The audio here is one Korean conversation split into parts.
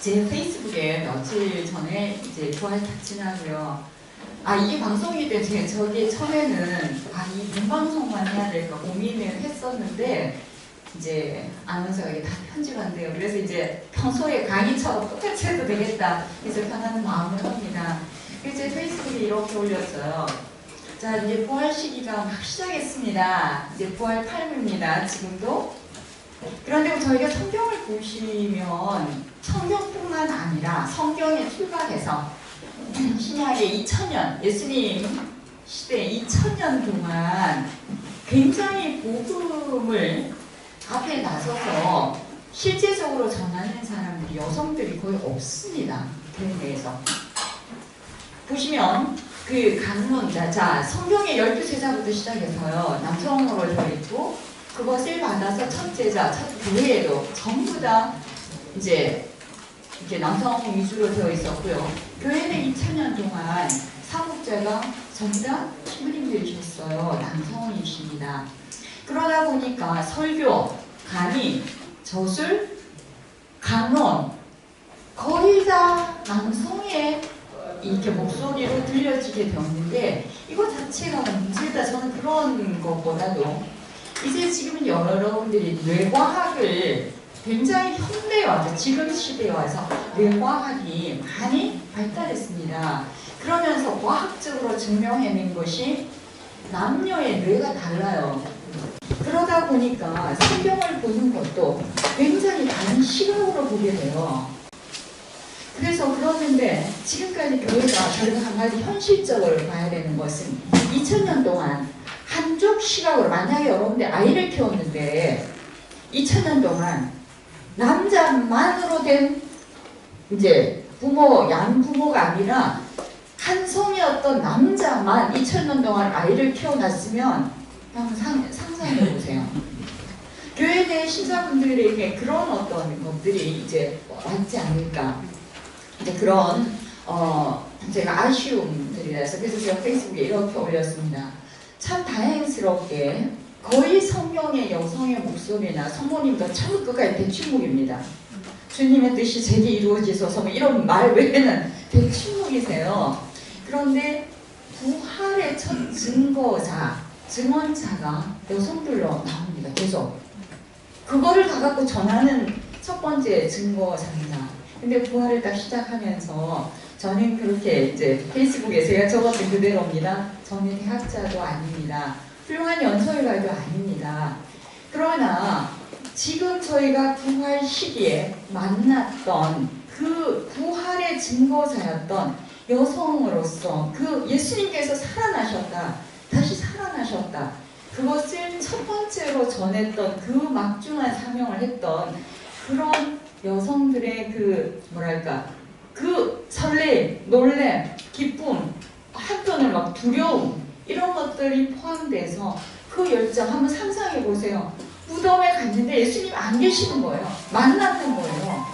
제 페이스북에 며칠 전에 이제 부활 탁진하고요. 이게 방송이 때 저기 처음에는 이 문방송만 해야 될까 고민을 했었는데 이제 아나운서가 이게 다 편집한대요. 그래서 이제 평소에 강의처럼 똑같이 해도 되겠다. 그래서 편한 마음을 합니다. 그래서 제 페이스북에 이렇게 올렸어요. 자, 이제 부활 시기가 막 시작했습니다. 이제 부활 팔부입니다. 지금도. 그런데 저희가 성경을 보시면 성경뿐만 아니라 성경에 출발해서 신약의 2000년, 예수님 시대 2000년 동안 굉장히 복음을 앞에 나서서 실제적으로 전하는 사람들이 여성들이 거의 없습니다. 교회 내에서. 보시면 그 강론자, 자 성경의 12제자부터 시작해서요. 남성으로 되어 있고 그것을 받아서 첫 제자, 첫 교회에도 전부 다 이제 이렇게 남성 위주로 되어 있었고요. 교회는 2000년 동안 사목자가 전부 다 신부님들이셨어요. 남성이십니다. 그러다 보니까 설교, 강의, 저술, 강론 거의 다 남성의 이렇게 목소리로 들려지게 되었는데 이거 자체가 문제다. 저는 그런 것보다도 이제 지금 여러분들이 뇌과학을 굉장히 현대에 와서 지금 시대에 와서 뇌과학이 많이 발달했습니다. 그러면서 과학적으로 증명해낸 것이 남녀의 뇌가 달라요. 그러다 보니까 성경을 보는 것도 굉장히 다른 시각으로 보게 돼요. 그래서 그러는데 지금까지 교회가 저희가 한 가지 현실적으로 봐야 되는 것은 2000년 동안 한쪽 시각으로 만약에 여러분들 아이를 키웠는데 2000년 동안 남자만으로 된 이제 부모, 양부모가 아니라 한 성이었던 남자만 2000년 동안 아이를 키워놨으면 한번 상상해 보세요. 교회 내 신사분들에게 그런 어떤 것들이 이제 왔지 않을까. 이제 그런 제가 아쉬움들이라서 그래서 제가 페이스북에 이렇게 올렸습니다. 참 다행스럽게 거의 성경의 여성의 목소리나 성모님도 참 끝까지 대충목입니다. 주님의 뜻이 제게 이루어지소서 뭐 이런 말 외에는 대충목이세요. 그런데 부활의 첫 증거자, 증언자가 여성들로 나옵니다. 계속. 그거를 다 갖고 전하는 첫 번째 증거자입니다. 근데 부활을 딱 시작하면서 저는 그렇게 이제 페이스북에 제가 적었던 그대로입니다. 저는 대학자도 아닙니다. 훌륭한 연설가도 아닙니다. 그러나 지금 저희가 부활 시기에 만났던 그 부활의 증거자였던 여성으로서 그 예수님께서 살아나셨다. 다시 살아나셨다. 그것을 첫 번째로 전했던 그 막중한 사명을 했던 그런 여성들의 그 뭐랄까 그 설렘, 놀램, 기쁨, 한편은 막 두려움 이런 것들이 포함돼서 그 열정 한번 상상해 보세요. 무덤에 갔는데 예수님 안 계시는 거예요. 만났는 거예요.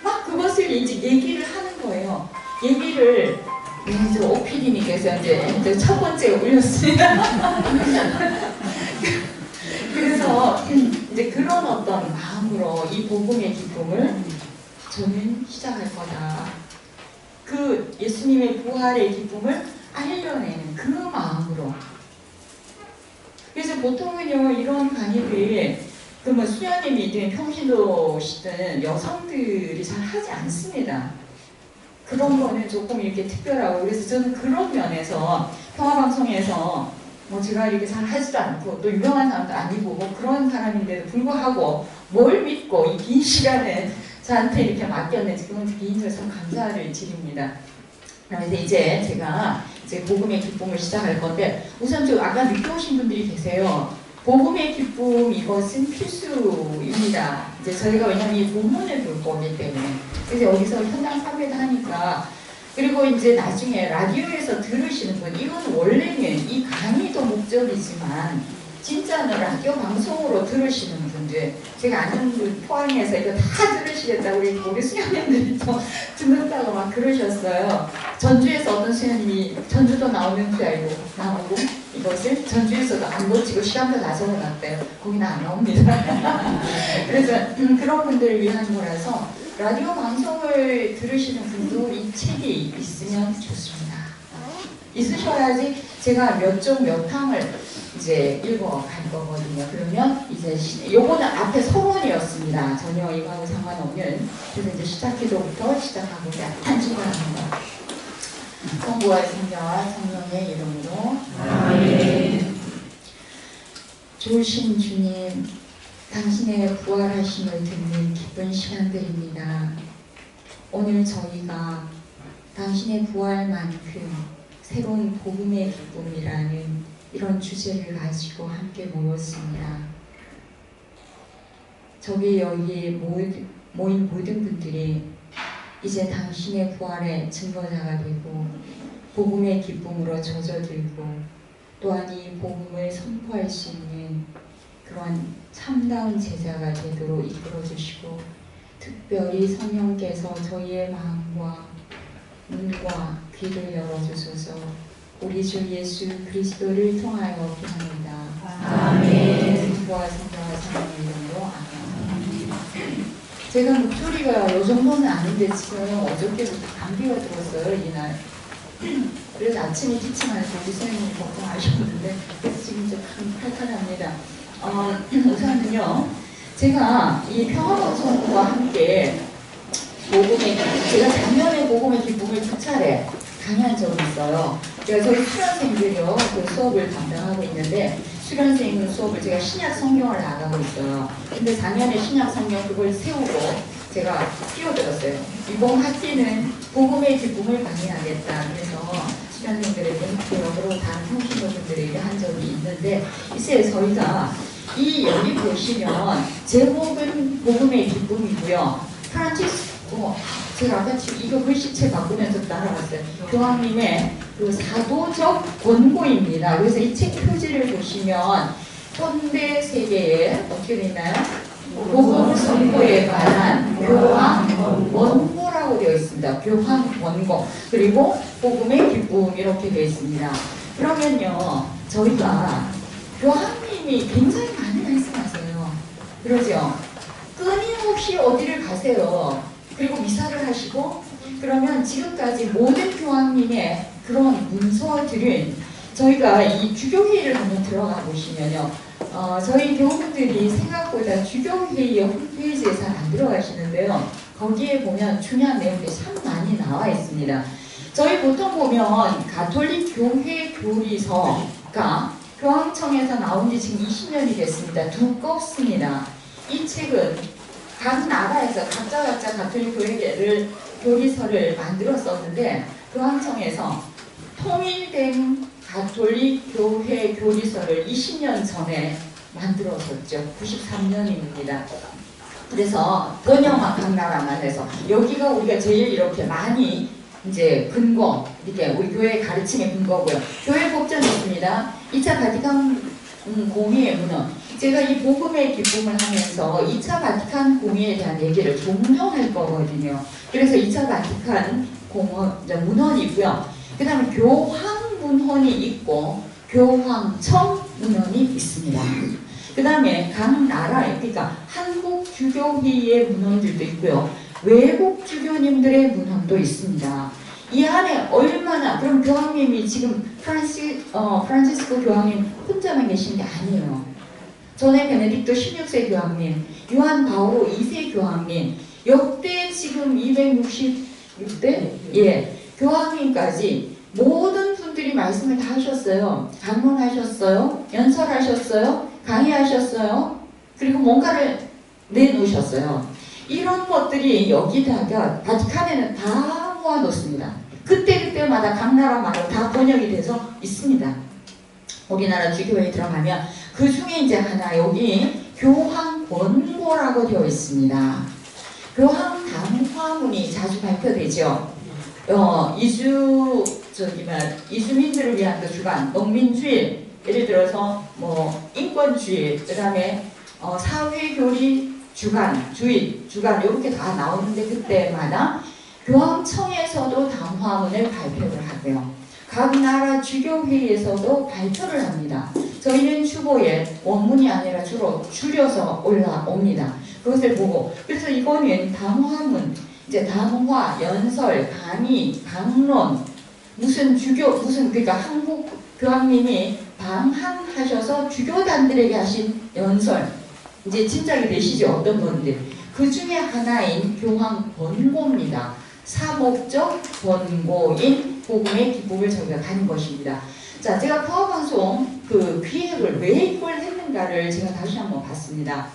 막 그것을 이제 얘기를 하는 거예요. 얘기를 이제 오피디님께서 이제 첫 번째 올렸습니다. 그래서 이제 그런 어떤 마음으로 이 복음의 기쁨을 저는 시작할 거다. 그 예수님의 부활의 기쁨을 알려내는 그 마음으로. 그래서 보통은요 이런 강의를 그러면 수녀님이든 평신도시든 여성들이 잘 하지 않습니다. 그런 거는 조금 이렇게 특별하고 그래서 저는 그런 면에서 평화방송에서 뭐 제가 이렇게 잘 하지도 않고 또 유명한 사람도 아니고 뭐 그런 사람인데도 불구하고 뭘 믿고 이 긴 시간에 저한테 이렇게 맡겼는지 그건 개인적으로 참 감사를 드립니다. 그래서 이제 제가 복음의 기쁨을 시작할 건데 우선 저 아까 늦게 오신 분들이 계세요. 복음의 기쁨 이것은 필수입니다. 이제 저희가 왜냐면 이 본문을 볼 거기 때문에 그래서 여기서 현장 참여도 하니까 그리고 이제 나중에 라디오에서 들으시는 분 이건 원래는 이 강의도 목적이지만 진짜는 라디오 방송으로 들으시는 분들 제가 아는 분 포항에서 이거 다 들으시겠다고 우리 수녀님들이 또 듣는다고 막 그러셨어요. 전주에서 어떤 수녀님이 전주도 나오는 줄 알고 나오고 이것을 전주에서도 안 놓치고 시간표 다 적어놨대요. 거기는 안 나옵니다. 그래서 그런 분들을 위한 거라서 라디오 방송을 들으시는 분도 이 책이 있으면 좋습니다. 있으셔야지 제가 몇 쪽 몇 항을 이제 읽어갈 거거든요. 그러면 이제 요거는 앞에 서론이었습니다. 전혀 이거하고 상관없는. 그래서 이제 시작기도부터 시작하고자 한시간하는 거. 성부와 성자와 성령의 이름으로 아멘. 좋으신 주님, 당신의 부활하심을 듣는 기쁜 시간들입니다. 오늘 저희가 당신의 부활만큼 새로운 복음의 기쁨이라는 이런 주제를 가지고 함께 모였습니다. 저기 여기 모인 모든 분들이 이제 당신의 부활의 증거자가 되고 복음의 기쁨으로 젖어들고 또한 이 복음을 선포할 수 있는 그런 참다운 제자가 되도록 이끌어주시고 특별히 성령께서 저희의 마음과 눈과 귀를 열어주소서. 우리 주 예수 그리스도를 통하여 기도합니다. 아멘. 성부와 성자와 성령의 이름으로 아멘. 제가 목소리가 요 정도는 아닌데 지금 어저께부터 감기가 들었어요, 이날. 그래서 아침에 기침하면서 우리 선생님이 걱정하셨는데 그래서 지금 좀 칼칼합니다. 우선은요, 제가 이 평화방송과 함께 제가 작년에 복음의 기쁨을 2차례 강의한 적이 있어요. 제가 저희 수련생들이요, 그 수업을 담당하고 있는데 수련생 수업을 제가 신약 성경을 나가고 있어요. 근데 작년에 신약 성경 그걸 세우고 제가 끼워들었어요. 이번 학기는 복음의 기쁨을 강의하겠다. 그래서 수련생들에게 목표로 다른 평신도분들에게 한 적이 있는데 이제 저희가 여기 보시면 제목은 복음의 기쁨이고요. 제가 아까 지금 이거 글씨체 바꾸면서 따라갔어요. 교황님의 그 사도적 권고입니다. 그래서 이 책 표지를 보시면 현대 세계에 어떻게 되나요? 복음 선고에 관한 교황 원고라고 되어 있습니다. 교황 원고 그리고 복음의 기쁨 이렇게 되어 있습니다. 그러면요, 저희가 교황님이 굉장히 많이 말씀하세요. 그러죠? 끊임없이 어디를 가세요. 그리고 미사를 하시고 그러면 지금까지 모든 교황님의 그런 문서들은 저희가 이 주교회의를 한번 들어가 보시면요, 저희 교우분들이 생각보다 주교회의 홈페이지에 잘 안 들어가시는데요, 거기에 보면 중요한 내용들이 참 많이 나와 있습니다. 저희 보통 보면 가톨릭 교회 교리서가 교황청에서 나온 지 지금 20년이 됐습니다. 두껍습니다. 이 책은 각 나라에서 각자 가톨릭 교회를 교리서를 만들었었는데 교황청에서 통일된 가톨릭 교회 교리서를 20년 전에 만들었었죠. 93년입니다. 그래서 번역한 각 나라만 해서 여기가 우리가 제일 이렇게 많이 이제 근거, 이렇게 우리 교회 가르침의 근거고요. 교회 법전이 있습니다. 2차 바티칸 공의회 문헌. 제가 이 복음의 기쁨을 하면서 2차 바티칸 공의에 대한 얘기를 종종 할 거거든요. 그래서 2차 바티칸 문헌이 있고요. 그 다음에 교황 문헌이 있고 교황청 문헌이 있습니다. 그 다음에 각 나라에, 그러니까 한국 주교회의 문헌들도 있고요. 외국 주교님들의 문헌도 있습니다. 이 안에 얼마나, 그럼 교황님이 지금 프란시스코 교황님 혼자만 계신 게 아니에요. 전에 베네딕토 16세 교황님, 요한 바오로 2세 교황님, 역대 지금 266대 교황님까지 모든 분들이 말씀을 다 하셨어요. 강론하셨어요. 연설하셨어요. 강의하셨어요. 그리고 뭔가를 내놓으셨어요. 이런 것들이 여기다가 바티칸에는 다 모아놓습니다. 그때그때마다 각 나라마다 다 번역이 돼서 있습니다. 우리나라 주교회에 들어가면 그 중에 이제 하나 여기 교황 원고라고 되어 있습니다. 교황 담화문이 자주 발표되죠. 이주민들을 위한 그 주간, 농민주일, 예를 들어서 뭐 인권주일, 그 다음에 사회교리 주간, 주간 이렇게 다 나오는데 그때마다 교황청에서도 담화문을 발표를 하고요. 각 나라 주교회의에서도 발표를 합니다. 저희는 주보에 원문이 아니라 주로 줄여서 올라옵니다. 그것을 보고 그래서 이거는 담화문, 이제 담화, 연설, 강의, 강론 무슨 그러니까 한국 교황님이 방한하셔서 주교단들에게 하신 연설 이제 짐작이 되시죠? 어떤 건지 그 중에 하나인 교황 번고입니다. 사목적 번고인 복음의 기쁨을 저희가 가는 것입니다. 자, 제가 파워방송 그 기획을 왜 이걸 했는가를 제가 다시 한번 봤습니다.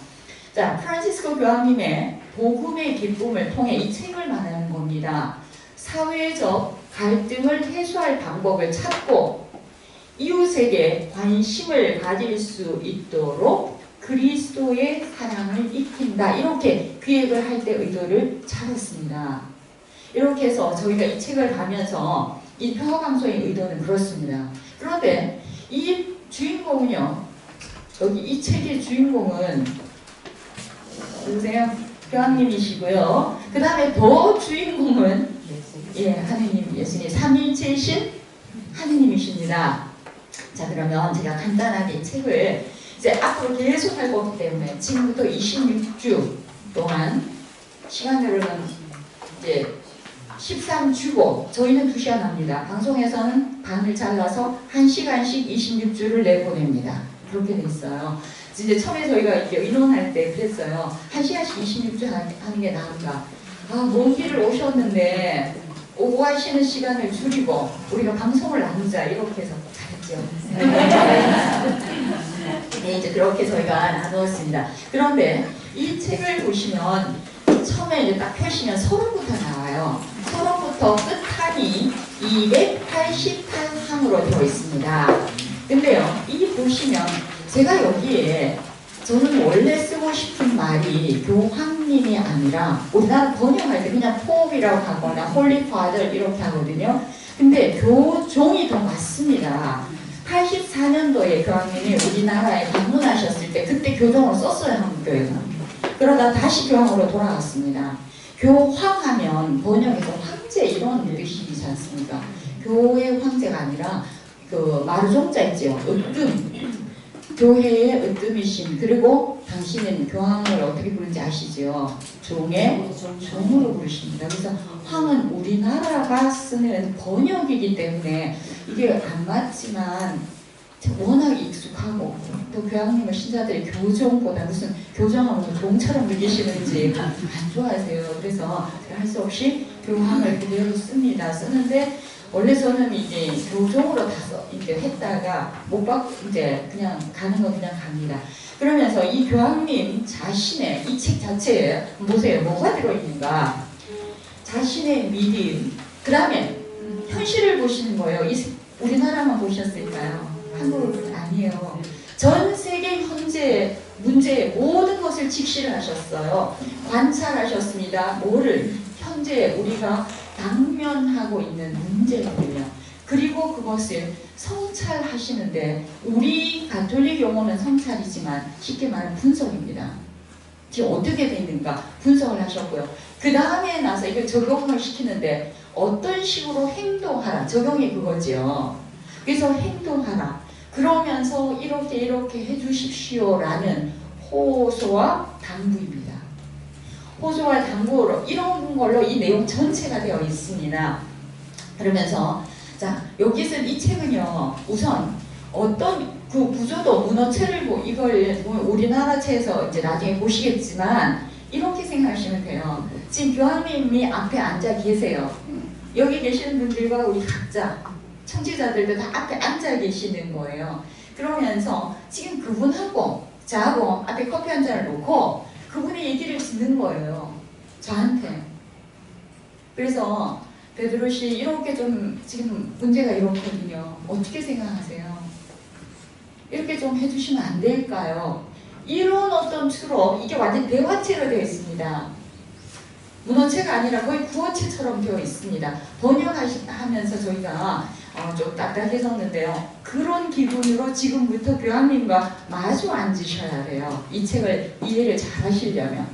자, 프란시스코 교황님의 복음의 기쁨을 통해 이 책을 말하는 겁니다. 사회적 갈등을 해소할 방법을 찾고 이웃에게 관심을 가질 수 있도록 그리스도의 사랑을 익힌다. 이렇게 기획을 할 때 의도를 잡았습니다. 이렇게 해서 저희가 이 책을 가면서 이 평화방송의 의도는 그렇습니다. 그런데 이 주인공은요, 여기 이 책의 주인공은 누구세요? 교황님이시고요. 그 다음에 더 주인공은 하느님, 예수님, 삼일체이신 하느님이십니다. 자, 그러면 제가 간단하게 이 책을 이제 앞으로 계속 할 거기 때문에 지금부터 26주 동안 시간으로는 이제 13주고 저희는 2시간 합니다. 방송에서는 반을 잘라서 1시간씩 26주를 내보냅니다. 그렇게 돼 있어요. 이제 처음에 저희가 이렇게 의논할 때 그랬어요. 1시간씩 26주 하는 게 나은가. 먼 길을 오셨는데 오고 하시는 시간을 줄이고 우리가 방송을 나누자 이렇게 해서 잘했죠. 네, 이제 그렇게 저희가 나누었습니다. 그런데 이 책을 보시면 처음에 이제 딱 펴시면 서론부터 나와요. 서론부터 끝판이 288항으로 되어 있습니다. 근데요, 이 보시면 제가 여기에 저는 원래 쓰고 싶은 말이 교황님이 아니라 우리나라 번역할 때 그냥 포업이라고 하거나 홀리 파더 이렇게 하거든요. 근데 교종이 더 맞습니다. 84년도에 교황님이 우리나라에 방문하셨을 때 그때 교종을 썼어요. 한국교회가. 그러다 다시 교황으로 돌아갔습니다. 교황하면 번역에서 황제 이런 뜻이지 않습니까? 교회 황제가 아니라 그 마르종자 있죠. 으뜸. 교회의 으뜸이신, 그리고 당신은 교황을 어떻게 부르는지 아시죠? 종의 종으로 부르십니다. 그래서 황은 우리나라가 쓰는 번역이기 때문에 이게 안 맞지만 워낙 익숙하고 또 교황님은 신자들이 교종보다 무슨 교정하면 종처럼 느끼시는지 안 좋아하세요. 그래서 할 수 없이 교황을 그대로 씁니다. 쓰는데 원래 저는 이제 교종으로 다 이제 했다가 못 받고 이제 그냥 가는 건 그냥 갑니다. 그러면서 이 교황님 자신의 이 책 자체에 보세요. 뭐가 들어있는가? 자신의 믿음, 그 다음에 현실을 보시는 거예요. 우리나라만 보셨을까요? 한국은 아니에요. 전 세계 현재 문제의 모든 것을 직시를 하셨어요. 관찰하셨습니다. 뭐를? 현재 우리가 당면하고 있는 문제거든요. 그리고 그것을 성찰하시는데 우리 가톨릭 용어는 성찰이지만 쉽게 말하면 분석입니다. 지금 어떻게 돼 있는가 분석을 하셨고요. 그 다음에 나서 이걸 적용을 시키는데 어떤 식으로 행동하라. 적용이 그거지요. 그래서 행동하라. 그러면서 이렇게 해주십시오라는 호소와 당부입니다. 호소와 당부로 이런 걸로 이 내용 전체가 되어 있습니다. 그러면서 자, 여기서 이 책은요, 우선 어떤 그 구조도 문어체를 이걸 우리나라 체에서 이제 나중에 보시겠지만 이렇게 생각하시면 돼요. 지금 교황님이 앞에 앉아 계세요. 여기 계시는 분들과 우리 각자 청취자들도 다 앞에 앉아 계시는 거예요. 그러면서 지금 그분하고 저하고 앞에 커피 한 잔을 놓고 그분의 얘기를 듣는 거예요. 저한테. 그래서 베드로씨 이렇게 좀 지금 문제가 이렇거든요. 어떻게 생각하세요? 이렇게 좀 해주시면 안 될까요? 이런 어떤 투로 이게 완전 대화체로 되어 있습니다. 문어체가 아니라 거의 구어체처럼 되어 있습니다. 번역하면서 저희가 좀 딱딱해졌는데요. 그런 기분으로 지금부터 교황님과 마주 앉으셔야 돼요. 이 책을 이해를 잘 하시려면.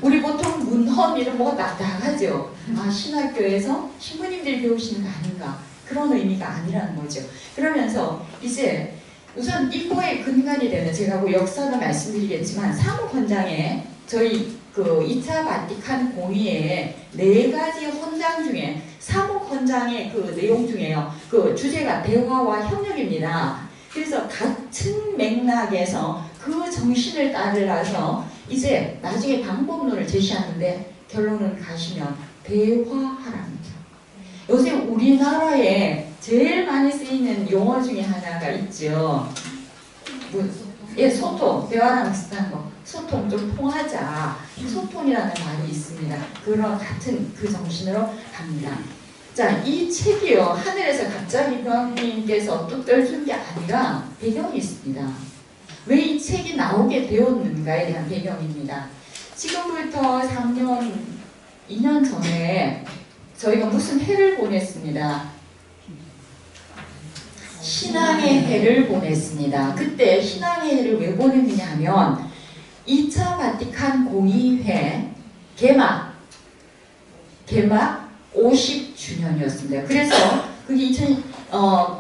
우리 보통 문헌 이런 뭐가 딱딱하죠. 신학교에서 신부님들이 배우시는 거 아닌가. 그런 의미가 아니라는 거죠. 그러면서 이제 우선 이거의 근간이 되는, 제가 그 역사를 말씀드리겠지만 사무헌장에 저희 그 2차 바티칸 공의회 4가지 헌장 중에 사무헌장의 그 내용 중에요. 그 주제가 대화와 협력입니다. 그래서 같은 맥락에서 그 정신을 따라서 이제 나중에 방법론을 제시하는데 결론은 가시면 대화하랍니다. 요새 우리나라에 제일 많이 쓰이는 용어 중에 하나가 있죠. 예, 소통, 대화랑 비슷한 거. 소통, 좀 통하자. 소통이라는 말이 있습니다. 그런 같은 그 정신으로 갑니다. 자, 이 책이요, 하늘에서 갑자기 교황님께서 뚝 떨어진 게 아니라 배경이 있습니다. 왜 이 책이 나오게 되었는가에 대한 배경입니다. 지금부터 3년, 2년 전에 저희가 무슨 해를 보냈습니다. 신앙의 해를 보냈습니다. 그때 신앙의 해를 왜 보냈느냐 하면 2차 바티칸 공의회 개막 50주년이었습니다. 그래서 그게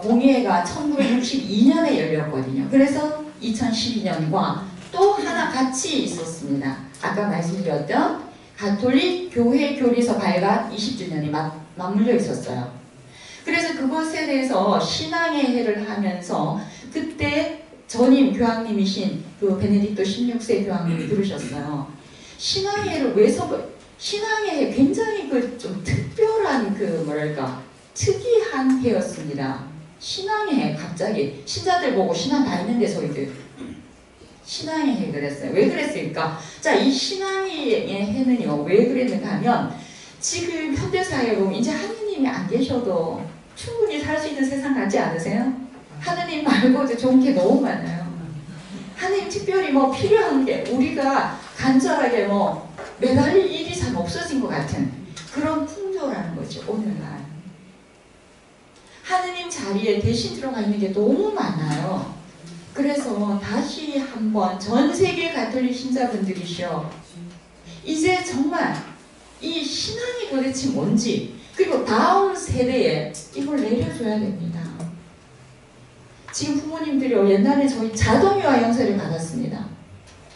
공의회가 1962년에 열렸거든요. 그래서 2012년과 또 하나 같이 있었습니다. 아까 말씀드렸던 가톨릭 교회 교리서 발간 20주년이 맞물려 있었어요. 그래서 그것에 대해서 신앙의 해를 하면서 그때 전임 교황님이신 그 베네딕토 16세 교황님이 들으셨어요. 신앙의 해를 왜 신앙의 해 굉장히 그 좀 특별한 그 뭐랄까 특이한 해였습니다. 신앙의 해 갑자기 신자들 보고 신앙 다 있는데 소리들 신앙의 해 그랬어요. 왜 그랬을까? 자, 이 신앙의 해는요 왜 그랬는가 하면 지금 현대사회에 보면 이제 하느님이 안 계셔도 충분히 살 수 있는 세상 같지 않으세요? 하느님 말고도 좋은 게 너무 많아요. 하느님 특별히 뭐 필요한 게 우리가 간절하게 뭐 매달릴 일이 잘 없어진 것 같은 그런 풍조라는 거죠. 오늘날 하느님 자리에 대신 들어가 있는 게 너무 많아요. 그래서 다시 한번 전 세계 가톨릭 신자분들이시여 이제 정말 이 신앙이 도대체 뭔지 그리고 다음 세대에 이걸 내려줘야 됩니다. 지금 부모님들이요 옛날에 저희 자동유아 영세를 받았습니다.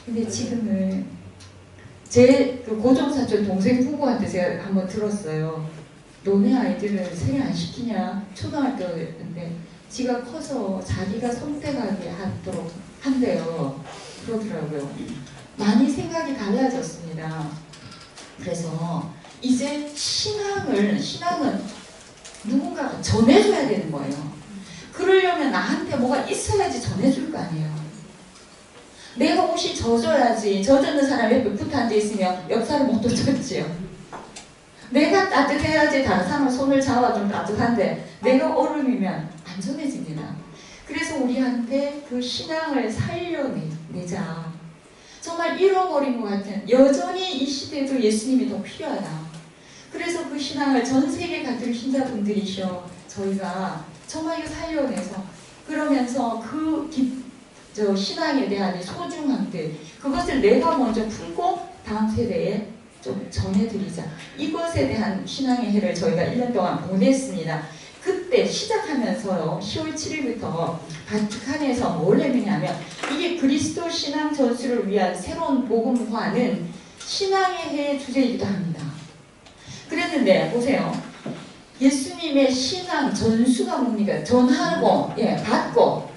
근데 지금은 제 그 고종사촌 동생 부부한테 제가 한번 들었어요. 너네 아이들을 세례 안 시키냐? 초등학교였는데 지가 커서 자기가 선택하게 하도록 한대요. 그러더라고요. 많이 생각이 달라졌습니다. 그래서 이제 신앙은 누군가가 전해줘야 되는 거예요. 그러려면 나한테 뭐가 있어야지 전해줄 거 아니에요. 내가 옷이 젖어야지. 젖었는 사람이 옆에 붙어 앉아있으면 역사를 못 젖었지요. 내가 따뜻해야지 다른 사람 손을 잡아주면 따뜻한데 내가 얼음이면 안 전해집니다. 그래서 우리한테 그 신앙을 살려내자. 정말 잃어버린 것 같은 여전히 이 시대에도 예수님이 더 필요하다. 그래서 그 신앙을 전 세계 가톨릭 신자분들이셔 저희가 정말 이거 살려내서 그러면서 그 신앙에 대한 소중함들 그것을 내가 먼저 풀고 다음 세대에 좀 전해드리자. 이것에 대한 신앙의 해를 저희가 1년 동안 보냈습니다. 그때 시작하면서요 10월 7일부터 바티칸에서 뭘 했느냐면 이게 그리스도 신앙 전수를 위한 새로운 복음화는 신앙의 해의 주제이기도 합니다. 그랬는데 보세요. 예수님의 신앙 전수가 뭡니까? 전하고 받고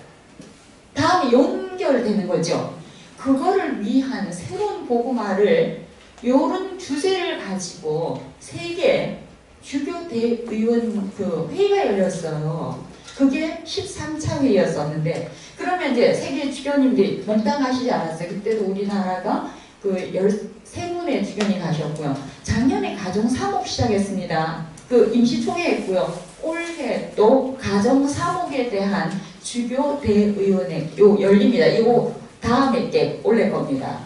다음에 연결되는 거죠. 그거를 위한 새로운 복음화를 이런 주제를 가지고 세계 주교 대의원 그 회의가 열렸어요. 그게 13차 회의였었는데 그러면 이제 세계 주교님들이 몽땅하시지 않았어요. 그때도 우리나라가 그 13분의 주교님 가셨고요. 작년에 가정 사목 시작했습니다. 그 임시총회했고요. 올해 또 가정 사목에 대한 주교 대의원회 열립니다. 이거 다음에 게 올해 겁니다.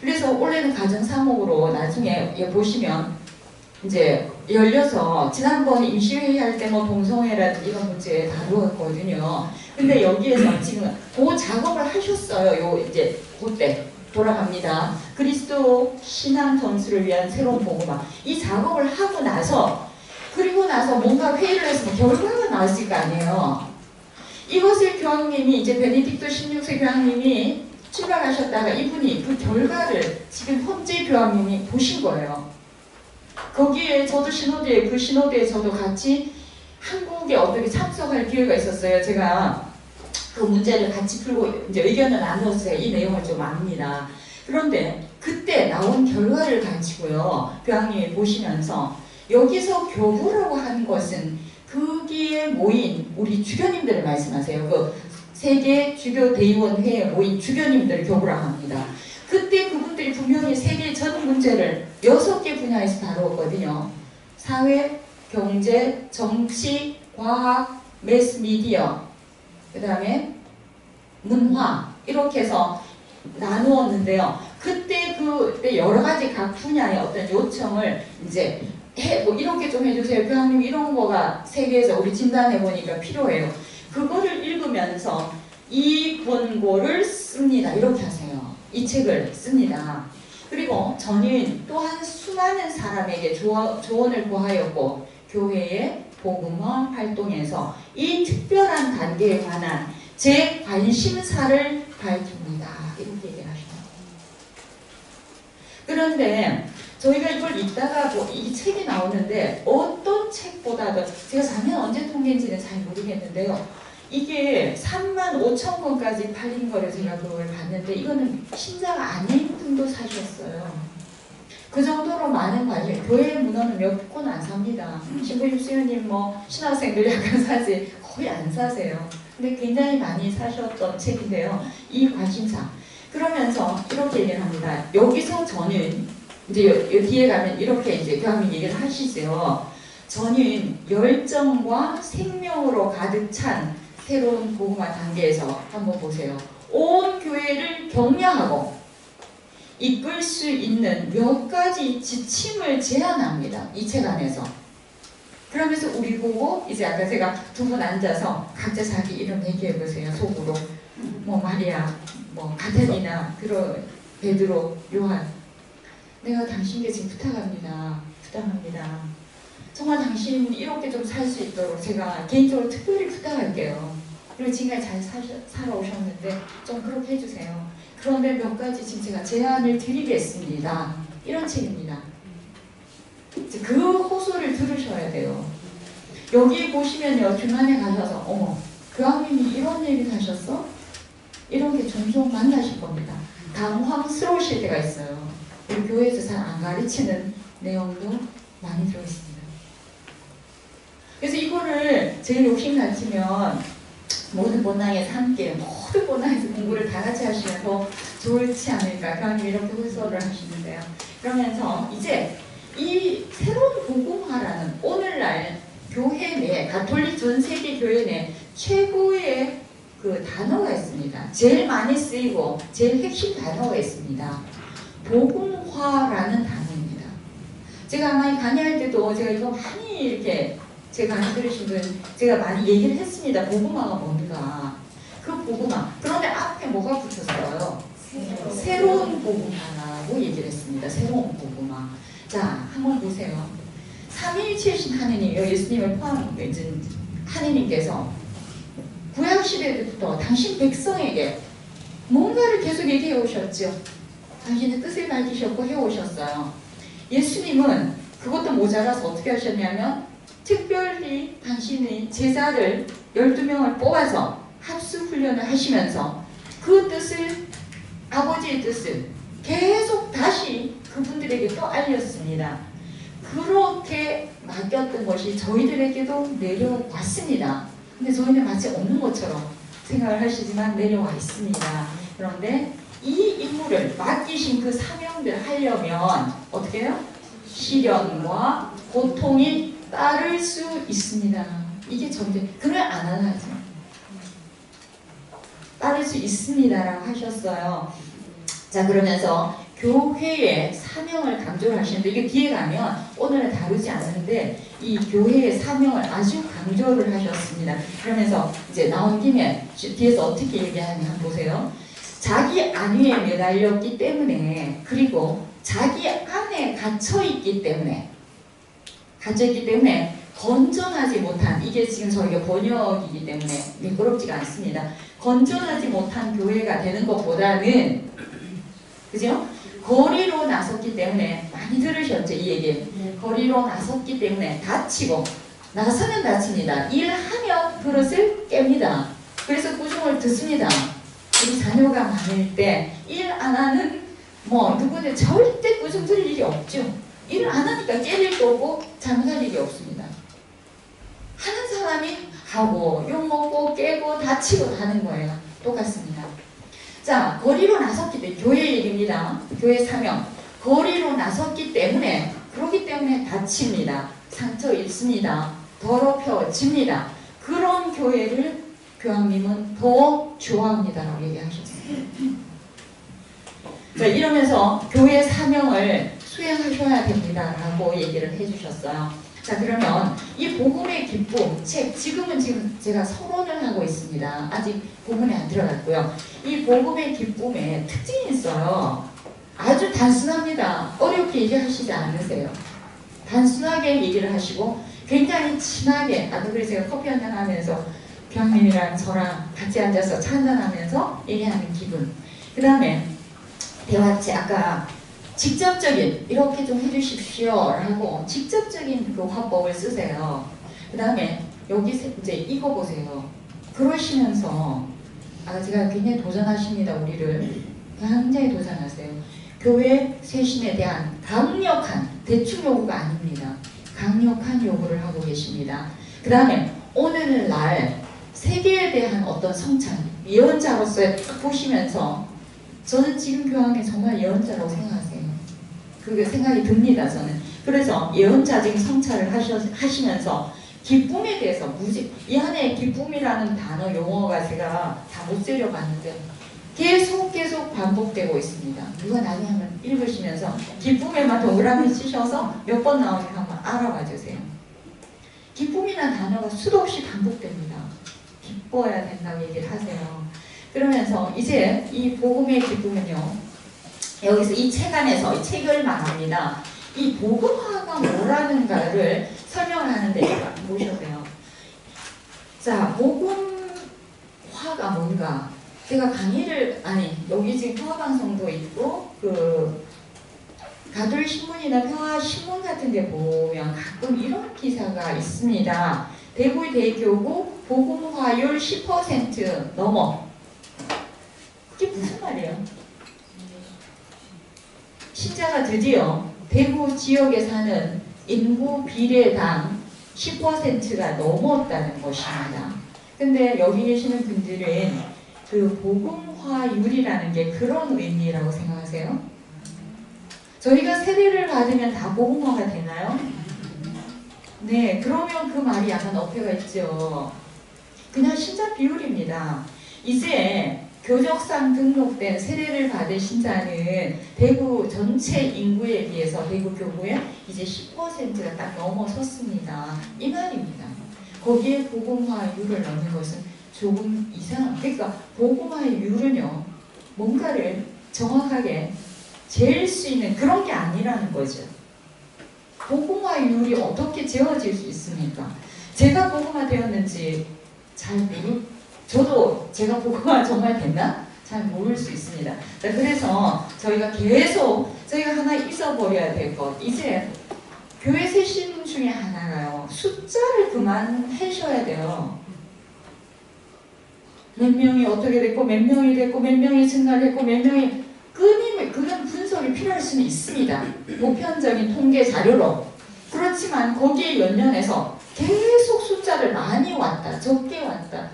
그래서 올해는 가정 사목으로 나중에 보시면 이제 열려서 지난번 임시회의 할 때 뭐 동성애라든지 이런 문제 다루었거든요. 근데 여기에서 지금 그 작업을 하셨어요. 요 이제 그때 돌아갑니다. 그리스도 신앙 전수를 위한 새로운 복음화. 이 작업을 하고 나서 그리고 나서 뭔가 회의를 했으면 결과가 나왔을 거 아니에요. 이것을 교황님이 이제 베네딕토 16세 교황님이 출발하셨다가 이분이 그 결과를 지금 현재 교황님이 보신 거예요. 거기에 저도 신호대에 그 신호대에 저도 같이 한국에 어떻게 참석할 기회가 있었어요. 제가 그 문제를 같이 풀고 이제 의견을 나눴어요. 이 내용을 좀 압니다. 그런데 그때 나온 결과를 가지고요. 교황님이 보시면서 여기서 교부라고 하는 것은 거기에 모인 우리 주교님들을 말씀하세요. 그 세계 주교 대의원회에 모인 주교님들을 교부라고 합니다. 그때 그분들이 분명히 세계 전 문제를 6개 분야에서 다루었거든요. 사회, 경제, 정치, 과학, 매스미디어, 그 다음에 문화 이렇게 해서 나누었는데요. 그때 여러 가지 각 분야의 어떤 요청을 이제 뭐 이렇게 좀 해주세요. 교황님 이런 거가 세계에서 우리 진단해보니까 필요해요. 그거를 읽으면서 이 권고를 씁니다. 이렇게 하세요. 이 책을 씁니다. 그리고 저는 또한 수많은 사람에게 조언을 구하였고 교회의 복음화 활동에서 이 특별한 단계에 관한 제 관심사를 밝힙니다. 이렇게 얘기를 하시죠. 그런데 저희가 이걸 읽다가 이 책이 나오는데 어떤 책보다도 제가 작년 언제 통계인지는 잘 모르겠는데요. 이게 35,000권까지 팔린 거를 제가 그걸 봤는데 이거는 신자가 아닌 분도 사셨어요. 그 정도로 많은 관심. 교회 문헌은 몇 권 안 삽니다. 신부님, 수녀님, 신학생들 약간 사지 거의 안 사세요. 근데 굉장히 많이 사셨던 책인데요. 이 관심사. 그러면서 이렇게 얘기를 합니다. 여기서 저는 이제 요 뒤에 가면 이렇게 이제 교황님 얘기를 하시죠. 저는 열정과 생명으로 가득 찬 새로운 복음화 단계에서 한번 보세요. 온 교회를 격려하고 이끌 수 있는 몇 가지 지침을 제안합니다. 이 책 안에서. 그러면서 우리 보고 이제 아까 제가 두 분 앉아서 각자 자기 이름 얘기해 보세요. 속으로. 마리아, 가테리나, 베드로, 요한. 내가 당신께 지금 부탁합니다. 정말 당신 이렇게 좀 살 수 있도록 제가 개인적으로 특별히 부탁할게요. 그리고 지금까지 잘 살아오셨는데 좀 그렇게 해주세요. 그런데 몇 가지 지금 제가 제안을 드리겠습니다. 이런 책입니다. 그 호소를 들으셔야 돼요. 여기 보시면요. 중간에 가셔서 어머 교황님이 이런 얘기를 하셨어? 이런 게 종종 만나실 겁니다. 당황스러우실 때가 있어요. 우리 교회에서 잘 안 가르치는 내용도 많이 들어있습니다. 그래서 이거를 제일 욕심 같으면 모든 본당에서 함께 모든 본당에서 공부를 다 같이 하시면 더 좋지 않을까. 교황님이 이렇게 호소를 하시는데요. 그러면서 이제 이 새로운 복음화라는 오늘날 교회 내 가톨릭 전 세계 교회 내 최고의 그 단어가 있습니다. 제일 많이 쓰이고 제일 핵심 단어가 있습니다. 복음화라는 단어입니다. 제가 아마 강의할 때도 제가 이거 많이 이렇게 제 강의 들으신 분 제가 많이 얘기를 했습니다. 복음화가 뭔가. 그 복음화. 그런데 앞에 뭐가 붙었어요? 새로운 복음화라고 얘기를 했습니다. 새로운 복음화. 자, 한번 보세요. 삼위일체이신 하느님이요. 예수님을 포함해준 하느님께서 구약시대부터 당신 백성에게 뭔가를 계속 얘기해 오셨죠. 당신의 뜻을 밝히셨고 해오셨어요. 예수님은 그것도 모자라서 어떻게 하셨냐면 특별히 당신의 제자를 12명을 뽑아서 합수훈련을 하시면서 그 뜻을 아버지의 뜻을 계속 다시 그분들에게 또 알렸습니다. 그렇게 맡겼던 것이 저희들에게도 내려왔습니다. 근데 저희는 마치 없는 것처럼 생각을 하시지만 내려와 있습니다. 그런데 이 임무를 맡기신 그 사명을 하려면 어떻게 해요? 시련과 고통이 따를 수 있습니다. 이게 전제. 그걸 안 하죠. 따를 수 있습니다라고 하셨어요. 자, 그러면서 교회의 사명을 강조를 하시는데 이게 뒤에 가면 오늘은 다루지 않는데 이 교회의 사명을 아주 강조를 하셨습니다. 그러면서 이제 나온 김에 뒤에서 어떻게 얘기하는지 한번 보세요. 자기 안위에 매달렸기 때문에 그리고 자기 안에 갇혀있기 때문에 갇혀있기 때문에 건전하지 못한, 이게 지금 저희가 번역이기 때문에 매끄럽지가 않습니다. 건전하지 못한 교회가 되는 것보다는, 그죠? 거리로 나섰기 때문에, 많이 들으셨죠 이 얘기. 거리로 나섰기 때문에 다치고, 나서면 다칩니다. 일하면 그릇을 깹니다. 그래서 꾸중을 듣습니다. 우리 자녀가 많을 때 일 안 하는 누구는 절대 꾸중 들을 일이 없죠. 일을 안 하니까 깰 일도 없고 잘못할 일이 없습니다. 하는 사람이 하고 욕먹고 깨고 다치고 하는 거예요. 똑같습니다. 자, 거리로 나섰기 때문에, 교회 얘기입니다. 교회 사명. 거리로 나섰기 때문에, 그렇기 때문에 다칩니다. 상처 입습니다. 더럽혀집니다. 그런 교회를 교황님은 더 좋아합니다라고 얘기하셨어요. 자, 이러면서 교회 사명을 수행하셔야 됩니다라고 얘기를 해주셨어요. 자, 그러면 이 복음의 기쁨 책, 지금 제가 서론을 하고 있습니다. 아직 본문에 안 들어갔고요. 이 복음의 기쁨에 특징이 있어요. 아주 단순합니다. 어렵게 얘기하시지 않으세요. 단순하게 얘기를 하시고 굉장히 친하게, 아까 그래서 제가 커피 한잔 하면서 교황님이랑 저랑 같이 앉아서 차 한잔 하면서 얘기하는 기분. 그 다음에 대화체, 아까 직접적인, 이렇게 좀 해주십시오 라고 직접적인 그 화법을 쓰세요. 그 다음에 여기 이제 이거 보세요. 그러시면서 제가 굉장히 도전하십니다. 우리를 굉장히 도전하세요. 교회 쇄신에 대한 강력한, 대충 요구가 아닙니다. 강력한 요구를 하고 계십니다. 그 다음에 오늘날 세계에 대한 어떤 성찬, 예언자로서 딱 보시면서 저는 지금 교황이 정말 예언자라고 생각하세요. 그게 생각이 듭니다. 저는. 그래서 예언자적인 성찰을 하시면서 기쁨에 대해서 이 안에 기쁨이라는 단어 용어가 제가 다 못 세려봤는데 계속 반복되고 있습니다. 누가 나중에 한번 읽으시면서 기쁨에만 동그라미 치셔서 몇 번 나오는지 한번 알아봐 주세요. 기쁨이라는 단어가 수도 없이 반복됩니다. 기뻐야 된다고 얘기를 하세요. 그러면서 이제 이 복음의 기쁨은요, 여기서 이 책 안에서 이 책을 말합니다. 이 복음화가 뭐라는가를 설명하는데 보셔도요. 자, 복음화가 뭔가, 제가 강의를, 여기 지금 평화방송도 있고 가톨릭 신문이나 평화신문 같은 데 보면 가끔 이런 기사가 있습니다. 대구의 대교구 복음화율 10% 넘어. 그게 무슨 말이에요? 신자가 드디어 대구 지역에 사는 인구 비례당 10%가 넘었다는 것입니다. 근데 여기 계시는 분들은 그 복음화율이라는 게 그런 의미라고 생각하세요? 저희가 세례를 받으면 다 복음화가 되나요? 네, 그러면 그 말이 약간 어폐가 있죠. 그냥 신자 비율입니다. 이제 교적상 등록된 세례를 받은 신자는 대구 전체 인구에 비해서 대구 교구에 이제 10%가 딱 넘어섰습니다. 이 말입니다. 거기에 복음화율을 넣는 것은 조금 이상합니다. 그러니까 복음화율은요, 뭔가를 정확하게 잴 수 있는 그런 게 아니라는 거죠. 복음화율이 어떻게 재어질 수 있습니까? 제가 복음화 되었는지 저도 제가 복음화 정말 됐나? 잘 모를 수 있습니다. 자, 그래서 저희가 하나 잊어버려야 될 것, 이제 교회 쇄신 중에 하나가요, 숫자를 그만하셔야 돼요. 몇 명이 어떻게 됐고, 몇 명이 됐고, 몇 명이 증가됐고, 몇 명이 그런 분석이 필요할 수는 있습니다. 보편적인 통계 자료로. 그렇지만 거기에 연연해서 계속 숫자를 많이 왔다, 적게 왔다.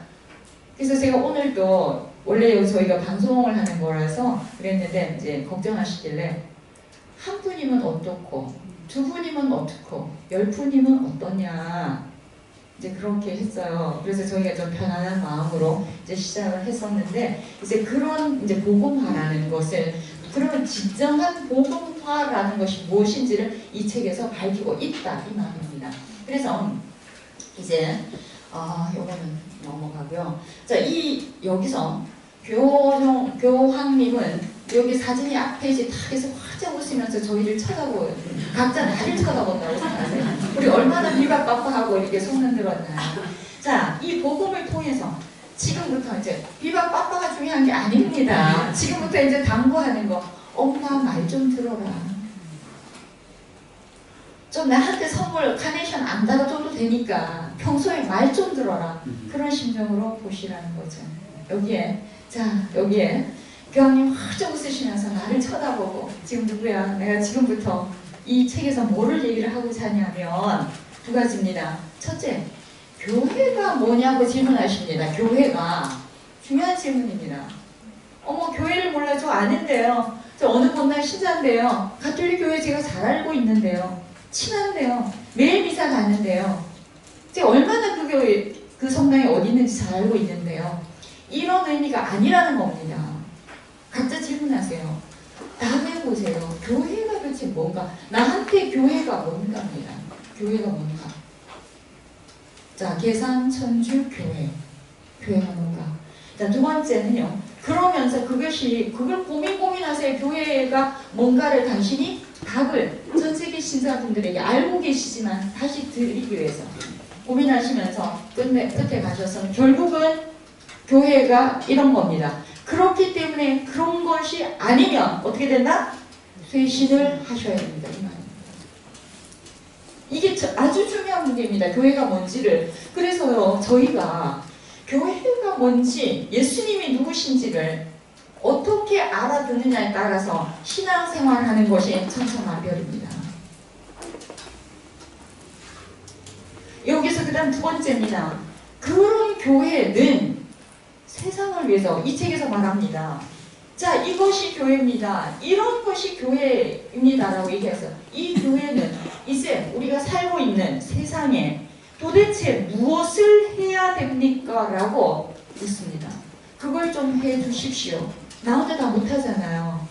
그래서 제가 오늘도 원래 저희가 방송을 하는 거라서 그랬는데 이제 걱정하시길래 한 분이면 어떻고, 두 분이면 어떻고, 10분이면 어떠냐. 이제 그렇게 했어요. 그래서 저희가 좀 편안한 마음으로 이제 시작을 했었는데, 이제 그런 이제 복음화라는 것을, 그러면 진정한 복음화라는 것이 무엇인지를 이 책에서 밝히고 있다, 이 말입니다. 그래서 이제 요거는 넘어가고요. 자, 여기서 교황님은 여기 사진이 앞페이지 다 해서 활짝 웃으면서 저희를 쳐다보여요. 각자 나를 쳐다본다고 생각하세요. 우리 얼마나 비박박박하고 이렇게 손 흔들었나요? 자, 이 복음을 통해서 지금부터 이제 비박박박가 중요한 게 아닙니다. 지금부터 이제 당부하는 거, 엄마 말 좀 들어라. 좀 나한테 선물 카네이션 안 달아줘도 되니까 평소에 말 좀 들어라. 그런 심정으로 보시라는 거죠. 여기에, 자, 여기에 교황님 활짝 웃으시면서 나를 쳐다보고, 지금 누구야? 내가 지금부터 이 책에서 뭐를 얘기를 하고자 하냐면 두 가지입니다. 첫째, 교회가 뭐냐고 질문하십니다. 교회가. 중요한 질문입니다. 어머, 교회를 몰라. 저 아는데요. 저 어느 건날 신자인데요. 가톨릭 교회 제가 잘 알고 있는데요. 친한데요. 매일 미사 가는데요. 제가 얼마나 그 교회, 그 성당이 어디 있는지 잘 알고 있는데요. 이런 의미가 아니라는 겁니다. 각자 질문하세요. 다음에 보세요. 교회가 도대체 뭔가? 나한테 교회가 뭔가입니다. 교회가 뭔가? 자, 계산, 천주, 교회. 교회가 뭔가? 자, 두 번째는요. 그러면서 그걸 고민하세요. 교회가 뭔가를 당신이 답을 전 세계 신자분들에게 알고 계시지만 다시 드리기 위해서 고민하시면서 끝에 가셔서 결국은 교회가 이런 겁니다. 그렇기 때문에 그런 것이 아니면 어떻게 된다? 쇄신을 하셔야 됩니다. 이 말입니다. 이게 아주 중요한 문제입니다. 교회가 뭔지를. 그래서요, 저희가 교회가 뭔지, 예수님이 누구신지를 어떻게 알아듣느냐에 따라서 신앙생활하는 것이 천차만별입니다. 여기서 그 다음 두 번째입니다. 그런 교회는 세상을 위해서, 이 책에서 말합니다. 자, 이것이 교회입니다. 이런 것이 교회입니다. 라고 얘기해서 이 교회는 이제 우리가 살고 있는 세상에 도대체 무엇을 해야 됩니까? 라고 묻습니다. 그걸 좀 해주십시오. 나 혼자 다 못하잖아요.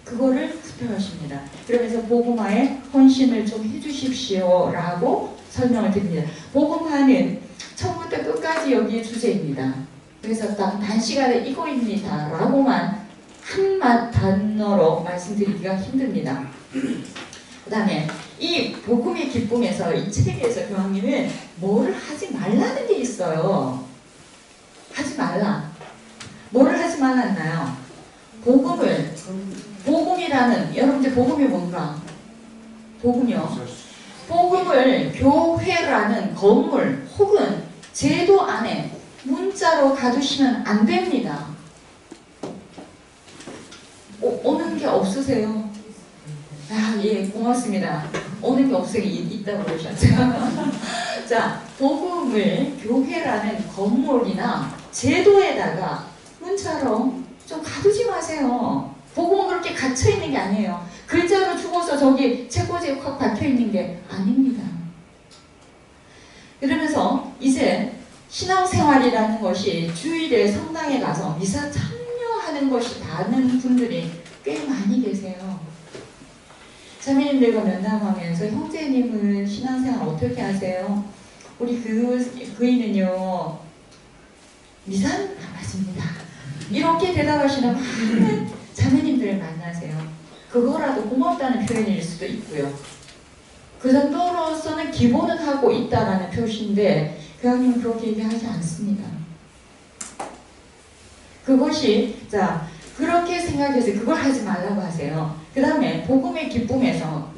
그거를 부탁하십니다. 그러면서 복음화에 헌신을 좀 해주십시오. 라고 설명을 드립니다. 복음화는 처음부터 끝까지 여기에 주제입니다. 그래서 딱 단시간에 이거입니다. 라고만 한 단어로 말씀드리기가 힘듭니다. 그 다음에 이 복음의 기쁨에서 이 책에서 교황님은 뭐를 하지 말라는 게 있어요. 하지 말라. 뭐를 하지 말았나요? 복음이라는, 여러분들 복음이 뭔가? 복음이요. 복음을 교회라는 건물 혹은 제도 안에 문자로 가두시면 안 됩니다. 오는 게 없으세요? 아, 예, 고맙습니다. 오는 게 없으세요? 있다고 그러셨죠? 자, 복음을 교회라는 건물이나 제도에다가 문자로 좀 가두지 마세요. 복음은 그렇게 갇혀있는 게 아니에요. 글자로 죽어서 저기 책꽂이에 확 박혀있는 게 아닙니다. 그러면서 이제 신앙생활이라는 것이 주일에 성당에 가서 미사 참여하는 것이 다른 분들이 꽤 많이 계세요. 자매님들과 면담하면서 형제님은 신앙생활 어떻게 하세요? 우리 그이는요 미사는 안 맞습니다. 이렇게 대답하시는 많은 자매님들을 만나세요. 그거라도 고맙다는 표현일 수도 있고요. 그 정도로서는 기본은 하고 있다라는 표시인데 교황님은 그렇게 얘기하지 않습니다. 그것이 자 그렇게 생각해서 그걸 하지 말라고 하세요. 그 다음에 복음의 기쁨에서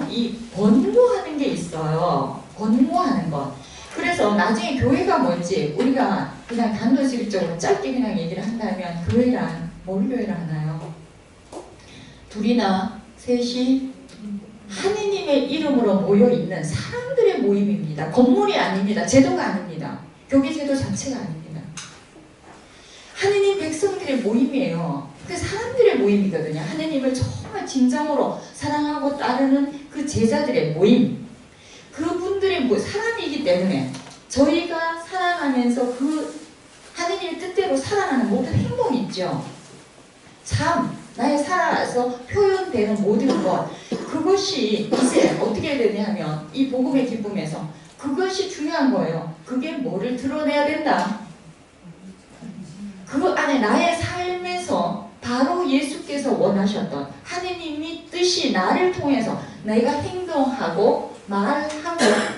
이 권고하는 게 있어요. 권고하는 것. 그래서 나중에 교회가 뭔지 우리가 그냥 단도직입적으로 짧게 그냥 얘기를 한다면 교회란 뭘 교회를 하나요? 둘이나 셋이 하느님의 이름으로 모여있는 사람들의 모임입니다. 건물이 아닙니다. 제도가 아닙니다. 교회 제도 자체가 아닙니다. 하느님 백성들의 모임이에요. 그 사람들의 모임이거든요. 하느님을 정말 진정으로 사랑하고 따르는 그 제자들의 모임. 그분들의 사람이기 때문에 저희가 살아가면서 그 하느님의 뜻대로 살아가는 모든 행동이 있죠. 참, 나의 살아서 표현되는 모든 것. 그것이 이제 어떻게 되냐면 이 복음의 기쁨에서 그것이 중요한 거예요. 그게 뭐를 드러내야 된다? 그 안에 나의 삶에서 바로 예수께서 원하셨던 하느님이 뜻이 나를 통해서 내가 행동하고 말하고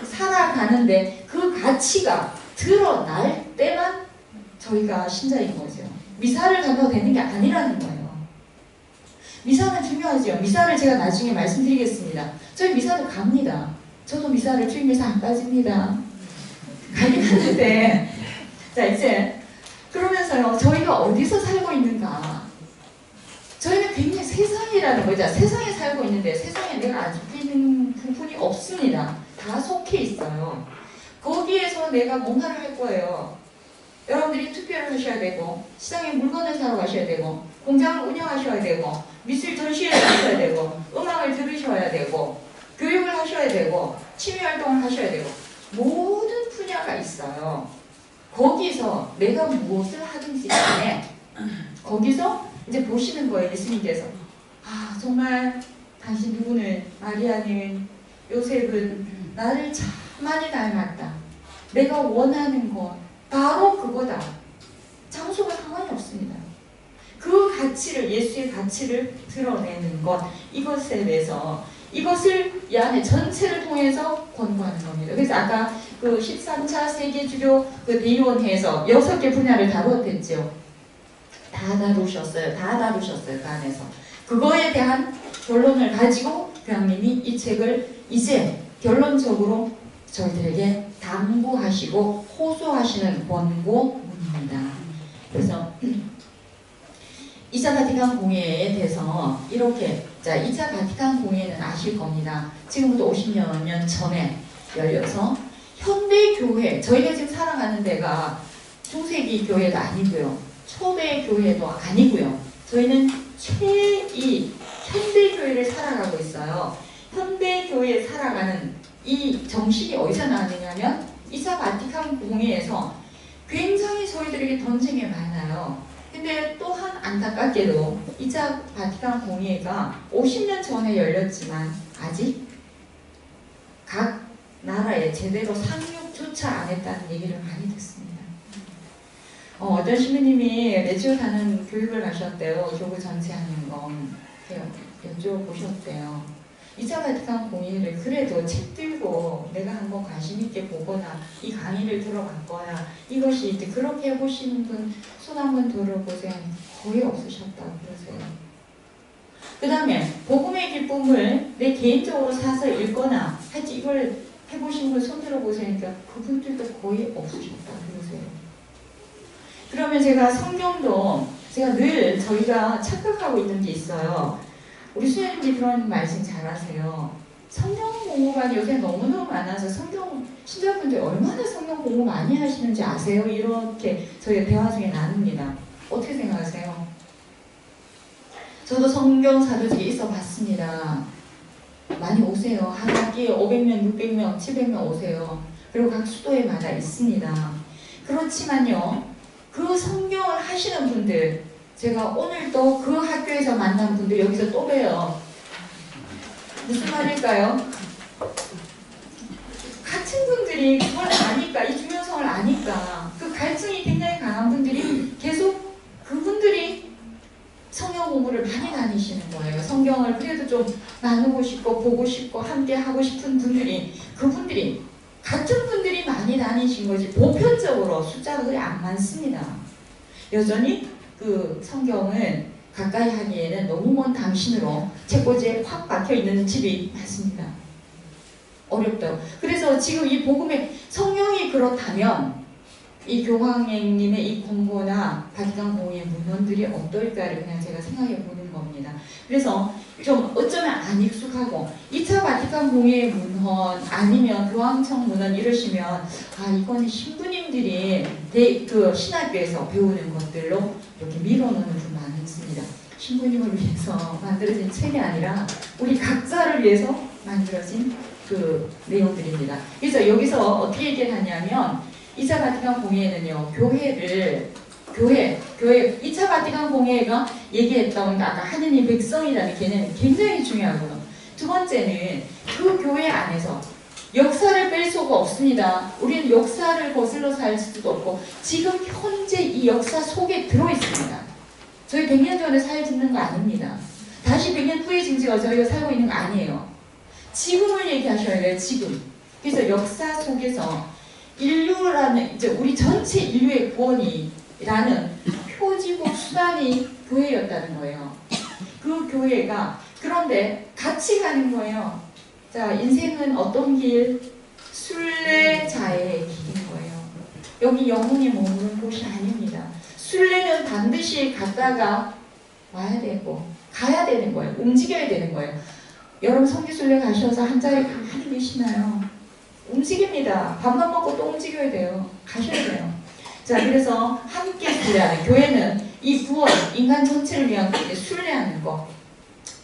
살아가는데 그 가치가 드러날 때만 저희가 신자인 거죠. 미사를 가도 되는 게 아니라는 거예요. 미사는 중요하죠. 미사를 제가 나중에 말씀드리겠습니다. 저희 미사도 갑니다. 저도 미사를 주일미사 안 빠집니다. 가긴 하는데 자 이제 그러면서요 저희가 어디서 살고 있는가, 저희는 굉장히 세상이라는 거죠. 세상에 살고 있는데 세상에 내가 안 속해 있는 부분이 없습니다. 다 속해 있어요. 거기에서 내가 뭔가를 할 거예요. 여러분들이 투표를 하셔야 되고 시장에 물건을 사러 가셔야 되고 공장을 운영하셔야 되고 미술 전시회를 하셔야 되고 음악을 들으셔야 되고 교육을 하셔야 되고 취미활동을 하셔야 되고 모든 분야가 있어요. 거기서 내가 무엇을 하든지 간에 거기서 이제 보시는 거예요. 예수님께서 아 정말 당신 누구는 마리아는 요셉은 나를 참 많이 닮았다. 내가 원하는 것 바로 그거다. 장소가 상관이 없습니다. 그 가치를 예수의 가치를 드러내는 것 이것에 대해서 이것을 이 안에 전체를 통해서 권고하는 겁니다. 그래서 아까 그 13차 세계주교 그 대의원회에서 6개 분야를 다루었댔죠. 다 다루셨어요. 그 안에서. 그거에 대한 결론을 가지고 교황님이 이 책을 이제 결론적으로 저희들에게 당부하시고 호소하시는 권고문입니다. 그래서 2차 바티칸 공회에 대해서 이렇게 자 2차 바티칸 공회는 아실 겁니다. 지금부터 50년 전에 열려서 현대 교회, 저희가 지금 살아가는 데가 중세기 교회가 아니고요. 초대 교회도 아니고요. 저희는 최이 현대 교회를 살아가고 있어요. 현대 교회에 살아가는 이 정신이 어디서 나느냐면 2차 바티칸 공회에서 굉장히 저희들에게 던진 게 많아요. 근데 또한 안타깝게도 2차 바티칸 공회가 50년 전에 열렸지만 아직 각 나라에 제대로 상륙조차 안 했다는 얘기를 많이 듣습니다. 어떤 신부님이 매주 가는 교육을 가셨대요. 교구 전체 하는 거 여쭤보셨대요. 2차 바티칸 공회를 그래도 책 들고 내가 한번 관심 있게 보거나 이 강의를 들어봤거나 이것이 이제 그렇게 해보시는 분 손 한번 들어보세요. 거의 없으셨다고 그러세요. 그 다음에 복음의 기쁨을 내 개인적으로 사서 읽거나 하여튼 이걸 해보신 분 손 들어보세요. 그분들도 거의 없으셨다고 그러세요. 그러면 제가 성경도 제가 늘 저희가 착각하고 있는 게 있어요. 우리 수녀님들이 그런 말씀 잘하세요. 성경 공부가 요새 너무너무 많아서 신자분들 얼마나 성경 공부 많이 하시는지 아세요? 이렇게 저희가 대화 중에 나눕니다. 어떻게 생각하세요? 저도 성경 사도직에 있어 봤습니다. 많이 오세요. 한 학기에 500명, 600명, 700명 오세요. 그리고 각 수도에마다 있습니다. 그렇지만요. 그 성경을 하시는 분들 제가 오늘 또 그 학교에서 만난 분들 여기서 또 봬요. 무슨 말일까요? 같은 분들이 그걸 아니까, 이 중요성을 아니까 그 갈증이 굉장히 강한 분들이 계속 그분들이 성경 공부를 많이 다니시는 거예요. 성경을 그래도 좀 나누고 싶고 보고 싶고 함께 하고 싶은 분들이 그분들이 같은 분들이 많이 다니신 거지 보편적으로 숫자가 그리 안 많습니다. 여전히 그 성경은 가까이 하기에는 너무 먼 당신으로 책꽂이에 확 박혀있는 집이 많습니다. 어렵다고. 그래서 지금 이 복음의 성령이 그렇다면 이 교황님의 이 권고나 바티칸 공회의 문헌들이 어떨까를 그냥 제가 생각해 보는 겁니다. 그래서 좀 어쩌면 안 익숙하고 2차 바티칸 공회의 문헌 아니면 교황청 문헌 이러시면 아 이거는 신부님들이 그 신학교에서 배우는 것들로 이렇게 밀어넣는 분 많습니다. 신부님을 위해서 만들어진 책이 아니라 우리 각자를 위해서 만들어진 그 내용들입니다. 그래서 여기서 어떻게 얘기를 하냐면 2차 바티칸 공회에는요, 교회, 2차 바티칸 공회가 얘기했던 아까 하느님 백성이라는 개념이 굉장히 중요하고요. 두 번째는 그 교회 안에서 역사를 뺄 수가 없습니다. 우리는 역사를 거슬러 살 수도 없고 지금 현재 이 역사 속에 들어있습니다. 저희 100년 전에 살지는 거 아닙니다. 다시 100년 후에 지금 저희가 살고 있는 거 아니에요. 지금을 얘기하셔야 돼요. 지금. 그래서 역사 속에서 인류라는 이제 우리 전체 인류의 구원이라는 표지고 수단이 교회였다는 거예요. 그 교회가 그런데 같이 가는 거예요. 자, 인생은 어떤 길? 순례자의 길인 거예요. 여기 영혼이 머무는 곳이 아닙니다. 순례는 반드시 갔다가 와야 되고 가야 되는 거예요. 움직여야 되는 거예요. 여러분 성지순례 가셔서 한 자리에 가만히 계시나요? 움직입니다. 밥만 먹고 또 움직여야 돼요. 가셔야 돼요. 자, 그래서 함께 순례하는 교회는 이 구원, 인간 전체를 위한 순례하는 거.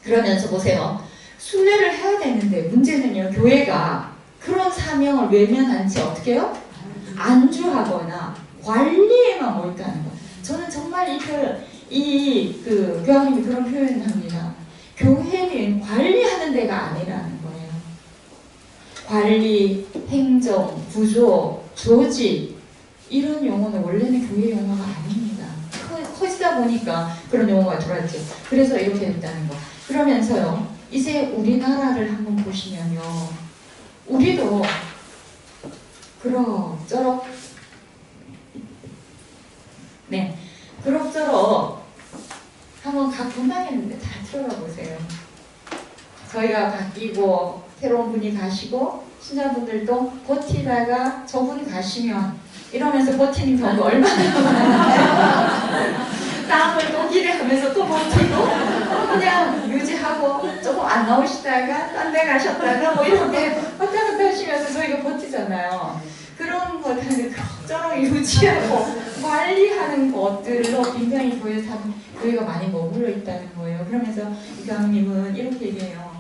그러면서 보세요. 순례를 해야 되는데 문제는요. 교회가 그런 사명을 외면한 채 어떻게 해요? 안주하거나 관리에만 몰두하는 거. 저는 정말 교황님이 그런 표현을 합니다. 교회는 관리하는 데가 아니라는 거예요. 관리, 행정, 구조, 조직 이런 용어는 원래는 교회 용어가 아닙니다. 커지다 보니까 그런 용어가 들어왔죠. 그래서 이렇게 됐다는 거. 그러면서요. 이제 우리나라를 한번 보시면요. 우리도 그럭저럭 네, 그럭저럭 한번 각 분당했는데 잘 들어가 보세요. 저희가 바뀌고 새로운 분이 가시고 신자분들도 버티다가 저분이 가시면 이러면서 버티는 경우 얼마나 많아요. 땀을 또 기대하면서 또 버티고 그냥 유지하고 조금 안 나오시다가 딴 데 가셨다가 뭐 이렇게 왔다 갔다 하시면서 저희가 버티잖아요. 그런 것들을 적절하게 유지하고 관리하는 것들로 굉장히 교회가 많이 머물러 있다는 거예요. 그러면서 이 교황님은 이렇게 얘기해요.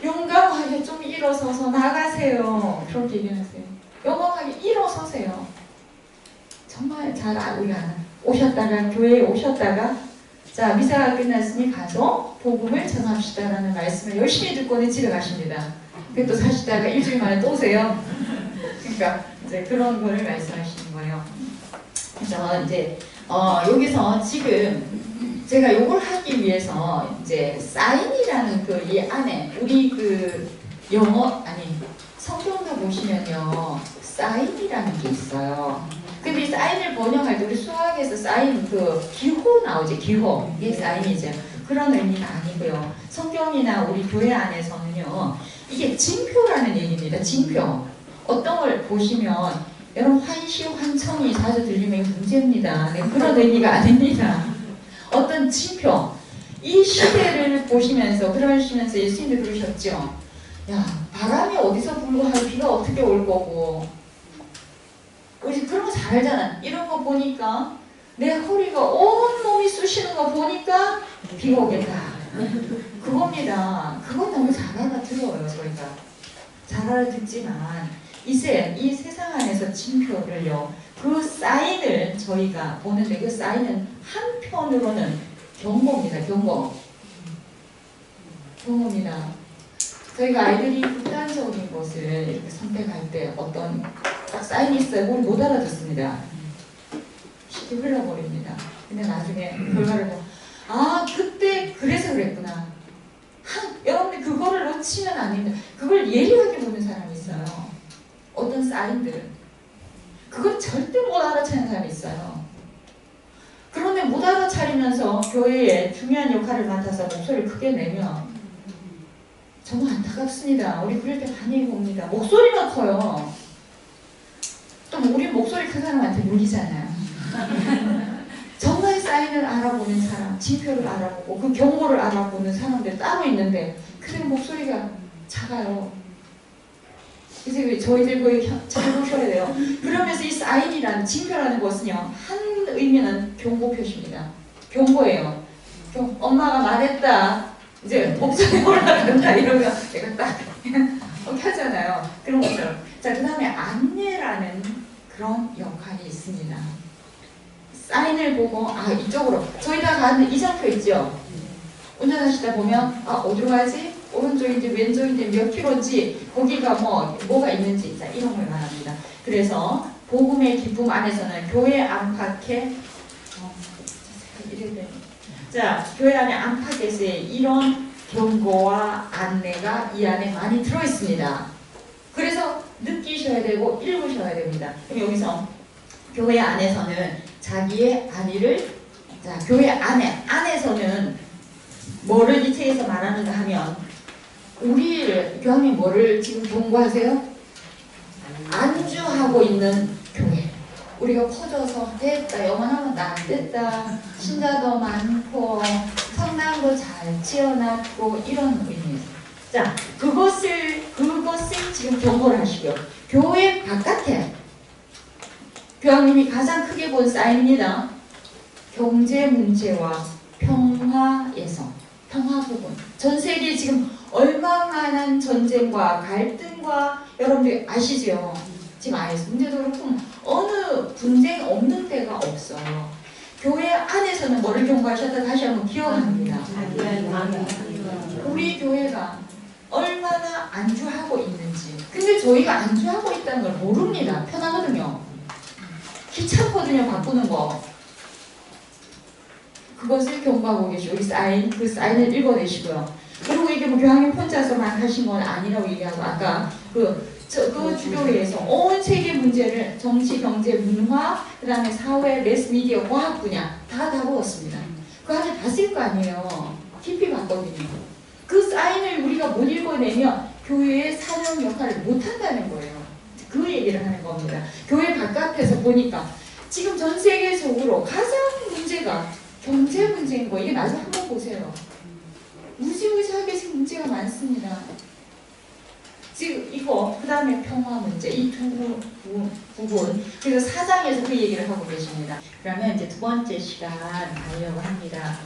용감하게 좀 일어서서 나가세요. 그렇게 얘기하세요. 용감하게 일어서세요. 정말 잘 우리가 오셨다가 교회에 오셨다가 자 미사가 끝났으니 가서 복음을 전합시다라는 말씀을 열심히 듣고는 집에 가십니다. 그또 사시다가 일주일 만에 또 오세요. 그러니까 이제 그런 거를 말씀하시는 거예요. 그래서 이제 여기서 지금 제가 요걸 하기 위해서 이제 사인이라는 그 이 안에 우리 그 성경도 보시면요 사인이라는 게 있어요. 근데 이 사인을 번역할 때 우리 수학에서 사인 그 기호 나오지 기호 이게 사인이죠. 그런 의미는 아니고요. 성경이나 우리 교회 안에서는요 이게 징표라는 얘기입니다. 징표. 어떤 걸 보시면 여러분 환시 환청이 자주 들리면 문제입니다. 네, 그런 의미가 아닙니다. 어떤 징표. 이 시대를 보시면서 그러시면서 예수님도 그러셨죠. 야 바람이 어디서 불고 비가 어떻게 올 거고 우리 그런 거 잘 알잖아. 이런 거 보니까 내 허리가 온몸이 쑤시는 거 보니까 비가 오겠다. 그겁니다. 그건 너무 잘 알아들어요. 저희가 잘 알아듣지만 이제 이 세상 안에서 징표를요 그 사인을 저희가 보는데 그 사인은 한편으로는 경고입니다. 경고입니다. 저희가 아이들이 극단적인 것을 이렇게 선택할 때 어떤 딱 사인이 있어요. 그걸 못 알아듣습니다. 쉽게 흘러버립니다. 근데 나중에 결과를 보고 그때 그래서 그랬구나. 여러분들 그거를 놓치면 안 됩니다. 그걸 예리하게 보는 사람이 있어요. 어떤 사인들은 그걸 절대 못 알아채는 사람이 있어요. 그런데 못 알아차리면서 교회에 중요한 역할을 맡아서 목소리를 크게 내면 정말 안타깝습니다. 우리 그럴 때 많이 봅니다. 목소리만 커요. 또 우리 목소리 큰 사람한테 물리잖아요. 정말 사인을 알아보는 사람, 징표를 알아보고 그 경고를 알아보는 사람들 따로 있는데 그들 목소리가 작아요. 그래서 저희들 거의 잘 보셔야 돼요. 그러면서 이 사인이라는 징표라는 것은요 한 의미는 경고 표시입니다. 경고예요. 엄마가 말했다. 이제 목소리 올라간다 이러면 내가 딱 이렇게 하잖아요. 그런 것처럼. 자, 그 다음에 안내라는 그런 역할이 있습니다. 사인을 보고 이쪽으로 저희가 가는 이정표 있죠. 운전하시다 보면 어디로 가야지? 오른쪽 오른쪽인지 왼쪽인지 몇 킬로인지 거기가 뭐가 있는지 자 이런 걸 말합니다. 그래서 복음의 기쁨 안에서는 교회 안팎에 자 교회 안에 안팎에서의 이런 경고와 안내가 이 안에 많이 들어 있습니다. 그래서 느끼셔야 되고 읽으셔야 됩니다. 그럼 여기서 교회 안에서는 자기의 안위를 자 교회 안에서는 뭐를 이 책에서 말하는가 하면 우리 교황님 뭐를 지금 경고하세요? 안주하고 있는 교회. 우리가 커져서 됐다 영원하면 안 됐다 신자도 많고 성당도 잘 지어놨고 이런 의미에서 자 그것을 지금 경고를 하시고요. 교회 바깥에 교황님이 가장 크게 본 사인입니다. 경제 문제와 평화에서 평화 부분 전 세계에 지금 얼마만한 전쟁과 갈등과 여러분들 아시죠? 지금 아시죠? 문제도 그렇고 어느 분쟁 없는 데가 없어요. 교회 안에서는 뭐를 경고하셨다 다시 한번 기억합니다. 우리 교회가 얼마나 안주하고 있는지. 근데 저희가 안주하고 있다는 걸 모릅니다. 편하거든요. 귀찮거든요. 바꾸는 거. 그것을 경고하고 계시고 이 사인, 그 사인을 읽어내시고요. 그리고 이게 뭐 교황님 혼자서만 하신 건 아니라고 얘기하고 아까 그 주교회에서 온 세계 문제를 정치, 경제, 문화, 그 다음에 사회, 매스미디어, 과학 분야 다 다루었습니다. 그 안에 다 쓸 거 아니에요. 깊이 봤거든요. 그 사인을 우리가 못 읽어내면 교회의 사명 역할을 못한다는 거예요. 그 얘기를 하는 겁니다. 교회 바깥에서 보니까 지금 전 세계적으로 가장 문제가 경제 문제인 거. 이게 나중에 한번 보세요. 무지무지하게 지금 문제가 많습니다. 지금 이거 그 다음에 평화 문제 이 두 부분 그래서 4장에서 그 얘기를 하고 계십니다. 그러면 이제 두 번째 시간 가려고 합니다.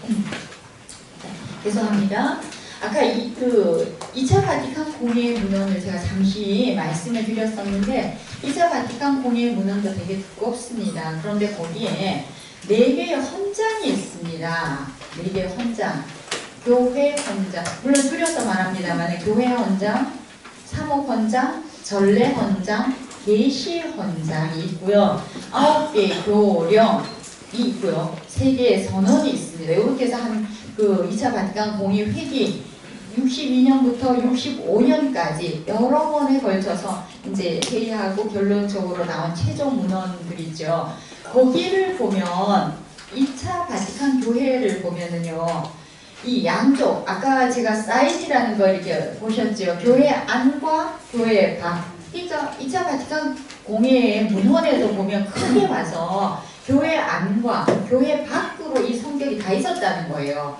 죄송합니다. 아까 2차 바티칸 공예 문헌을 제가 잠시 말씀을 드렸었는데 2차 바티칸 공예 문헌도 되게 두껍습니다. 그런데 거기에 4개의 헌장이 있습니다. 4개의 헌장. 교회 헌장. 물론 줄여서 말합니다만 교회 헌장, 사목 헌장, 전례 헌장, 계시 헌장이 있고요. 9개의 교령이 있고요. 3개의 선언이 있습니다. 이렇게 해서 그 2차 바티칸 공의 회기 62년부터 65년까지 여러 번에 걸쳐서 이제 회의하고 결론적으로 나온 최종 문헌들이죠. 거기를 보면 2차 바티칸 교회를 보면은요. 이 양쪽 아까 제가 사인이라는 걸 이렇게 보셨죠. 교회 안과 교회 밖. 그러니까 2차 바티칸 공회의 문헌에서 보면 크게 와서 교회 안과 교회 밖으로 이 성격이 다 있었다는 거예요.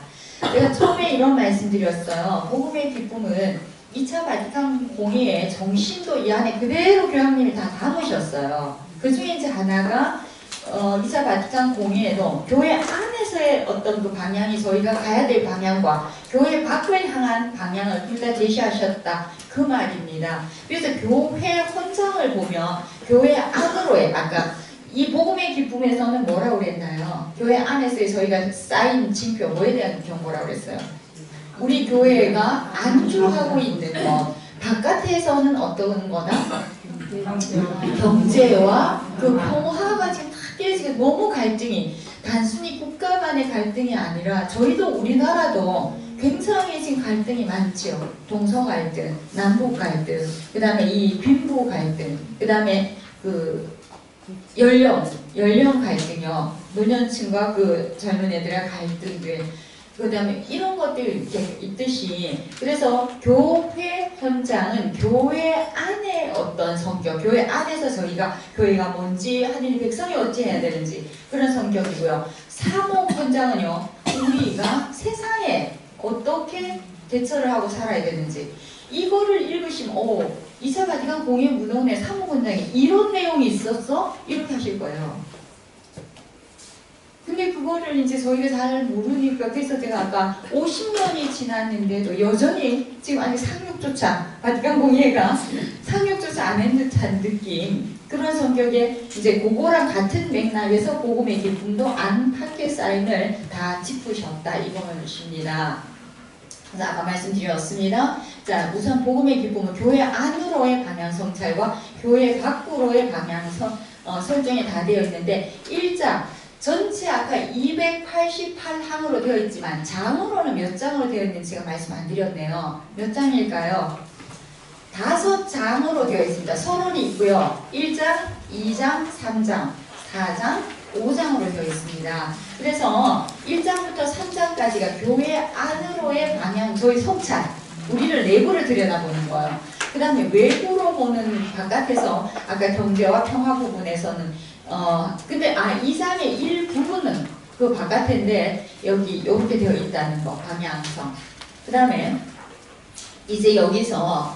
제가 처음에 이런 말씀 드렸어요. 복음의 기쁨은 2차 바티칸 공회의 정신도 이 안에 그대로 교황님이 다 담으셨어요. 그 중에 이제 하나가 2차 바티칸 공회에도 교회 안에서의 어떤 그 방향이 저희가 가야 될 방향과 교회 밖을 향한 방향을 둘 다 제시하셨다. 그 말입니다. 그래서 교회 헌장을 보면 교회 안으로의 아까 이 복음의 기쁨에서는 뭐라고 그랬나요? 교회 안에서의 저희가 쌓인 징표 뭐에 대한 경고라고 그랬어요? 우리 교회가 안주하고 있는 것 바깥에서는 어떤 거다? 경제와 그 평화가 지금 다 깨지고 너무 갈등이 단순히 국가 간의 갈등이 아니라 저희도 우리나라도 굉장히 지금 갈등이 많죠. 동서 갈등, 남북 갈등, 그 다음에 이 빈부 갈등, 그 다음에 그 연령 갈등이요. 노년층과 그 젊은 애들의 갈등들. 그 다음에 이런 것들이 이렇게 있듯이 그래서 교회 헌장은 교회 안에 어떤 성격, 교회 안에서 저희가 교회가 뭔지 하느님 백성이 어찌 해야 되는지 그런 성격이고요. 사목 헌장은요. 우리가 세상에 어떻게 대처를 하고 살아야 되는지 이거를 읽으시면 2차 바티칸 공예 문헌의 사목 헌장에 이런 내용이 있었어? 이렇게 하실 거예요. 근데 그거를 이제 저희가 잘 모르니까 그래서 제가 아까 50년이 지났는데도 여전히 지금 아직 상륙조차 바티칸 공예가 상륙조차 안 한 듯한 느낌 그런 성격의 이제 그거랑 같은 맥락에서 복음의 기쁨도 안팎의 사인을 다 짚으셨다 이것입니다. 그래서 아까 말씀드렸습니다. 자, 우선 복음의 기쁨은 교회 안으로의 방향 성찰과 교회 밖으로의 방향 설정이 다 되어 있는데 1장 전체 아까 288항으로 되어 있지만 장으로는 몇 장으로 되어 있는지 제가 말씀 안 드렸네요. 몇 장일까요? 5장으로 되어 있습니다. 서론이 있고요. 1장, 2장, 3장, 4장, 5장으로 되어 있습니다. 그래서 1장부터 3장까지가 교회 안으로의 방향, 저희 성찰, 우리를 내부를 들여다보는 거예요. 그 다음에 외부로 보는 바깥에서 아까 경제와 평화 부분에서는 근데 2장의 일부분은 그 바깥인데 여기 이렇게 되어 있다는 거, 방향성. 그 다음에 이제 여기서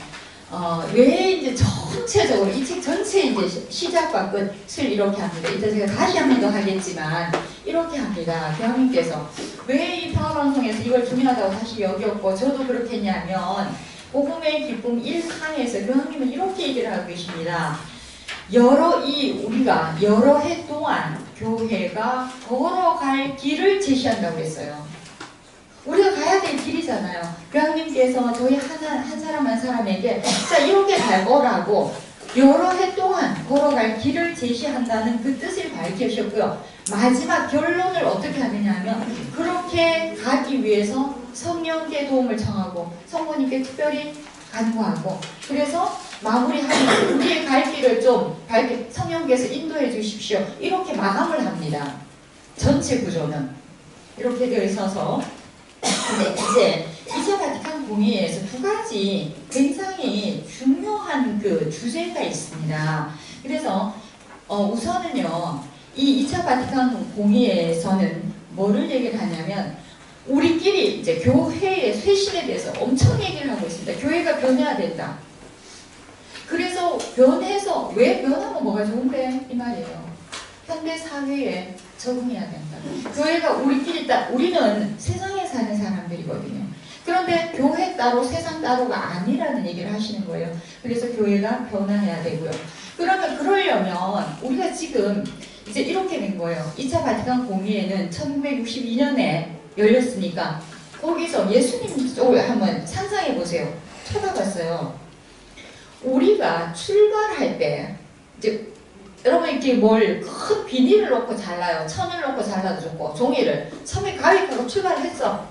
왜 이제 전체적으로 이 책 전체 이제 시작과 끝을 이렇게 합니다. 이따 제가 다시 한 번 더 하겠지만 이렇게 합니다. 교황님께서 왜 이 평화방송에서 이걸 중요하다고 다시 여겼고 저도 그렇게 했냐면 복음의 기쁨 1항에서 교황님은 이렇게 얘기를 하고 계십니다. 우리가 여러 해 동안 교회가 걸어갈 길을 제시한다고 했어요. 우리가 가야 될 길이잖아요. 교황님께서 저희 한 사람 한 사람에게 자 이렇게 갈 거라고 여러 해 동안 걸어갈 길을 제시한다는 그 뜻을 밝히셨고요. 마지막 결론을 어떻게 하느냐 하면 그렇게 가기 위해서 성령께 도움을 청하고 성모님께 특별히 간구하고 그래서 마무리하면서 우리의 갈 길을 좀 밝게 성령께서 인도해 주십시오. 이렇게 마감을 합니다. 전체 구조는 이렇게 되어 있어서 근데 이제 2차 바티칸 공의회에서 두 가지 굉장히 중요한 그 주제가 있습니다. 그래서 우선은요 이 2차 바티칸 공의회에서는 뭐를 얘기를 하냐면 우리끼리 이제 교회의 쇄신에 대해서 엄청 얘기를 하고 있습니다. 교회가 변해야 된다. 그래서 변해서 왜 변하면 뭐가 좋은데 이 말이에요. 현대 사회에 적응해야 된다. 교회가 우리끼리 우리는 세상에 사는 사람들이거든요. 그런데 교회 따로 세상 따로가 아니라는 얘기를 하시는 거예요. 그래서 교회가 변화해야 되고요. 그러려면 우리가 지금 이제 이렇게 된 거예요. 2차 바티칸 공의회는 1962년에 열렸으니까 거기서 예수님 쪽을 한번 상상해 보세요. 쳐다봤어요. 우리가 출발할 때 이제 여러분 이렇게 큰 비닐을 넣고 잘라요. 천을 넣고 잘라도 좋고 종이를 처음에 가위가로 출발을 했어.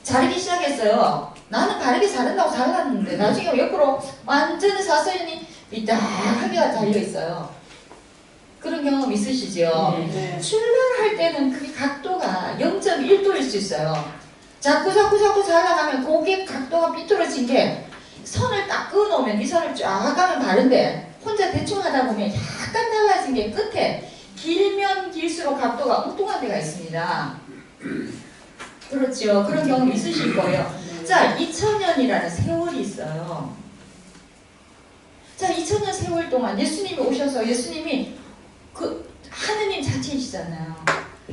자르기 시작했어요. 나는 가르기 자른다고 잘랐는데 나중에 옆으로 완전히 사선이 삐딱하게 달려있어요. 그런 경험 있으시죠? 네. 출발할 때는 그 각도가 0.1도일 수 있어요. 자꾸 잘라가면 그게 각도가 삐뚤어진 게 선을 딱 그어놓으면 이 선을 쫙 가면 다른데 혼자 대충 하다 보면 약간 달라진 게 끝에 길면 길수록 각도가 엉뚱한 데가 있습니다. 그렇죠. 그런 경험 있으실 거예요. 자, 2000년이라는 세월이 있어요. 자, 2000년 세월 동안 예수님이 오셔서 예수님이 그 하느님 자체이시잖아요.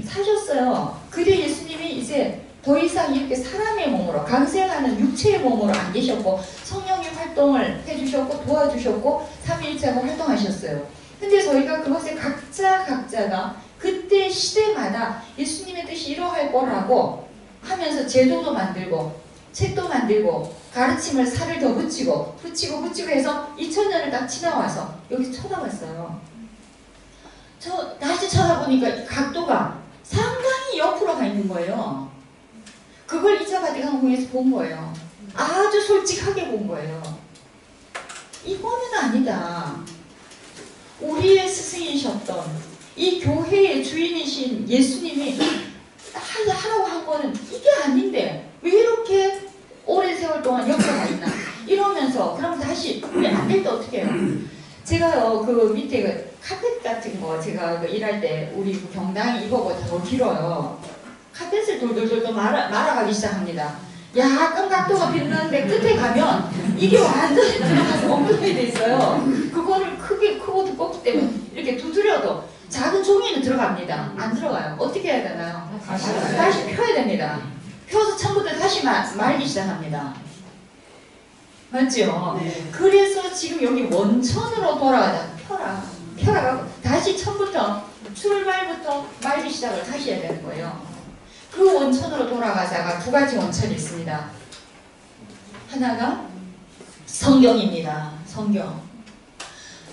사셨어요. 근데 예수님이 이제 더 이상 이렇게 사람의 몸으로 강생하는 육체의 몸으로 안 계셨고 성령의 활동을 해주셨고 도와주셨고 삼위일체가 활동하셨어요. 근데 저희가 그것에 각자가 그때 시대마다 예수님의 뜻이 이러할 거라고 하면서 제도도 만들고 책도 만들고 가르침을 살을 더 붙이고 해서 2000년을 딱 지나와서 여기 쳐다봤어요. 저 다시 쳐다보니까 이 각도가 상당히 옆으로 가 있는 거예요. 그걸 2차 바티칸 공의회에서 본 거예요. 아주 솔직하게 본 거예요. 이거는 아니다. 우리의 스승이셨던 이 교회의 주인이신 예수님이 하라고 한 거는 이게 아닌데 왜 이렇게 오랜 세월 동안 옆에 가 있나 이러면서 그럼 다시 안 될 때 어떻게 해요? 제가요 그 밑에 그 카펫 같은 거 제가 그 일할 때 우리 그 경당이 이거보다 더 길어요. 카펫을 돌돌돌 말아가기 시작합니다. 약간 각도가 빛나는데 끝에 가면 이게 완전히 들어가서 엉뚱하게 돼 있어요. 그거를 크고 두껍기 때문에 이렇게 두드려도 작은 종이는 들어갑니다. 안 들어가요. 어떻게 해야 되나요? 다시 펴야 됩니다. 펴서 처음부터 다시 말기 시작합니다. 맞죠? 네. 그래서 지금 여기 원천으로 돌아가자. 펴라가고 다시 처음부터 출발부터 말기 시작을 다시 해야 되는 거예요. 그 원천으로 돌아가자가 두 가지 원천이 있습니다. 하나가 성경입니다. 성경.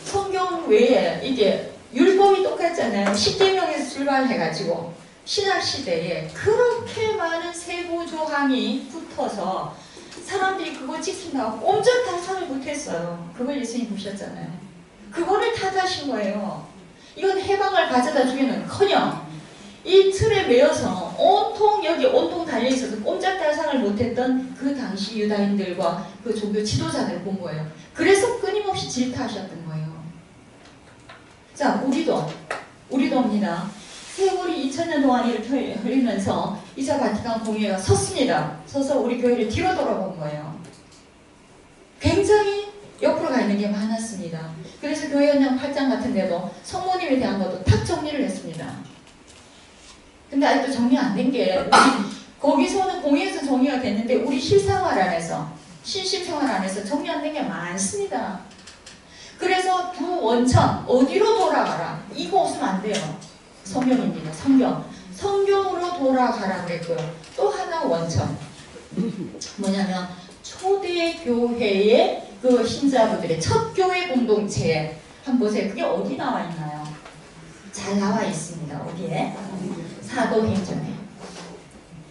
성경 외에 이게 율법이 똑같잖아요. 십계명에서 출발해가지고 신학시대에 그렇게 많은 세부 조항이 붙어서 사람들이 그거 지킨다고 꼼짝달싹을 못했어요. 그걸 예수님 보셨잖아요. 그거를 탓하신 거예요. 이건 해방을 가져다 주기는커녕 이 틀에 매여서 온통 여기 온통 달려있어서 꼼짝달싹을 못했던 그 당시 유다인들과 그 종교 지도자들을 본 거예요. 그래서 끊임없이 질타하셨던 거예요. 자, 우리도입니다. 세월이 2000년 동안 이렇게 흘리면서 2차 바티칸 공회가 섰습니다. 서서 우리 교회를 뒤로 돌아본 거예요. 굉장히 옆으로 가 있는 게 많았습니다. 그래서 교회 연장 8장 같은 데도 성모님에 대한 것도 탁 정리를 했습니다. 근데 아직도 정리 안 된 게 거기서는 공회에서 정리가 됐는데 우리 실생활 안에서 신심생활 안에서 정리 안 된 게 많습니다. 그래서 두 원천 어디로 돌아가라 이거 없으면 안 돼요. 성경입니다. 성경으로 돌아가라고 했고요. 또 하나 원천 뭐냐면 초대교회의 그 신자분들의 첫 교회 공동체에 한번 보세요. 그게 어디 나와 있나요? 잘 나와 있습니다. 어디에? 사도행전에.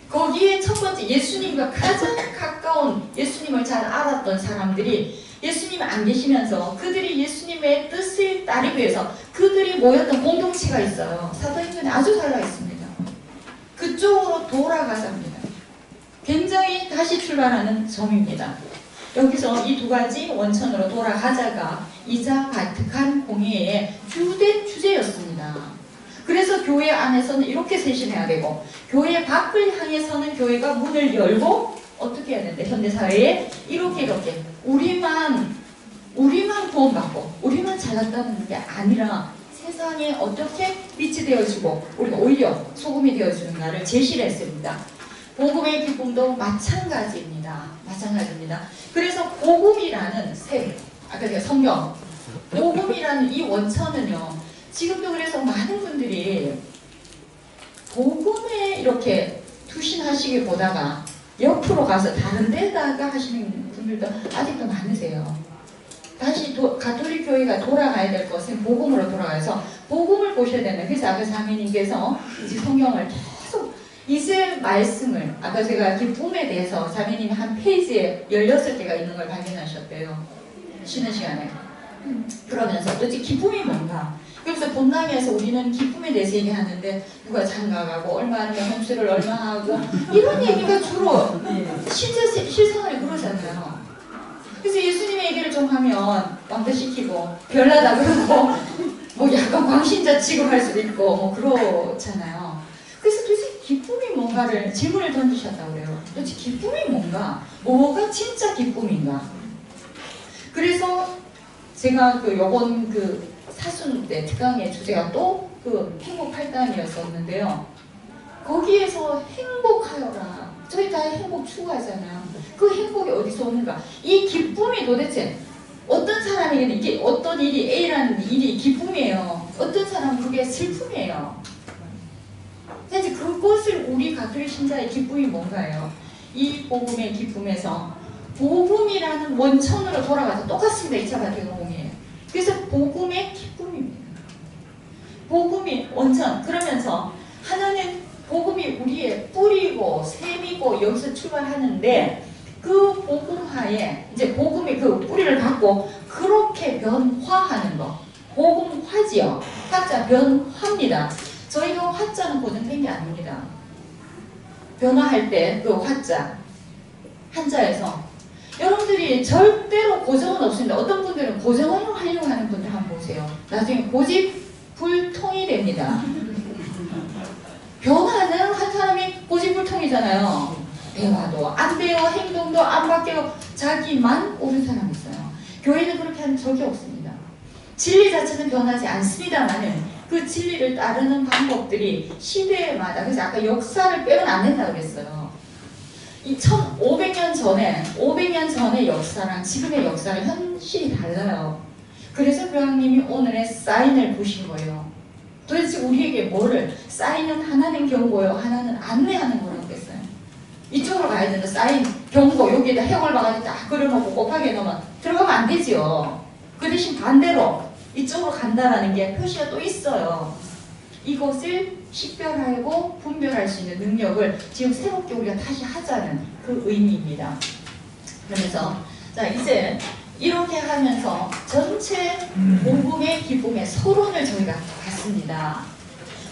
거기에 첫 번째 예수님과 가장 가까운 예수님을 잘 알았던 사람들이 예수님이 안 계시면서 그들이 예수님의 뜻을 따르기 위해서 그들이 모였던 공동체가 있어요. 사도행전에 아주 잘 나와 있습니다. 그쪽으로 돌아가자입니다. 굉장히 다시 출발하는 점입니다. 여기서 이 두 가지 원천으로 돌아가자가 2차 바티칸 공회의 주된 주제였습니다. 그래서 교회 안에서는 이렇게 쇄신해야 되고 교회 밖을 향해서는 교회가 문을 열고 어떻게 해야 되는데 현대사회에 이렇게 우리만 구원받고 우리만 잘났다는 게 아니라 세상에 어떻게 빛이 되어주고 우리가 오히려 소금이 되어주는가를 제시를 했습니다. 복음의 기쁨도 마찬가지입니다. 그래서 복음이라는 아까 제가 성경 복음이라는 이 원천은요 지금도 그래서 많은 분들이 복음에 이렇게 투신하시기보다가 옆으로 가서 다른 데다가 하시는 분들도 아직도 많으세요. 다시 가톨릭 교회가 돌아가야 될 것은 복음으로 돌아가서 복음을 보셔야 되는. 그래서 아까 자매님께서 이제 성경을 계속 이제 말씀을 아까 제가 기쁨에 대해서 자매님이 한 페이지에 16개가 있는 걸 발견하셨대요. 쉬는 시간에. 그러면서 도대체 기쁨이 뭔가? 그래서 본당에서 우리는 기쁨에 대해서 얘기하는데 누가 장가가고 얼마 하면 홈쇼를 얼마 하고 이런 얘기가 주로 실생활에 그러잖아요. 그래서 예수님의 얘기를 좀 하면 왕따시키고 별나다 그러고 뭐 약간 광신자 취급할 수도 있고 뭐 그렇잖아요. 그래서 도대체 기쁨이 뭔가를 질문을 던지셨다고 그래요. 도대체 기쁨이 뭔가? 뭐가 진짜 기쁨인가? 그래서 제가 요번 사순 때 특강의 주제가 또 행복 8단이었었는데요. 거기에서 행복하여라. 저희 다 행복 추구하잖아요. 그 행복이 어디서 오는가? 이 기쁨이 도대체 어떤 사람에게는 이게 어떤 일이 A라는 일이 기쁨이에요. 어떤 사람은 그게 슬픔이에요. 이제 그것을 우리 가톨릭 신자의 기쁨이 뭔가요? 이 복음의 기쁨에서 복음이라는 원천으로 돌아가서 똑같습니다. 2차 바티칸 공회에. 그래서 복음의 기쁨입니다. 복음이 원천. 그러면서 하나는 복음이 우리의 뿌리고 샘이고 여기서 출발하는데 그 복음화에 이제 복음이 그 뿌리를 갖고 그렇게 변화하는 거. 복음화지요. 화자 변화입니다. 저희가 화자는 고정된 게 아닙니다. 변화할 때 그 화자 한자에서 여러분들이 절대로 고정은 없습니다. 어떤 분들은 고정을 하려고 하는 분들 한번 보세요. 나중에 고집불통이 됩니다. 변화는 한 사람이 고집불통이잖아요. 대화도 안 돼요. 행동도 안 바뀌고 자기만 옳은 사람이 있어요. 교회는 그렇게 하는 적이 없습니다. 진리 자체는 변하지 않습니다만은 그 진리를 따르는 방법들이 시대마다 그래서 아까 역사를 빼면 안 된다고 그랬어요. 이 1500년 전의 역사랑 지금의 역사랑 현실이 달라요. 그래서 교황님이 오늘의 사인을 보신 거예요. 도대체 우리에게 뭐를, 사인은 하나는 경고요, 하나는 안내하는 거라고 했어요. 이쪽으로 가야 된다. 사인, 경고, 여기에다 해골 바가지 딱 그려놓고 곱하기 넣으면 들어가면 안 되지요. 그 대신 반대로 이쪽으로 간다라는 게 표시가 또 있어요. 이것을 식별하고 분별할 수 있는 능력을 지금 새롭게 우리가 다시 하자는 그 의미입니다. 그래서 자, 이제 이렇게 하면서 전체 복음의 기쁨의 서론을 저희가 봤습니다.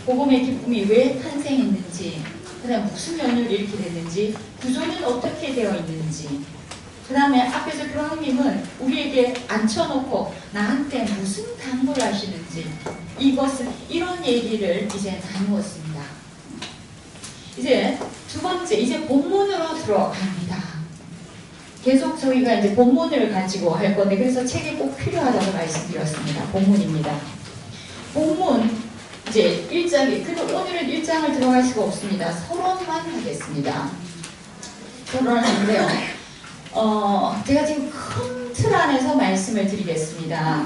복음의 기쁨이 왜 탄생했는지, 그 다음에 무슨 연유를 일으키게 됐는지, 구조는 어떻게 되어 있는지, 그 다음에 앞에서 교황님은 우리에게 앉혀놓고 나한테 무슨 당부를 하시는지, 이런 얘기를 이제 나누었습니다. 이제 두 번째, 이제 본문으로 들어갑니다. 계속 저희가 이제 본문을 가지고 할 건데, 그래서 책이 꼭 필요하다고 말씀드렸습니다. 본문입니다. 본문, 이제 1장이, 근데 오늘은 1장을 들어갈 수가 없습니다. 서론만 하겠습니다. 서론을 하는데요. 제가 지금 큰 틀 안에서 말씀을 드리겠습니다.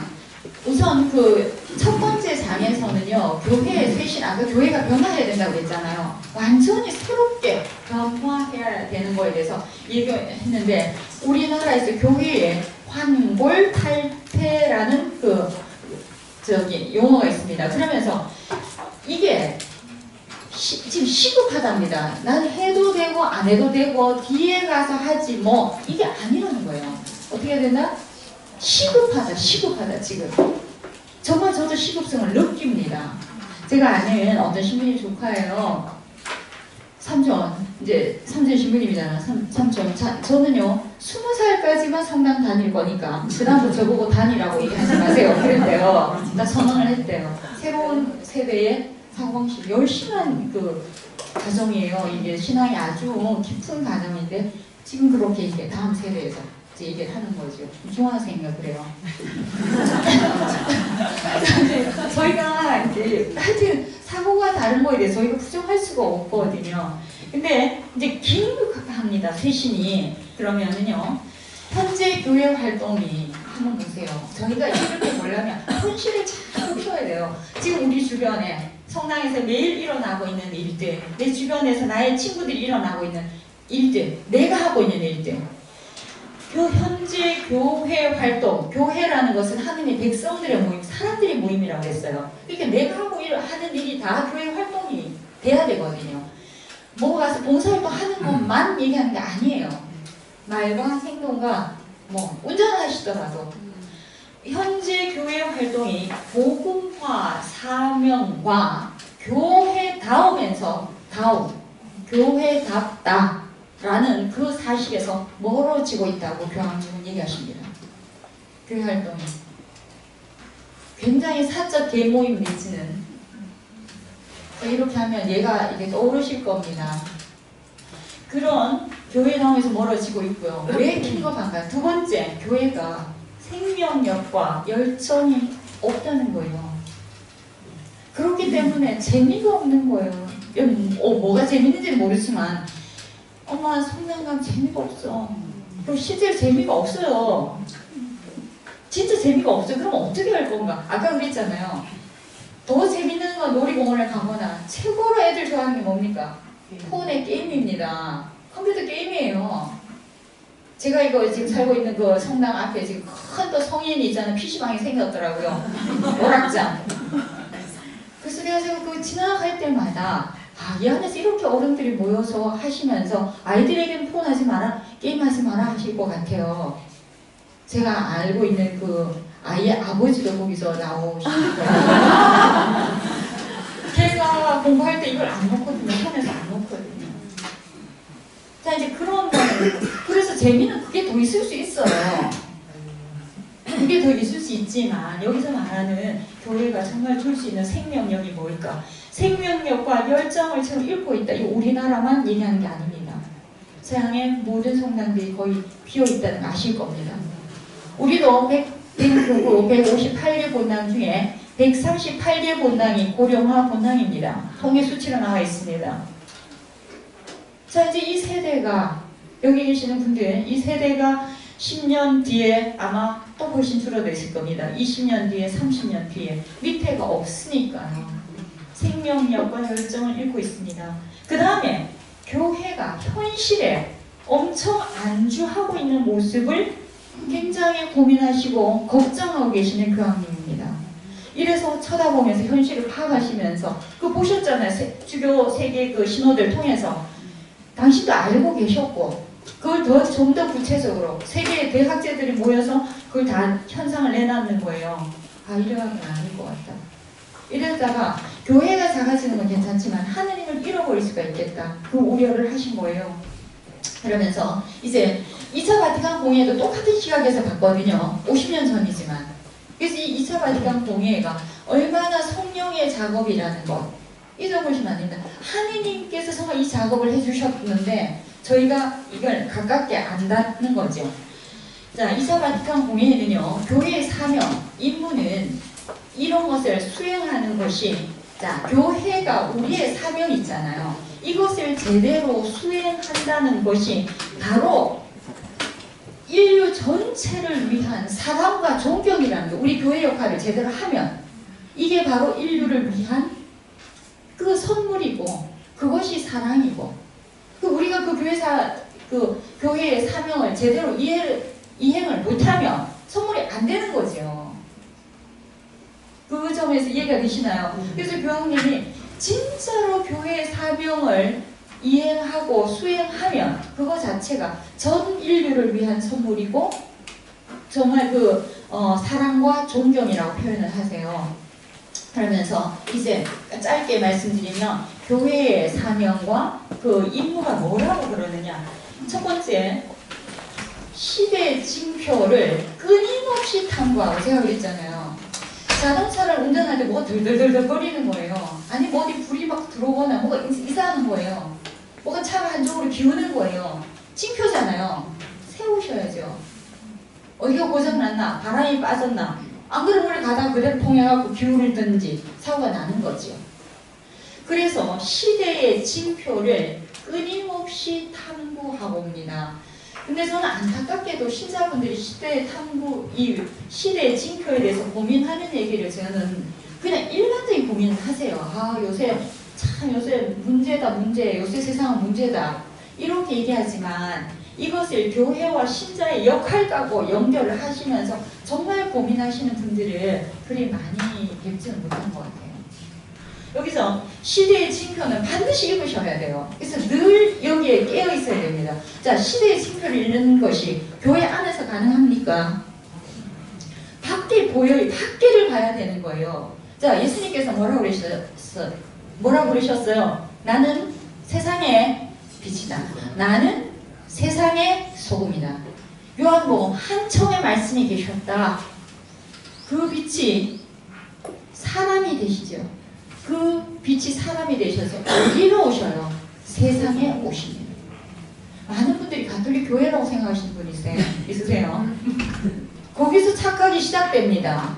우선 그 첫 번째 장에서는요, 교회의 쇄신, 아까 교회가 변화해야 된다고 했잖아요. 완전히 새롭게 변화해야 되는 거에 대해서 얘기했는데, 우리나라에서 교회에 환골탈태라는 용어가 있습니다. 그러면서 이게 지금 시급하답니다. 난 해도 되고 안 해도 되고 뒤에 가서 하지 뭐, 이게 아니라는 거예요. 어떻게 해야 되나? 시급하다 지금. 정말 저도 시급성을 느낍니다. 제가 아는 어떤 신부님 조카예요. 삼촌, 이제 삼촌 신부님이잖아. 삼촌. 저는요 20살까지만 성당 다닐 거니까 그다음부터 저보고 다니라고 얘기하지 마세요. 그랬대요. 나 선언을 했대요. 새로운 세대의 사고방식, 열심한 그 가정이에요. 이게 신앙이 아주 깊은 가정인데 지금 그렇게 이게 다음 세대에서 이제 얘기를 하는 거죠. 중학생인가 그래요. 저희가 이제 하여튼 사고가 다른 거에 대해서 저희가 부정할 수가 없거든요. 근데 이제 긴급합니다. 쇄신이. 그러면은요, 현재 교회 활동이 한번 보세요. 저희가 이렇게 보려면 현실을 잘 보셔야 돼요. 지금 우리 주변에 성당에서 매일 일어나고 있는 일들, 내 주변에서 나의 친구들이 일어나고 있는 일들, 내가 하고 있는 일들, 그 현재 교회 활동, 교회라는 것은 하느님의 백성들의 모임, 사람들의 모임이라고 했어요. 그러니까 내가 하고 하는 일이 다 교회 활동이 돼야 되거든요. 뭐 가서 봉사활동 하는 것만 얘기하는 게 아니에요. 말과 행동과 뭐 운전하시더라도 현재 교회 활동이 복음화 사명과 교회다우면서 교회답다 라는 그 사실에서 멀어지고 있다고 교황님은 얘기하십니다. 교회 활동이 굉장히 사적 계모임 내지는, 이렇게 하면 얘가 이게 떠오르실 겁니다. 그런 교회다움에서 멀어지고 있고요. 왜 긴급한가? 두 번째, 교회가 생명력과 열정이 없다는 거예요. 그렇기 때문에 재미가 없는 거예요. 뭐가 재밌는지는 모르지만 엄마 성당감 재미가 없어. 그럼 실제로 재미가 없어요. 진짜 재미가 없어요. 그럼 어떻게 할 건가? 아까 그랬잖아요. 더 재밌는 건 놀이공원을 가거나, 최고로 애들 좋아하는 게 뭡니까? 폰의 게임입니다. 컴퓨터 게임이에요. 제가 이거 지금 살고 있는 그 성당 앞에 지금 큰 또 성인이 있잖아요. PC방이 생겼더라고요. 오락장. 그래서 제가 그 지나갈 때마다 이 안에서 이렇게 어른들이 모여서 하시면서 아이들에게는 폰 하지 마라, 게임 하지 마라 하실 것 같아요. 제가 알고 있는 그 아이의 아버지도 거기서 나오시는 거예요. 걔가 공부할 때 이걸 안 놓거든요. 폰에서 안 놓거든요. 자, 이제 그런 거는, 그래서 재미는 그게 더 있을 수 있어요. 그게 더 있을 수 있지만, 여기서 말하는 교회가 정말 줄 수 있는 생명력이 뭘까? 생명력과 열정을 지금 잃고 있다. 이 우리나라만 얘기하는 게 아닙니다. 서양의 모든 성당들이 거의 비어있다는 거 아실 겁니다. 우리도 158개 본당 중에 138개 본당이 고령화 본당입니다. 통계 수치가 나와 있습니다. 자, 이제 이 세대가, 여기 계시는 분들, 이 세대가 10년 뒤에 아마 또 훨씬 줄어들 있을 겁니다. 20년 뒤에, 30년 뒤에. 밑에가 없으니까요. 생명력과 열정을 잃고 있습니다. 그 다음에 교회가 현실에 엄청 안주하고 있는 모습을 굉장히 고민하시고 걱정하고 계시는 교황님입니다. 이래서 쳐다보면서 현실을 파악하시면서 그 보셨잖아요. 주교 세계 그 신호들 통해서 당신도 알고 계셨고 그걸 좀 더 구체적으로 세계의 대학자들이 모여서 그걸 다 현상을 내놨는 거예요. 아, 이래가면 아닐 것 같다. 이러다가 교회가 작아지는 건 괜찮지만 하느님을 잃어버릴 수가 있겠다. 그 우려를 하신 거예요. 그러면서 이제 2차 바티칸 공회도 똑같은 시각에서 봤거든요. 50년 전이지만. 그래서 이 2차 바티칸 공회가 얼마나 성령의 작업이라는 것 잊어보시면 안 됩니다. 하느님께서 정말 이 작업을 해주셨는데 저희가 이걸 가깝게 안다는 거죠. 자, 2차 바티칸 공회에는요, 교회의 사명, 임무는 이런 것을 수행하는 것이, 자, 교회가 우리의 사명이 있잖아요. 이것을 제대로 수행한다는 것이 바로 인류 전체를 위한 사랑과 존경이라는 게, 우리 교회 역할을 제대로 하면 이게 바로 인류를 위한 그 선물이고 그것이 사랑이고, 우리가 그 교회의 사명을 제대로 이행을 못하면 선물이 안 되는 거죠. 그 점에서 이해가 되시나요? 그래서 교황님이 진짜로 교회의 사명을 이행하고 수행하면 그거 자체가 전 인류를 위한 선물이고 정말 사랑과 존경이라고 표현을 하세요. 그러면서 이제 짧게 말씀드리면 교회의 사명과 그 임무가 뭐라고 그러느냐. 첫 번째, 시대의 징표를 끊임없이 탐구하고, 제가 그랬잖아요. 자동차를 운전할 때 뭐가 덜덜덜덜 거리는 거예요. 아니 뭐 어디 불이 막 들어오거나 뭐가 이상한 거예요. 뭐가 차가 한쪽으로 기우는 거예요. 징표잖아요. 세우셔야죠. 어디가 고장났나, 바람이 빠졌나, 안 그러면 오늘 가다가 그대로 통해갖고 기울든지 사고가 나는 거죠. 그래서 시대의 징표를 끊임없이 탐구하고 옵니다. 근데 저는 안타깝게도 신자분들이 이 시대의 징표에 대해서 고민하는 얘기를 저는 그냥 일반적인 고민을 하세요. 아, 요새 문제다, 요새 세상은 문제다. 이렇게 얘기하지만 이것을 교회와 신자의 역할과고 연결을 하시면서 정말 고민하시는 분들을 그리 많이 뵙지는 못한 것 같아요. 여기서 시대의 징표는 반드시 읽으셔야 돼요. 그래서 늘 여기에 깨어 있어야 됩니다. 자, 시대의 징표를 읽는 것이 교회 안에서 가능합니까? 밖에 보여요. 밖에를 봐야 되는 거예요. 자, 예수님께서 뭐라고 그러셨어요? 나는 세상의 빛이다. 나는 세상의 소금이다. 요한복음 한 청의 말씀이 계셨다. 그 빛이 사람이 되시죠. 그 빛이 사람이 되셔서 어디로 오셔요? 세상에 오십니다. 많은 분들이 가톨릭 교회라고 생각하시는 분 있으세요? 거기서 착각이 시작됩니다.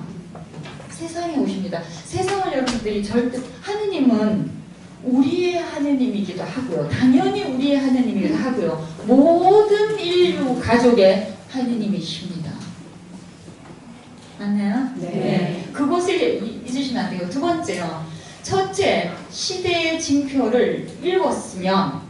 세상에 오십니다. 세상을 여러분들이 하느님은 우리의 하느님이기도 하고요. 당연히 우리의 하느님이기도 하고요. 모든 인류 가족의 하느님이십니다. 맞나요? 네. 그것을 잊으시면 안 돼요. 두 번째요. 첫째, 시대의 징표를 읽었으면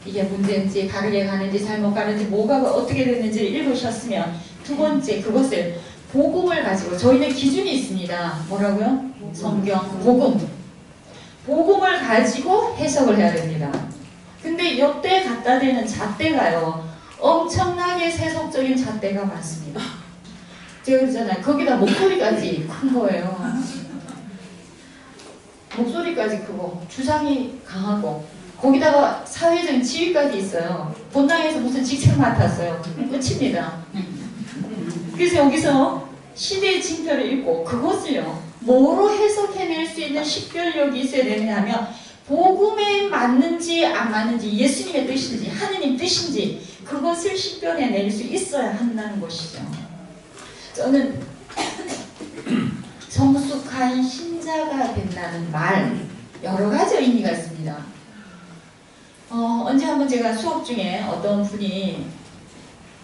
이게 문제인지 바르게 가는지 잘못 가는지 뭐가 어떻게 됐는지를 읽으셨으면, 두 번째, 그것을 복음을 가지고, 저희는 기준이 있습니다. 뭐라고요? 성경, 복음을 가지고 해석을 해야 됩니다. 근데 이때 갖다 대는 잣대가요, 엄청나게 세속적인 잣대가 많습니다. 제가 그러잖아요. 거기다 목소리까지 큰 거예요. 목소리까지 크고 주장이 강하고 거기다가 사회적인 지위까지 있어요. 본당에서 무슨 직책 맡았어요. 끝입니다. 그래서 여기서 시대의 징표를 읽고 그것을요, 뭐로 해석해낼 수 있는 식별력이 있어야 되느냐면 복음에 맞는지 안 맞는지, 예수님의 뜻인지 하느님 뜻인지 그것을 식별해낼 수 있어야 한다는 것이죠. 저는 성숙한 신자가 된다는 말, 여러 가지 의미가 있습니다. 언제 한번 제가 수업 중에 어떤 분이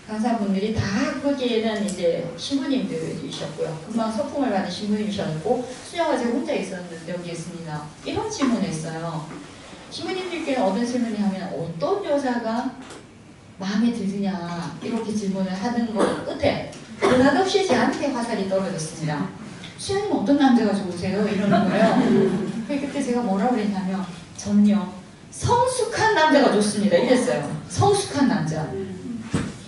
강사분들이 다 거기에는 이제 신부님들이셨고요. 금방 서풍을 받은 신부님이셨고 수녀가 제가 혼자 있었는데 여기 있습니다. 이런 질문을 했어요. 신부님들께는 어떤 질문을 하면 어떤 여자가 마음에 들느냐 이렇게 질문을 하는 것 끝에 느닷없이 저한테 화살이 떨어졌습니다. 수녀님 어떤 남자가 좋으세요? 이러는 거예요. 그때 제가 뭐라고 그랬냐면 전요 성숙한 남자가 좋습니다. 이랬어요. 성숙한 남자.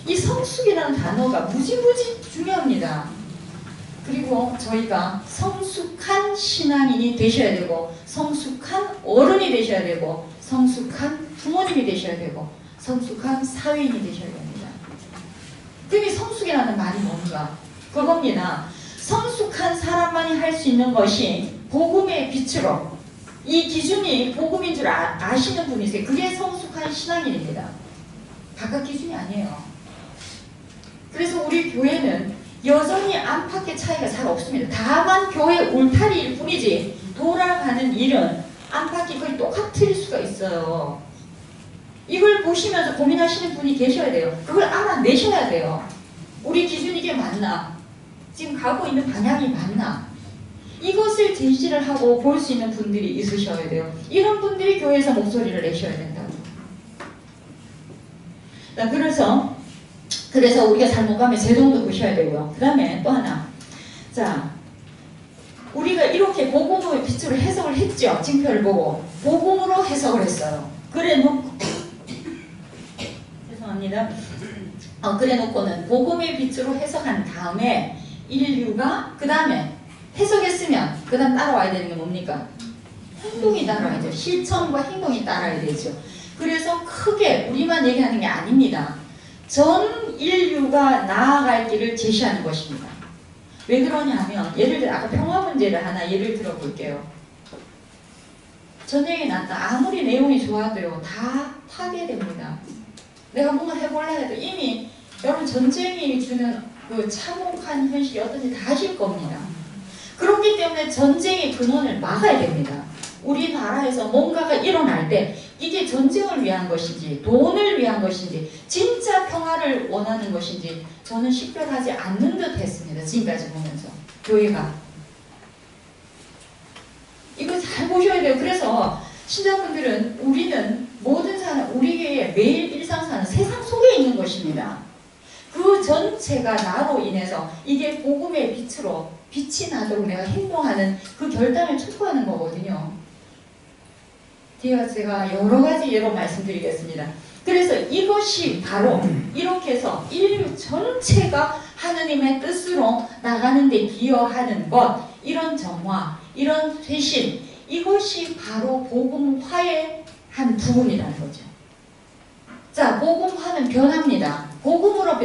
이 성숙이라는 단어가 무지무지 중요합니다. 그리고 저희가 성숙한 신앙인이 되셔야 되고 성숙한 어른이 되셔야 되고 성숙한 부모님이 되셔야 되고 성숙한 사회인이 되셔야 됩니다. 그럼 이 성숙이라는 말이 뭔가? 그겁니다. 성숙한 사람만이 할 수 있는 것이 복음의 빛으로 이 기준이 복음인 줄 아시는 분이세요. 그게 성숙한 신앙인입니다. 바깥 기준이 아니에요. 그래서 우리 교회는 여전히 안팎의 차이가 잘 없습니다. 다만 교회 울타리일 뿐이지 돌아가는 일은 안팎이 거의 똑같을 수가 있어요. 이걸 보시면서 고민하시는 분이 계셔야 돼요. 그걸 알아내셔야 돼요. 우리 기준이 이게 맞나? 지금 가고 있는 방향이 맞나? 이것을 제시를 하고 볼 수 있는 분들이 있으셔야 돼요. 이런 분들이 교회에서 목소리를 내셔야 된다고. 그래서 우리가 잘못 가면 제동도 보셔야 되고요. 그 다음에 또 하나. 자, 우리가 이렇게 복음의 빛으로 해석을 했죠. 징표를 보고. 복음으로 해석을 했어요. 그래 놓고 죄송합니다. 그래 놓고는 복음의 빛으로 해석한 다음에 인류가 그 다음에 해석했으면 그 다음 따라와야 되는 게 뭡니까? 행동이 따라와야죠. 실천과 행동이 따라야 되죠. 그래서 크게 우리만 얘기하는 게 아닙니다. 전 인류가 나아갈 길을 제시하는 것입니다. 왜 그러냐면 예를 들어 아까 평화 문제를 하나 예를 들어 볼게요. 전쟁이 났다. 아무리 내용이 좋아도요. 다 파괴됩니다. 내가 뭔가 해볼라 해도 이미 여러분 전쟁이 주는 그 참혹한 현실이 어떤지 다 아실 겁니다. 그렇기 때문에 전쟁의 근원을 막아야 됩니다. 우리나라에서 뭔가가 일어날 때 이게 전쟁을 위한 것인지 돈을 위한 것인지 진짜 평화를 원하는 것인지 저는 식별하지 않는 듯 했습니다. 지금까지 보면서 교회가 이거 잘 보셔야 돼요. 그래서 신자분들은 우리는 모든 사람 우리의 매일 일상 사는 세상 속에 있는 것입니다. 그 전체가 나로 인해서 이게 복음의 빛으로 빛이 나도록 내가 행동하는 그 결단을 촉구하는 거거든요. 뒤에 제가 여러 가지 예로 말씀드리겠습니다. 그래서 이것이 바로 이렇게 해서 인류 전체가 하느님의 뜻으로 나가는 데 기여하는 것, 이런 정화, 이런 쇄신, 이것이 바로 복음화의 한 부분이라는 거죠. 자, 복음화는 변합니다. 복음으로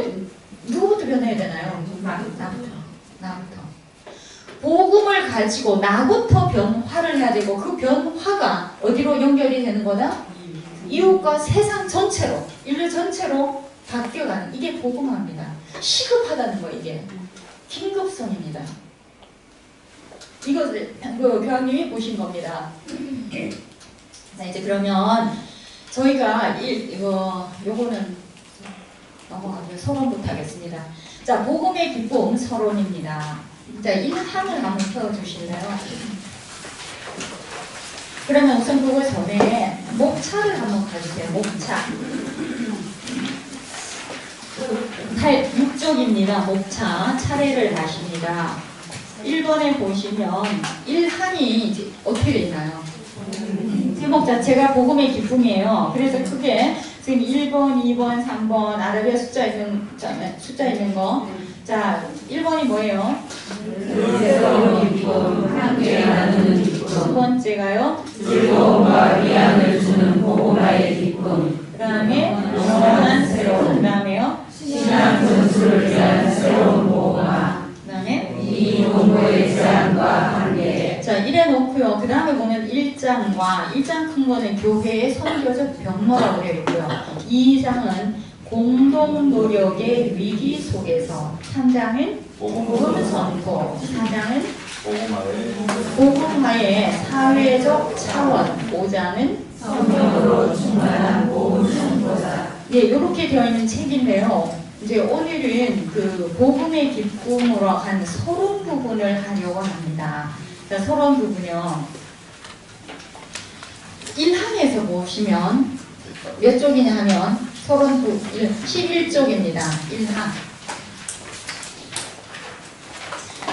누구부터 변해야 되나요? 나부터. 복음을 가지고 나부터 변화를 해야 되고 그 변화가 어디로 연결이 되는 거다? 이웃과 세상 전체로, 인류 전체로 바뀌어가는 이게 복음화입니다. 시급하다는 거 이게. 긴급성입니다. 이거 그 교황님이 보신 겁니다. 자, 이제 그러면 저희가 요거는 넘어가고요. 서론부터 하겠습니다. 자, 복음의 기쁨 서론입니다. 자, 1항을 한번 펴주실래요? 그러면 우선 그거 전에 목차를 한번 가주세요. 목차. 6쪽입니다. 목차. 차례를 가십니다. 1번에 보시면 1항이 이제 어떻게 되어 있나요? 제목 자체가 복음의 기쁨이에요. 그래서 크게 지금 1번, 2번, 3번 아라비아 숫자 있는 거. 자, 1번이 뭐예요? 두 번째가요? 즐거움과 위안을 주는 복음화의 기쁨. 그 다음에 영원한 새로운. 그 다음에요? 신앙 전수를 위한 새로운 복음화. 그 다음에 이 공부의 제한과 한계. 자, 이래 놓고요. 그 다음에 보면 1장과 1장 큰 거는 교회의 선교적 병로라고 되어 있고요. 2장은 공동 노력의 위기 속에서, 3장은 복음 선포, 4장은 복음화의 사회적 차원, 5장은 성령으로 충만한 복음 선포자. 예, 이렇게 되어 있는 책인데요. 이제 오늘은 그 복음의 기쁨으로 한 서론 부분을 하려고 합니다. 자, 서론 부분이요. 1항에서 보시면 몇 쪽이냐 하면 서론 11쪽입니다. 1항.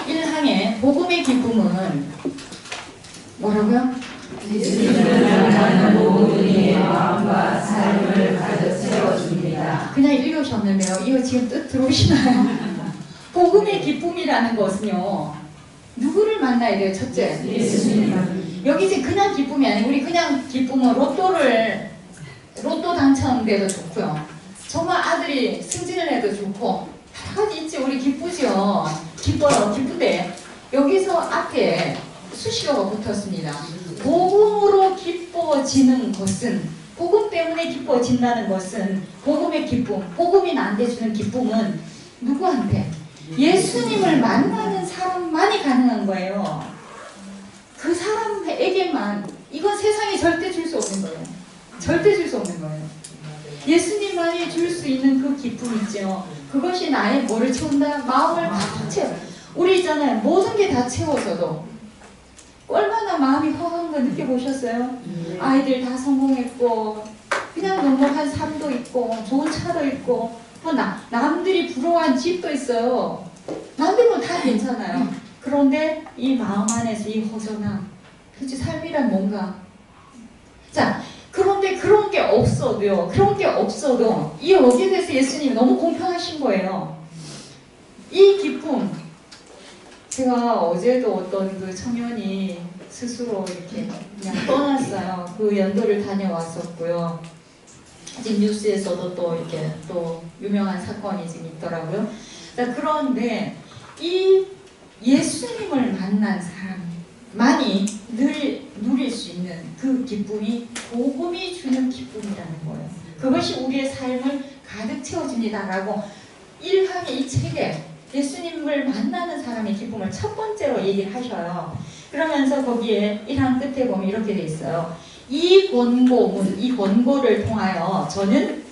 1항에 복음의 기쁨은 뭐라고요? 모든 이의 마음과 삶을 가득 채워줍니다. 그냥 읽으셨는데요. 이거 지금 뜻 들어오시나요? 복음의 기쁨이라는 것은요. 누구를 만나야 돼요? 첫째. 예수님. 여기 이제 그냥 기쁨이 아니고 우리 그냥 기쁨은 로또 당첨돼도 좋고요. 정말 아들이 승진을 해도 좋고 여러 가지 있지. 우리 기쁘죠. 기뻐요. 기쁜데 여기서 앞에 수식어가 붙었습니다. 복음으로 기뻐지는 것은, 복음 때문에 기뻐진다는 것은 복음의 기쁨, 복음이 나한테 주는 기쁨은 누구한테? 예수님을 만나는 사람만이 가능한 거예요. 그 사람에게만. 이건 세상이 절대 줄 수 없는 거예요. 절대 줄 수 없는 거예요. 예수님만이 줄 수 있는 그 기쁨 있죠. 그것이 나의 뭐를 채운다? 마음을 가득 채워. 우리 있잖아요. 모든 게 다 채워져도 얼마나 마음이 허한 거 느껴보셨어요? 아이들 다 성공했고 그냥 넉넉한 삶도 있고 좋은 차도 있고 뭐 남들이 부러워한 집도 있어요. 남들은 다 괜찮아요. 그런데 이 마음 안에서 이 허전함, 그치, 삶이란 뭔가. 자, 그런데 그런 게 없어도요. 그런 게 없어도 이 여기에 대해서 예수님이 너무 공평하신 거예요. 이 기쁨. 제가 어제도 어떤 그 청년이 스스로 이렇게 그냥 떠났어요. 그 연도를 다녀왔었고요. 지금 뉴스에서도 또 이렇게 또 유명한 사건이 지금 있더라고요. 자, 그런데 이 예수님을 만난 사람만이 늘 누릴 수 있는 그 기쁨이 복음이 주는 기쁨이라는 거예요. 그것이 우리의 삶을 가득 채워줍니다라고 1항의 이 책에 예수님을 만나는 사람의 기쁨을 첫 번째로 얘기를 하셔요. 그러면서 거기에 1항 끝에 보면 이렇게 돼 있어요. 이 권고문, 이 권고를 통하여 저는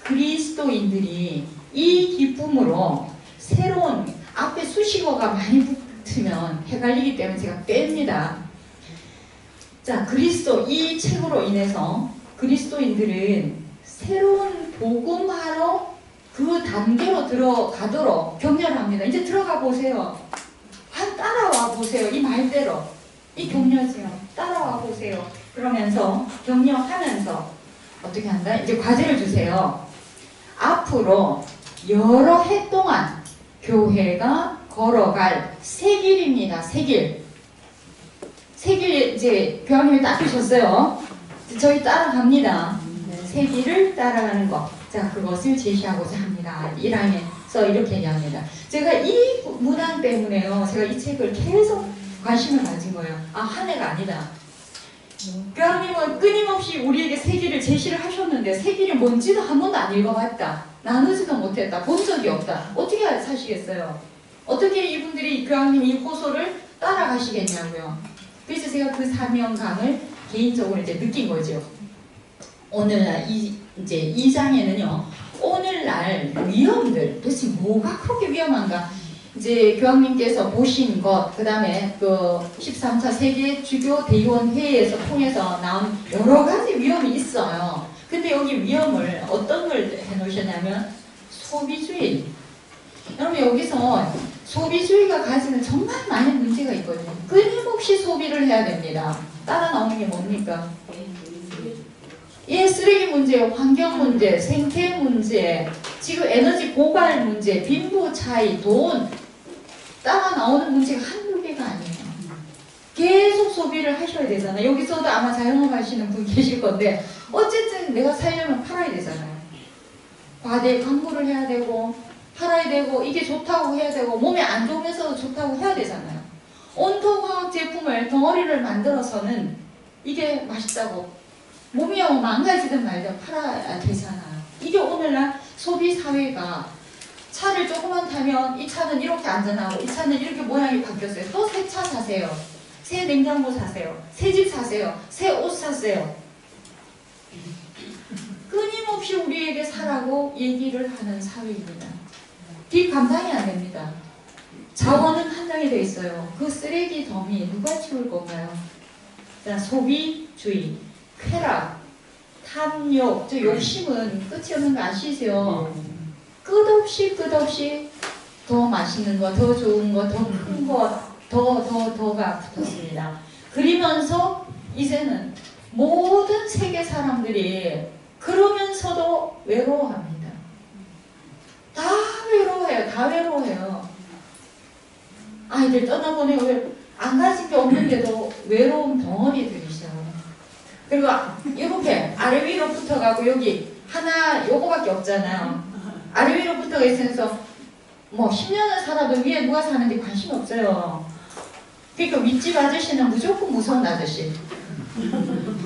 그리스도인들이 이 기쁨으로 새로운, 앞에 수식어가 많이 붙으면 헷갈리기 때문에 제가 뺍니다. 자, 이 책으로 인해서 그리스도인들은 새로운 복음하러 그 단계로 들어가도록 격려를 합니다. 이제 들어가 보세요. 따라와 보세요. 이 말대로. 이 격려지요. 따라와 보세요. 그러면서 격려하면서 어떻게 한다? 이제 과제를 주세요. 앞으로 여러 해 동안 교회가 걸어갈 새 길입니다. 새 길. 새 길 이제 교황님이 딱 주셨어요. 저희 따라갑니다. 새 길을 따라가는 것. 자, 그것을 제시하고자 합니다. 1항에서 이렇게 얘기합니다. 제가 이 문항 때문에요. 제가 이 책을 계속 관심을 가진 거예요. 한 해가 아니다. 교황님은 끊임없이 우리에게 새 길을 제시를 하셨는데 새 길이 뭔지도 한 번도 안 읽어봤다. 나누지도 못했다. 본 적이 없다. 어떻게 사시겠어요? 어떻게 이분들이 교황님 이 호소를 따라가시겠냐고요. 그래서 제가 그 사명감을 개인적으로 이제 느낀 거죠. 오늘날 이제 2장에는요. 오늘날 위험들, 도대체 뭐가 그렇게 위험한가? 이제 교황님께서 보신 것, 그 다음에 그 13차 세계 주교 대의원 회의에서 통해서 나온 여러 가지 위험이 있어요. 근데 여기 위험을 어떤 걸 해놓으셨냐면 소비주의. 여러분 여기서 소비주의가 가지는 정말 많은 문제가 있거든요. 끊임없이 소비를 해야 됩니다. 따라 나오는 게 뭡니까? 예, 쓰레기 문제, 환경 문제, 생태 문제, 지금 에너지 고갈 문제, 빈부 차이, 돈 따라 나오는 문제가 한두 개가 아니에요. 계속 소비를 하셔야 되잖아요. 여기서도 아마 자영업 하시는 분 계실 건데 어쨌든 내가 살려면 팔아야 되잖아요. 과대 광고를 해야 되고 팔아야 되고 이게 좋다고 해야 되고 몸에 안 좋으면서도 좋다고 해야 되잖아요. 온통 화학 제품을 덩어리를 만들어서는 이게 맛있다고 몸이 망가지든 말든 팔아야 되잖아요. 이게 오늘날 소비 사회가 차를 조금만 타면 이 차는 이렇게 안전하고 이 차는 이렇게 모양이 바뀌었어요. 또 새 차 사세요. 새 냉장고 사세요. 새 집 사세요. 새 옷 사세요. 끊임없이 우리에게 사라고 얘기를 하는 사회입니다. 빚 감당이 안 됩니다. 자원은 한정이 돼 있어요. 그 쓰레기 더미 누가 치울 건가요? 자, 소비주의, 쾌락, 탐욕, 저 욕심은 끝이 없는 거 아시죠? 끝없이 더 맛있는 거, 더 좋은 거, 더 큰 거, 더가 붙었습니다. 그러면서 이제는 모든 세계 사람들이 그러면서도 외로워합니다. 다 외로워해요. 아이들 떠나보내고 안 가진 게 없는데도 외로운 덩어리들이죠. 그리고 이렇게 아래 위로 붙어가고 여기 하나 요거밖에 없잖아요. 아래 위로 붙어가 있으면서 뭐 10년을 살아도 위에 누가 사는지 관심 없어요. 그러니까 윗집 아저씨는 무조건 무서운 아저씨.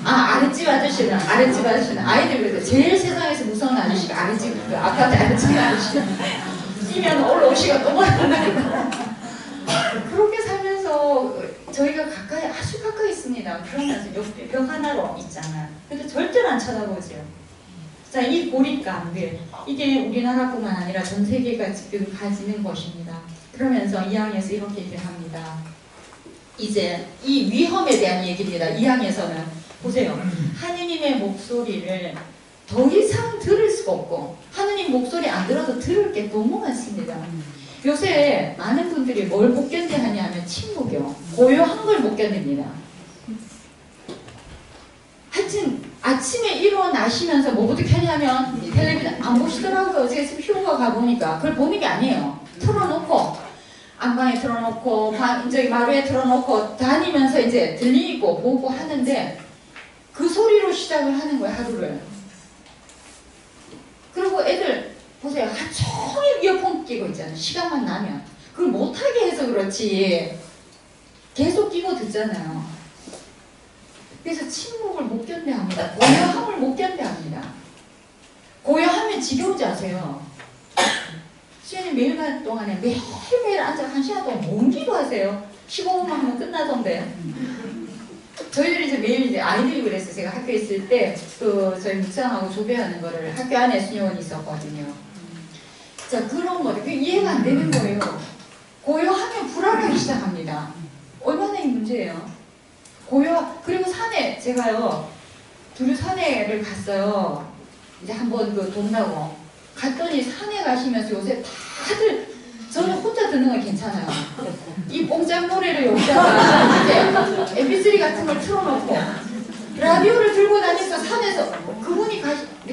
아랫집 아저씨는 아이들 그래서 제일 세상에서 무서운 아저씨가 아랫집 그 아파트 아랫집 아저씨. 뛰면 올라오시가 또 많아요. 그렇게 살면서 저희가 아주 가까이 있습니다. 그러면서 옆에 벽 하나로 있잖아. 근데 절대로 안 쳐다보죠. 자, 이 고립감들, 이게 우리나라뿐만 아니라 전 세계가 지금 가지는 것입니다. 그러면서 2항에서 이렇게 얘기를 합니다. 이제 이 위험에 대한 얘기입니다. 2항에서는 보세요. 하느님의 목소리를 더 이상 들을 수가 없고, 하느님 목소리 안 들어도 들을 게 너무 많습니다. 요새 많은 분들이 뭘 못 견뎌하냐 하면 침묵이요. 고요한 걸 못 견딥니다. 하여튼 아침에 일어나시면서 뭐부터 켜냐면 텔레비전 안 보시더라고요. 제가 지금 휴가 가보니까 그걸 보는 게 아니에요. 틀어놓고 안방에 틀어놓고 저기 마루에 틀어놓고 다니면서 이제 들리고 보고 하는데 그 소리로 시작을 하는 거예요. 하루를. 그리고 애들 보세요. 하루 종일 이어폰 끼고 있잖아요. 시간만 나면. 그걸 못하게 해서 그렇지 계속 끼고 듣잖아요. 그래서 침묵을 못 견뎌합니다. 고요함을 못 견뎌합니다. 고요하면 지겨운지 아세요? 수현이 매일간 동안에 매일매일 앉아 1시간 동안 뭔 기도하세요? 15분만 하면 끝나던데. 저희들이 이제 매일 이제 아이들이 그랬어요. 제가 학교에 있을 때 저희 묵상하고 조배하는 거를 학교 안에 수녀원이 있었거든요. 자, 그런 거를 이해가 안 되는 거예요. 고요하면 불안하기 시작합니다. 얼마나 이 문제예요? 그리고 산에 제가요 둘이 산에를 갔어요. 이제 한번 그 돈나고 갔더니 산에 가시면서 요새 다들 저는 혼자 듣는 건 괜찮아요. 이 뽕짝 노래를 여기다가 이렇게 MP3 같은 걸 틀어놓고 라디오를 들고 다니면서 산에서 그분이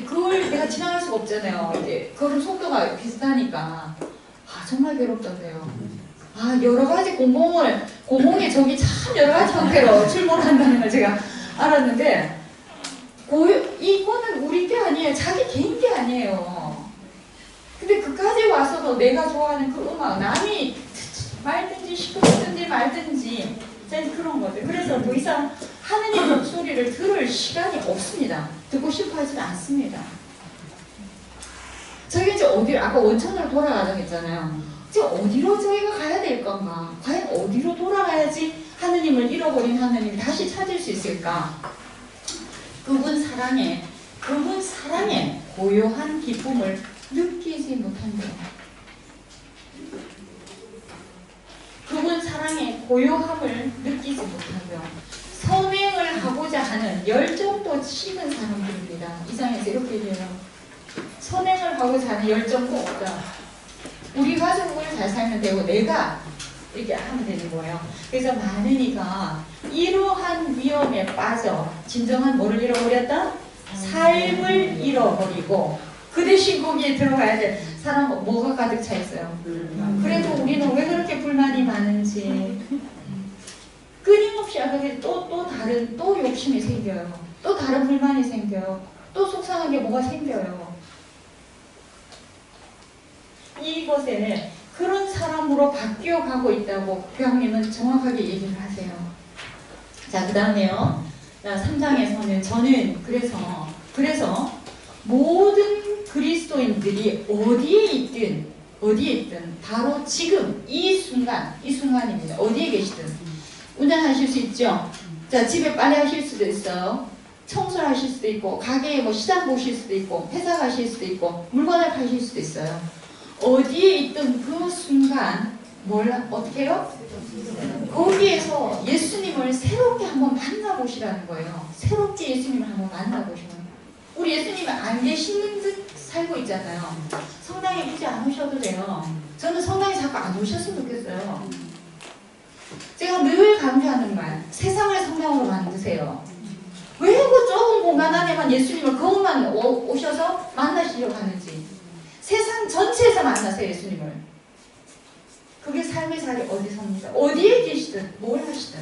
그걸 내가 지나갈 수가 없잖아요. 이제 걸음 속도가 비슷하니까 정말 괴롭던데요. 여러 가지 공공의 적이 참 여러 가지 형태로 출몰한다는 걸 제가 알았는데, 이거는 우리 게 아니에요. 자기 개인 게 아니에요. 근데 그까지 와서도 내가 좋아하는 그 음악, 남이 말든지 시끄럽든지 말든지, 그런 것들. 그래서 더 이상 하느님 목소리를 들을 시간이 없습니다. 듣고 싶어 하지 않습니다. 저희가 이제 아까 원천으로 돌아가자고 했잖아요. 어디로 저희가 가야 될 건가? 과연 어디로 돌아가야지 하느님을 잃어버린 하느님을 다시 찾을 수 있을까? 그분 사랑에 고요한 기쁨을 느끼지 못한대요. 그분 사랑의 고요함을 느끼지 못한대요. 선행을 하고자 하는 열정도 식은 사람들입니다. 이 장에서 이렇게 얘기해요. 선행을 하고자 하는 열정도 없다. 우리 가족을 잘 살면 되고 내가 이렇게 하면 되는 거예요. 그래서 많은 이가 이러한 위험에 빠져 진정한 뭐를 잃어버렸다? 삶을 잃어버리고 그 대신 거기에 들어가야 돼. 사람 뭐가 가득 차 있어요. 그래도 우리는 왜 그렇게 불만이 많은지 끊임없이 또 다른 욕심이 생겨요. 또 다른 불만이 생겨요. 또 속상한 게 뭐가 생겨요. 이것에 그런 사람으로 바뀌어가고 있다고 교황님은 정확하게 얘기를 하세요. 자, 그 다음에요. 3장에서는 저는 그래서 모든 그리스도인들이 어디에 있든 바로 지금 이 순간입니다. 어디에 계시든 운전하실 수 있죠. 자, 집에 빨래하실 수도 있어요. 청소하실 수도 있고 가게에 시장 보실 수도 있고 회사 가실 수도 있고 물건을 파실 수도 있어요. 어디에 있던 그 순간 어떻게 해요? 거기에서 예수님을 새롭게 한번 만나보시라는 거예요. 새롭게 예수님을 한번 만나보시는 거예요. 우리 예수님은 안 계시는 듯 살고 있잖아요. 성당에 굳이 안 오셔도 돼요. 저는 성당에 자꾸 안 오셨으면 좋겠어요. 제가 늘 강조하는 말, 세상을 성당으로 만드세요. 왜 그 좁은 공간 안에만 예수님을 그것만 오셔서 만나시려고 하는지. 세상 전체에서 만나세요, 예수님을. 그게 삶의 자리 어디서입니까? 어디에 계시든 뭘 하시든.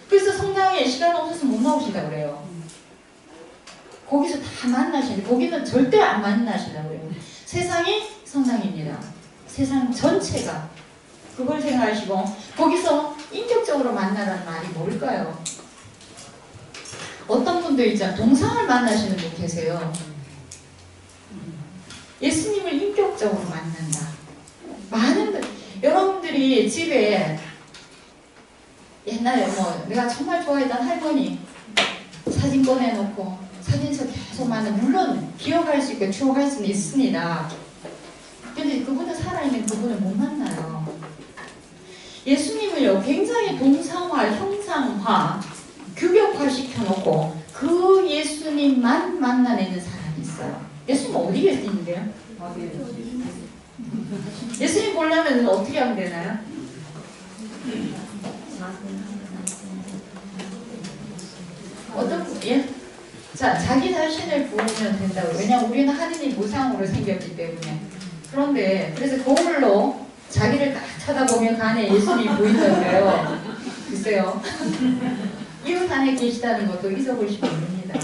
그래서 성당에 시간 없어서 못 나오신다고 그래요. 거기서 다 만나시는데 거기는 절대 안 만나시려고 그래요. 세상이 성당입니다. 세상 전체가. 그걸 생각하시고 거기서 인격적으로 만나라는 말이 뭘까요? 어떤 분들 있잖아요. 동상을 만나시는 분 계세요. 예수님을 인격적으로 만난다. 많은 분, 여러분들이 집에 옛날에 내가 정말 좋아했던 할머니 사진 꺼내놓고 사진첩 계속 많은, 물론 기억할 수 있고 추억할 수는 있습니다. 근데 그분은 살아있는 그분을 못 만나요. 예수님을요 굉장히 동상화, 형상화, 규격화 시켜놓고 그 예수님만 만나내는 사람이 있어요. 예수님 어디에 있는데요? 예수님 보려면 어떻게 하면 되나요? 예? 자, 자기 자신을 부으면 된다고. 왜냐하면 우리는 하느님 무상으로 생겼기 때문에. 그런데 그래서 거울로 자기를 딱 쳐다보면 간에 예수님이 보인다고요. 글쎄요. 이웃 안에 계시다는 것도 잊어보시면 됩니다.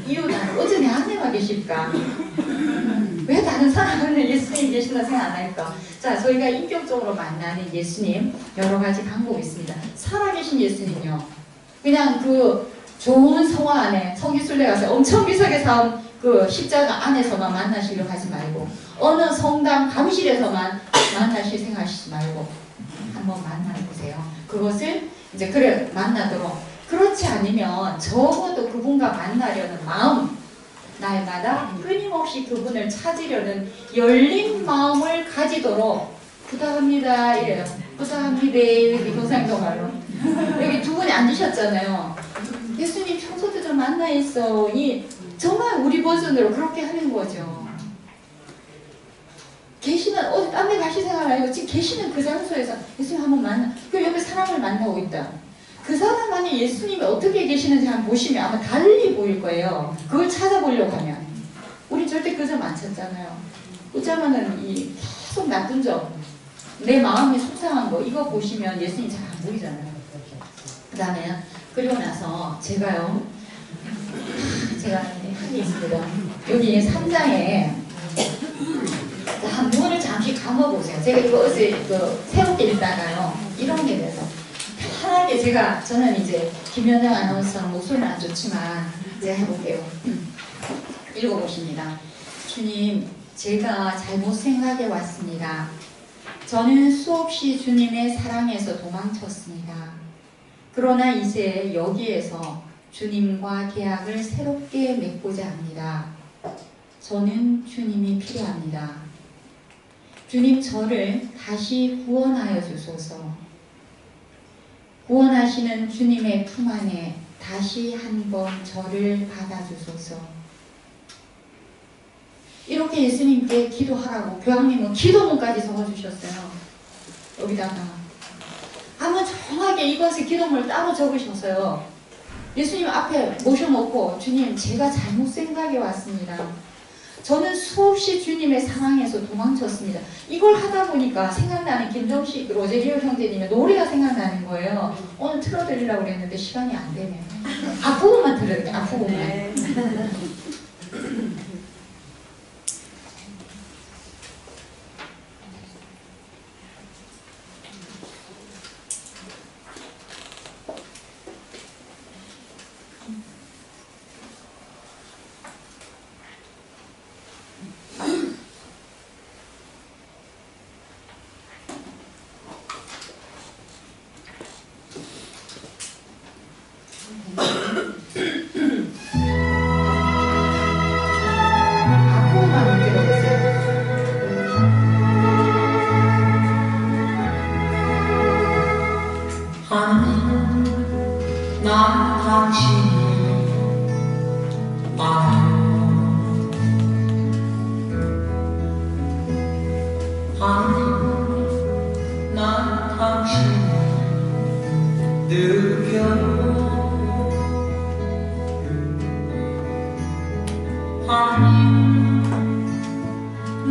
이웃 안에 어째 내 안에만 계실까? 왜 다른 사람은 예수님이 계신다 생각 안 할까? 자, 저희가 인격적으로 만나는 예수님 여러 가지 방법이 있습니다. 살아계신 예수님요. 그냥 그 좋은 성화 안에 성기순례 가서 엄청 비싸게 사온 그 십자가 안에서만 만나시려고 하지 말고 어느 성당 감실에서만 만나실 생각하시지 말고 한번 만나보세요. 그것을 이제 그래 만나도록. 그렇지 않으면 적어도 그분과 만나려는 마음, 날마다 끊임없이 그분을 찾으려는 열린 마음을 가지도록 부탁합니다 이래요. 부탁합니다. 여기 경상도 말로 여기 두 분이 앉으셨잖아요. 예수님 평소도 좀 만나 있어. 정말 우리 버전으로 그렇게 하는 거죠. 계시는 어디 딴 데 가실 생각 아니고 지금 계시는 그 장소에서 예수님 한번 만나. 그 옆에 사람을 만나고 있다. 그 사람만이 예수님이 어떻게 계시는지 한번 보시면 아마 달리 보일 거예요. 그걸 찾아보려고 하면. 우리 절대 그 점 안 찾잖아요. 어쩌면은 계속 나쁜 점, 내 마음이 속상한 거 이거 보시면 예수님 잘 안 보이잖아요. 그 다음에 그리고 나서 제가 한이 있습니다. 여기 3장에 한 눈을 잠시 감아보세요. 제가 이거 어제 새롭게 읽다가요. 이런 게 돼서 편하게 저는 이제 김연영 아나운서는 목소리는 안 좋지만 제가 해볼게요. 읽어보십니다. 주님, 제가 잘못 생각해 왔습니다. 저는 수없이 주님의 사랑에서 도망쳤습니다. 그러나 이제 여기에서 주님과 계약을 새롭게 맺고자 합니다. 저는 주님이 필요합니다. 주님, 저를 다시 구원하여 주소서. 구원하시는 주님의 품 안에 다시 한번 저를 받아주소서. 이렇게 예수님께 기도하라고 교황님은 기도문까지 적어주셨어요. 여기다가 한번 정확하게 이것의 기도문을 따로 적으셨어요. 예수님 앞에 모셔놓고 주님, 제가 잘못 생각해 왔습니다. 저는 수없이 주님의 사랑에서 도망쳤습니다. 이걸 하다 보니까 생각나는 김정식, 로제리오 형제님의 노래가 생각나는 거예요. 오늘 틀어드리려고 그랬는데 시간이 안 되네요. 앞부분만 들을게요. 앞부분만. 느껴 아니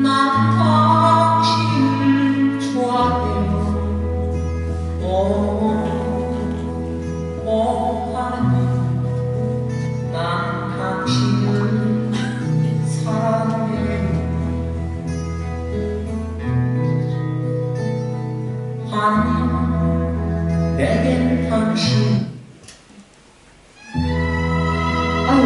난 당신을 좋아해요 아니 난 당신을 사랑해요 아니 내겐 당신 아우.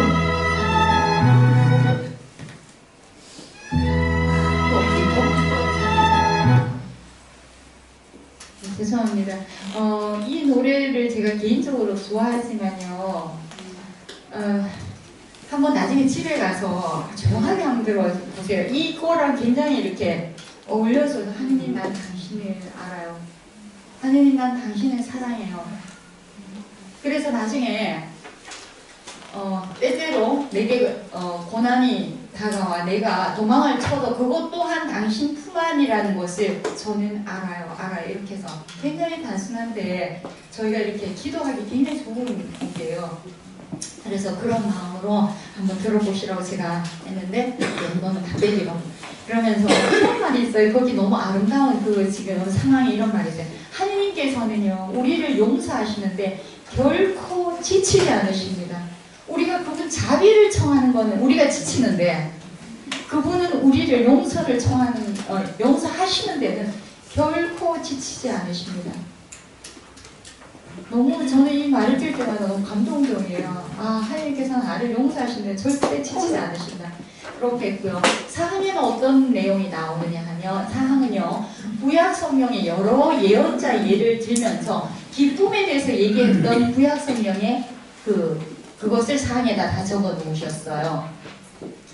죄송합니다. 이 노래를 제가 개인적으로 좋아하지만요. 한번 나중에 집에 가서 정확하게 한번 들어보세요. 이거랑 굉장히 이렇게 어울려서 하느님 난 당신을 알아요. 하느님 난 당신을 사랑해요. 그래서 나중에 때때로 내게 고난이 다가와 내가 도망을 쳐도 그것 또한 당신 품 안이라는 것을 저는 알아요. 이렇게 해서 굉장히 단순한데 저희가 이렇게 기도하기 굉장히 좋은 곡이에요. 그래서 그런 마음으로 한번 들어보시라고 제가 했는데 너는 다 빼기로 그러면서 이런 말이 있어요. 거기 너무 아름다운 그 지금 상황에 이런 말이 있어요. 하느님께서는요 우리를 용서하시는데 결코 지치지 않으십니다. 우리가 그분 자비를 청하는 거는 우리가 지치는데 그분은 우리를 용서를 용서하시는 데는 결코 지치지 않으십니다. 너무 저는 이 말을 들을 때마다 너무 감동적이에요. 하나님께서는 나를 용서하시는데 절대 지치지 않으신다. 그렇게 했고요. 사항에는 어떤 내용이 나오느냐 하면 사항은요 구약 성경의 여러 예언자 예를 들면서 기쁨에 대해서 얘기했던 구약 성경의 그것을 사항에다 다 적어 놓으셨어요.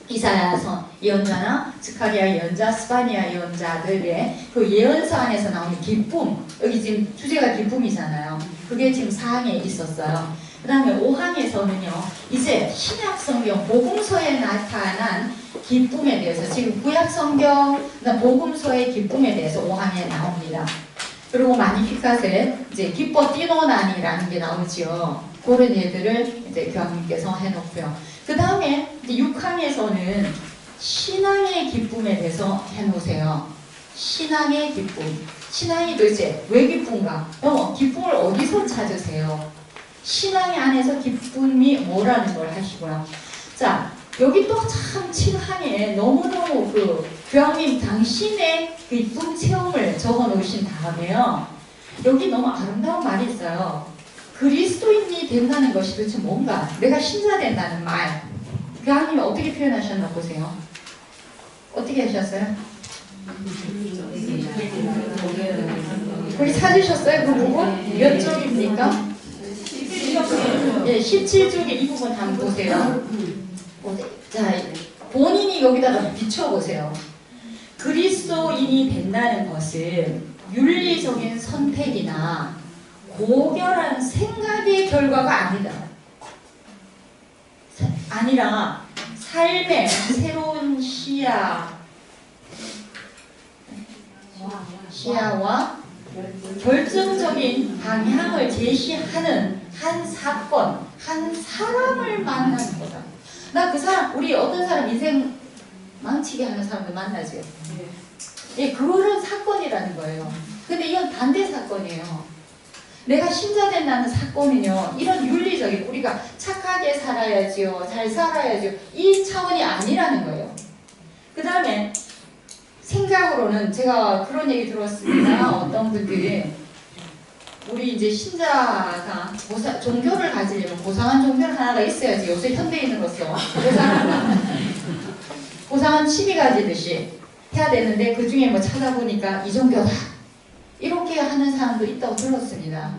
이사야 예언자나 스가랴 예언자, 스바냐 예언자들의 그 예언서 안에서 나오는 기쁨, 여기 지금 주제가 기쁨이잖아요. 그게 지금 사항에 있었어요. 그 다음에 5항에서는요 이제 신약 성경 복음서에 나타난 기쁨에 대해서 지금 구약 성경 복음서의 기쁨에 대해서 5항에 나옵니다. 그리고 마니피카세 이제 기뻐 뛰노나니라는 게 나오죠. 그런 예들을 이제 교황님께서 해놓고요. 그 다음에 6항에서는 신앙의 기쁨에 대해서 해놓으세요. 신앙의 기쁨. 신앙이 도대체 왜 기쁜가? 기쁨을 어디서 찾으세요? 신앙의 안에서 기쁨이 뭐라는 걸 하시고요. 자, 여기 또 참 7항에 너무너무 교황님 당신의 기쁨 체험을 적어 놓으신 다음에요. 여기 너무 아름다운 말이 있어요. 그리스도인이 된다는 것이 도대체 뭔가? 내가 신자 된다는 말. 교황님이 어떻게 표현하셨나 보세요. 어떻게 하셨어요? 거기 찾으셨어요? 그 부분? 몇 쪽입니까? 17쪽에 이 부분 한번 보세요. 자, 본인이 여기다가 비춰보세요. 그리스도인이 된다는 것은 윤리적인 선택이나 고결한 생각의 결과가 아니라 삶의 새로운 시야와 결정적인 방향을 제시하는 한 사건, 한 사람을 만나는 거다. 나 그 사람, 우리 어떤 사람 인생 망치게 하는 사람도 만나죠. 예, 그런 사건이라는 거예요. 근데 이건 반대 사건이에요. 내가 신자 된다는 사건은요, 이런 윤리적인, 우리가 착하게 살아야지요, 잘 살아야지요, 이 차원이 아니라는 거예요. 그 다음에 생각으로는 제가 그런 얘기 들었습니다. 어떤 분들이 우리 이제 신자가 종교를 가지려면 고상한 종교는 하나가 있어야지. 요새 현대인으로서 고상한 취미 가지듯이 해야 되는데 그 중에 뭐 찾아보니까 이 종교다 이렇게 하는 사람도 있다고 들었습니다.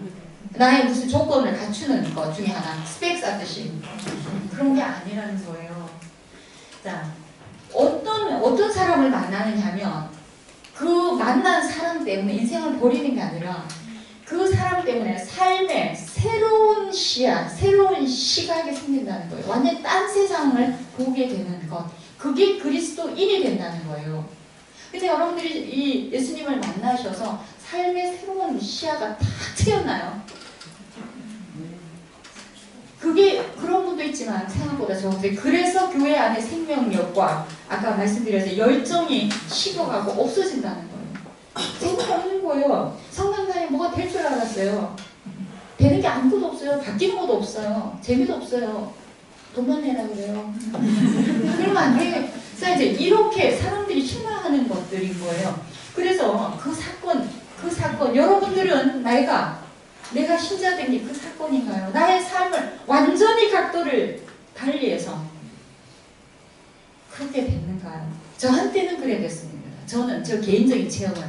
나의 무슨 조건을 갖추는 것 중에 하나, 스펙 쌓듯이. 그런 게 아니라는 거예요. 자, 어떤 사람을 만나느냐 하면 그 만난 사람 때문에 인생을 버리는 게 아니라 그 사람 때문에 삶의 새로운 시야, 새로운 시각이 생긴다는 거예요. 완전 딴 세상을 보게 되는 것. 그게 그리스도인이 된다는 거예요. 근데 여러분들이 이 예수님을 만나셔서 삶의 새로운 시야가 탁 트였나요? 그게 그런 분도 있지만 생각보다 적은데 그래서 교회 안에 생명력과 아까 말씀드렸듯이 열정이 식어가고 없어진다는 거예요. 재미가 없는 거예요. 성당장에 뭐가 될 줄 알았어요. 되는 게 아무것도 없어요. 바뀌는 것도 없어요. 재미도 없어요. 돈만 내라 그래요. 그러면 안 돼. 자, 이제 이렇게 사람들이 실망하는 것들인 거예요. 그래서 그 사건, 여러분들은 내가 신자된 게 그 사건인가요? 나의 삶을 완전히 각도를 달리해서 그렇게 됐는가요? 저한테는 그래 됐습니다. 저 개인적인 체험은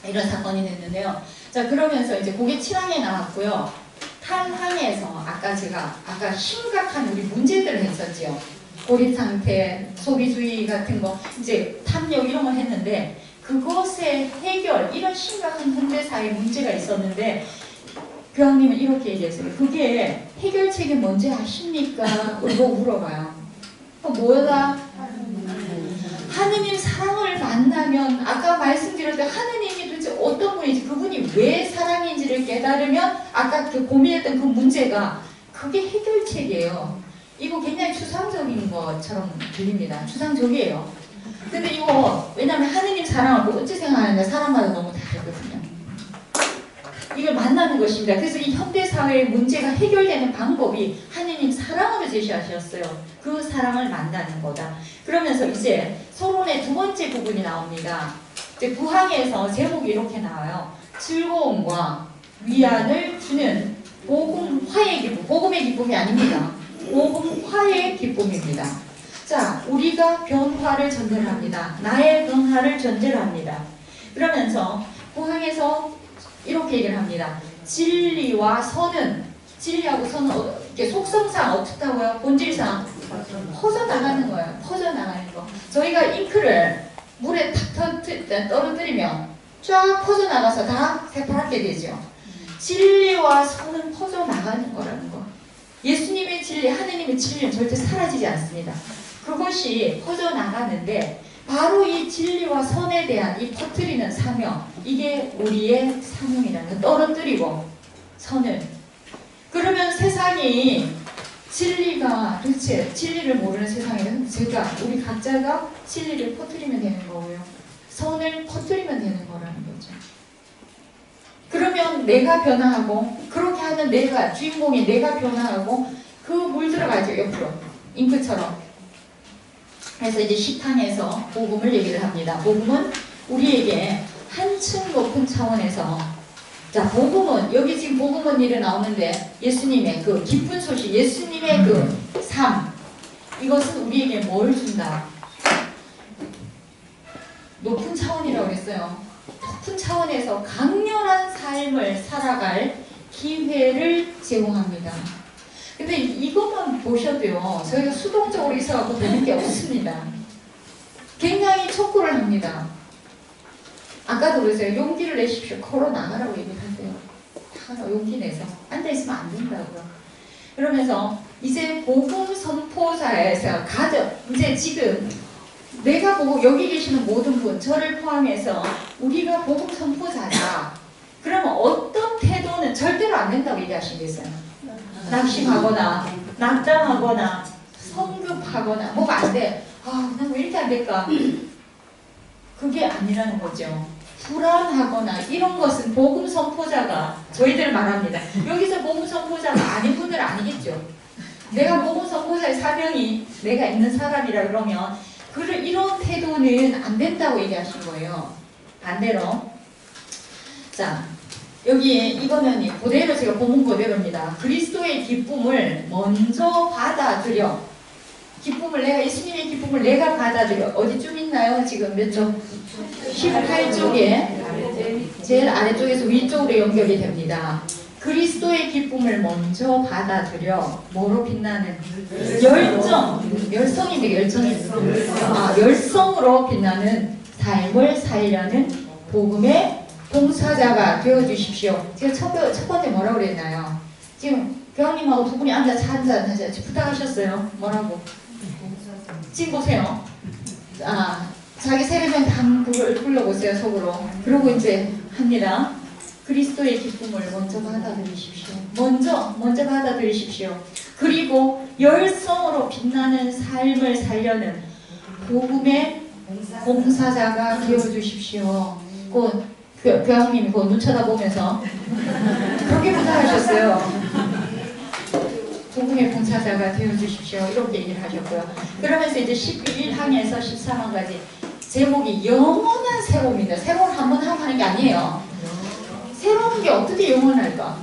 이런 사건이 됐는데요. 자, 그러면서 이제 고개 7항에 나왔고요. 탈항에서 아까 심각한 우리 문제들을 했었지요. 고립 상태, 소비주의 같은 거, 이제 탐욕 이런 걸 했는데 그것의 해결, 이런 심각한 현대사회 문제가 있었는데 교황님은 이렇게 얘기했어요. 그게 해결책이 뭔지 아십니까? 이거 물어봐요. 뭐다? 하느님 사랑을 만나면 아까 말씀드렸던 하느님이 도대체 어떤 분인지 그분이 왜 사랑인지를 깨달으면 아까 그 고민했던 그 문제가 그게 해결책이에요. 이거 굉장히 추상적인 것처럼 들립니다. 추상적이에요. 근데 이거 왜냐면 하느님 사랑을 어찌 생각하느냐 사람마다 너무 다르거든요. 이걸 만나는 것입니다. 그래서 이 현대사회의 문제가 해결되는 방법이 하느님 사랑으로 제시하셨어요. 그 사랑을 만나는 거다. 그러면서 이제 서론의 두 번째 부분이 나옵니다. 이제 부항에서 제목이 이렇게 나와요. 즐거움과 위안을 주는 복음화의 기쁨. 복음의 기쁨이 아닙니다. 복음화의 기쁨입니다. 자, 우리가 변화를 전제합니다. 나의 변화를 전제합니다. 그러면서 부항에서 이렇게 얘기를 합니다. 진리와 선은, 진리하고 선은 이렇게 속성상 어떻다고요? 본질상 퍼져나가는 거예요. 퍼져나가는 거. 저희가 잉크를 물에 탁 떨어뜨리면 쫙 퍼져나가서 다 새파랗게 되죠. 진리와 선은 퍼져나가는 거라는 거. 예수님의 진리, 하느님의 진리는 절대 사라지지 않습니다. 그것이 퍼져나가는데 바로 이 진리와 선에 대한 이 퍼뜨리는 사명, 이게 우리의 사명이라는 거. 떨어뜨리고 선을. 그러면 세상이 진리가 도대체 진리를 모르는 세상에는 우리 각자가 진리를 퍼뜨리면 되는 거고요. 선을 퍼뜨리면 되는 거라는 거죠. 그러면 내가 변화하고 그렇게 하는 내가 주인공이 내가 변화하고 그 물 들어가죠. 옆으로 잉크처럼. 그래서 이제 10항에서 복음을 얘기를 합니다. 복음은 우리에게 한층 높은 차원에서, 자, 복음은 여기 지금 복음은 일이 나오는데 예수님의 그 기쁜 소식, 예수님의 그 삶, 이것은 우리에게 뭘 준다? 높은 차원이라고 그랬어요. 높은 차원에서 강렬한 삶을 살아갈 기회를 제공합니다. 근데 이것만 보셔도요, 저희가 수동적으로 있어갖고 되는 게 없습니다. 굉장히 촉구를 합니다. 아까도 그랬어요. 용기를 내십시오. 걸어 나가라고 얘기하세요. 다 용기 내서 앉아있으면 안 된다고요. 그러면서 이제 복음 선포자에서 이제 지금 내가 보고 여기 계시는 모든 분, 저를 포함해서 우리가 복음 선포자다. 그러면 어떤 태도는 절대로 안 된다고 얘기하시겠어요? 낙심하거나 낙담하거나 성급하거나 뭐가 안 돼. 난 왜 이렇게 안 될까? 그게 아니라는 거죠. 불안하거나 이런 것은 복음 선포자가 저희들 말합니다. 여기서 복음 선포자가 아닌 분들은 아니겠죠. 내가 복음 선포자의 사명이 내가 있는 사람이라 그러면 이런 태도는 안 된다고 얘기하신 거예요. 반대로. 자, 여기 이거는 그대로 제가 본문 그대로입니다. 그리스도의 기쁨을 먼저 받아들여. 예수님의 기쁨을 내가 받아들여. 어디쯤 있나요? 지금 몇 쪽? 18쪽에 제일 아래쪽에서 위쪽으로 연결이 됩니다. 그리스도의 기쁨을 먼저 받아들여. 뭐로 빛나는? 열성인데 열성으로 빛나는 삶을 살려는 복음의 봉사자가 되어주십시오. 제가 첫 번째 뭐라고 그랬나요? 지금 교황님하고 두 분이 앉아 차 한잔 하자 부탁하셨어요. 뭐라고? 지금 보세요. 자기 세례명 다 불러보세요. 속으로. 그러고 이제 합니다. 그리스도의 기쁨을 먼저 받아들이십시오. 먼저 받아들이십시오. 그리고 열성으로 빛나는 삶을 살려는 복음의 봉사자가 되어주십시오. 그 교황님이 눈 쳐다보면서 그렇게 부탁하셨어요. 복음의 봉사자가 되어주십시오. 이렇게 얘기를 하셨고요. 그러면서 이제 11항에서 13항까지 제목이 영원한 새로움입니다. 새로운 한 번 하고 하는 게 아니에요. 새로운 게 어떻게 영원할까?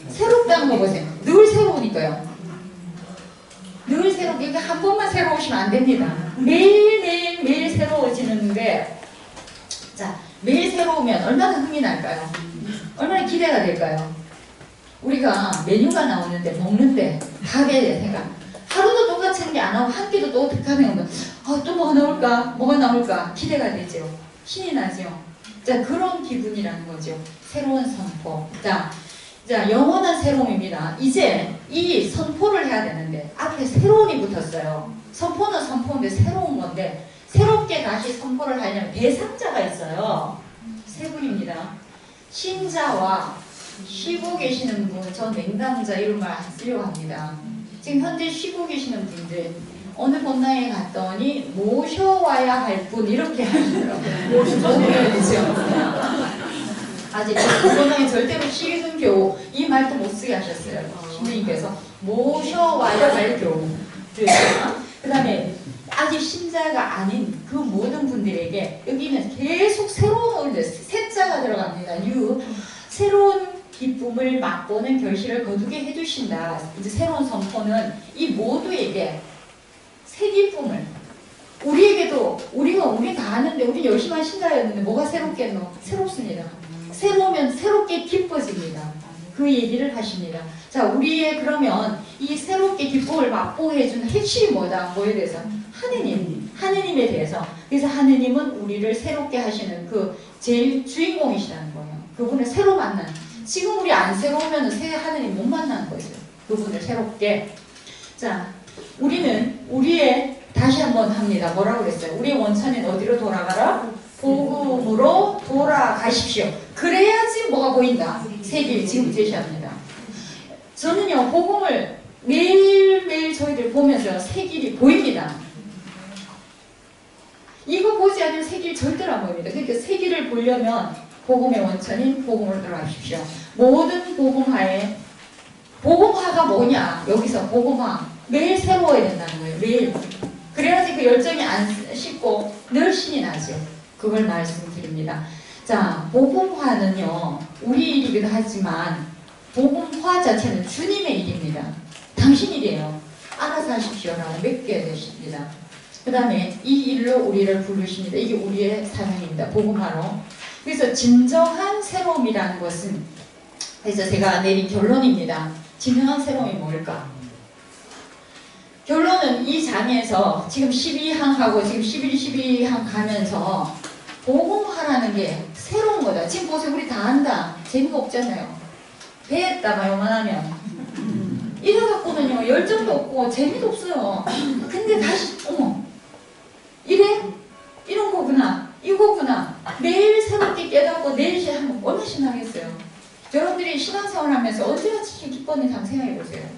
새롭다는 거 보세요. 늘 새로우니까요. 늘 새롭게, 그러니까 한 번만 새로우시면 안 됩니다. 매일 새로워지는데, 자, 매일 새로우면 얼마나 흥이 날까요? 얼마나 기대가 될까요? 우리가 메뉴가 나오는데 먹는데 가게에 생각 하루도 똑같은 게 안 나오고 한 끼도 또 어떻게 하면 또 뭐가 나올까 기대가 되죠. 신이 나죠. 자, 그런 기분이라는 거죠. 새로운 선포. 자, 영원한 새로움입니다. 이제 이 선포를 해야 되는데 앞에 새로움이 붙었어요. 선포는 선포인데 새로운 건데 새롭게 다시 선포를 하려면 대상자가 있어요. 세 분입니다. 신자와 쉬고 계시는 분, 저 냉담자 이런 말 안 쓰려고 합니다. 지금 현재 쉬고 계시는 분들 어느 본당에 갔더니 모셔와야 할 분 이렇게 하시더라고요. 모셔야 되죠. 아직 본당에 절대로 쉬는 교우 이 말도 못 쓰게 하셨어요. 신부님께서 모셔와야 할 교우. 그 다음에 아직 신자가 아닌 그 모든 분들에게 여기는 계속 새로운 새자가 들어갑니다. 새로운 기쁨을 맛보는 결실을 거두게 해주신다. 이제 새로운 선포는 이 모두에게 새 기쁨을 우리 다 아는데 우리 열심히 한 신자였는데 뭐가 새롭겠노? 새롭습니다. 새로우면 새롭게 기뻐집니다. 그 얘기를 하십니다. 자, 우리의 그러면 이 새롭게 기쁨을 맛보게 해주는 핵심이 뭐다? 뭐에 대해서? 하느님에 대해서. 그래서 하느님은 우리를 새롭게 하시는 그 제일 주인공이시라는 거예요. 그분을 새로 만난. 지금 우리 안 새로우면 새 하느님 못 만나는 거죠. 그분을 새롭게. 자, 우리는 다시 한번 합니다. 뭐라고 그랬어요? 우리의 원천은 어디로 돌아가라? 복음으로 돌아가십시오. 그래야지 뭐가 보인다? 새 길 지금 제시합니다. 저는요, 복음을 매일매일 저희들 보면서 새 길이 보입니다. 이거 보지 않으면 새 길 절대로 안 보입니다. 그러니까 새 길을 보려면 복음의 원천인 복음으로 돌아가십시오. 모든 복음화에 복음화가 뭐냐? 여기서 복음화 매일 새로워야 된다는 거예요. 매일. 그래야지 그 열정이 안 식고 늘 신이 나죠. 그걸 말씀드립니다. 자, 복음화는요, 우리 일이기도 하지만 복음화 자체는 주님의 일입니다. 당신 일이에요. 알아서 하십시오라고 맡겨야 되십니다. 그 다음에 이 일로 우리를 부르십니다. 이게 우리의 사명입니다. 복음화로. 그래서 진정한 새로움이라는 것은, 그래서 제가 내린 결론입니다. 진정한 새로움이 뭘까? 결론은 이 장에서 지금 12항하고 지금 12항 가면서 복음화라는 게 새로운 거다. 지금 보세요. 우리 다 안다. 재미가 없잖아요. 배했다 요만하면. 이래갖고는요, 열정도 없고 재미도 없어요. 근데 다시 이래? 이런 거구나. 이거구나. 매일 새롭게 깨닫고 내일 하면 얼마나 신나겠어요. 여러분들이 신앙생활 하면서 언제같이 기뻤는지 한번 생각해보세요.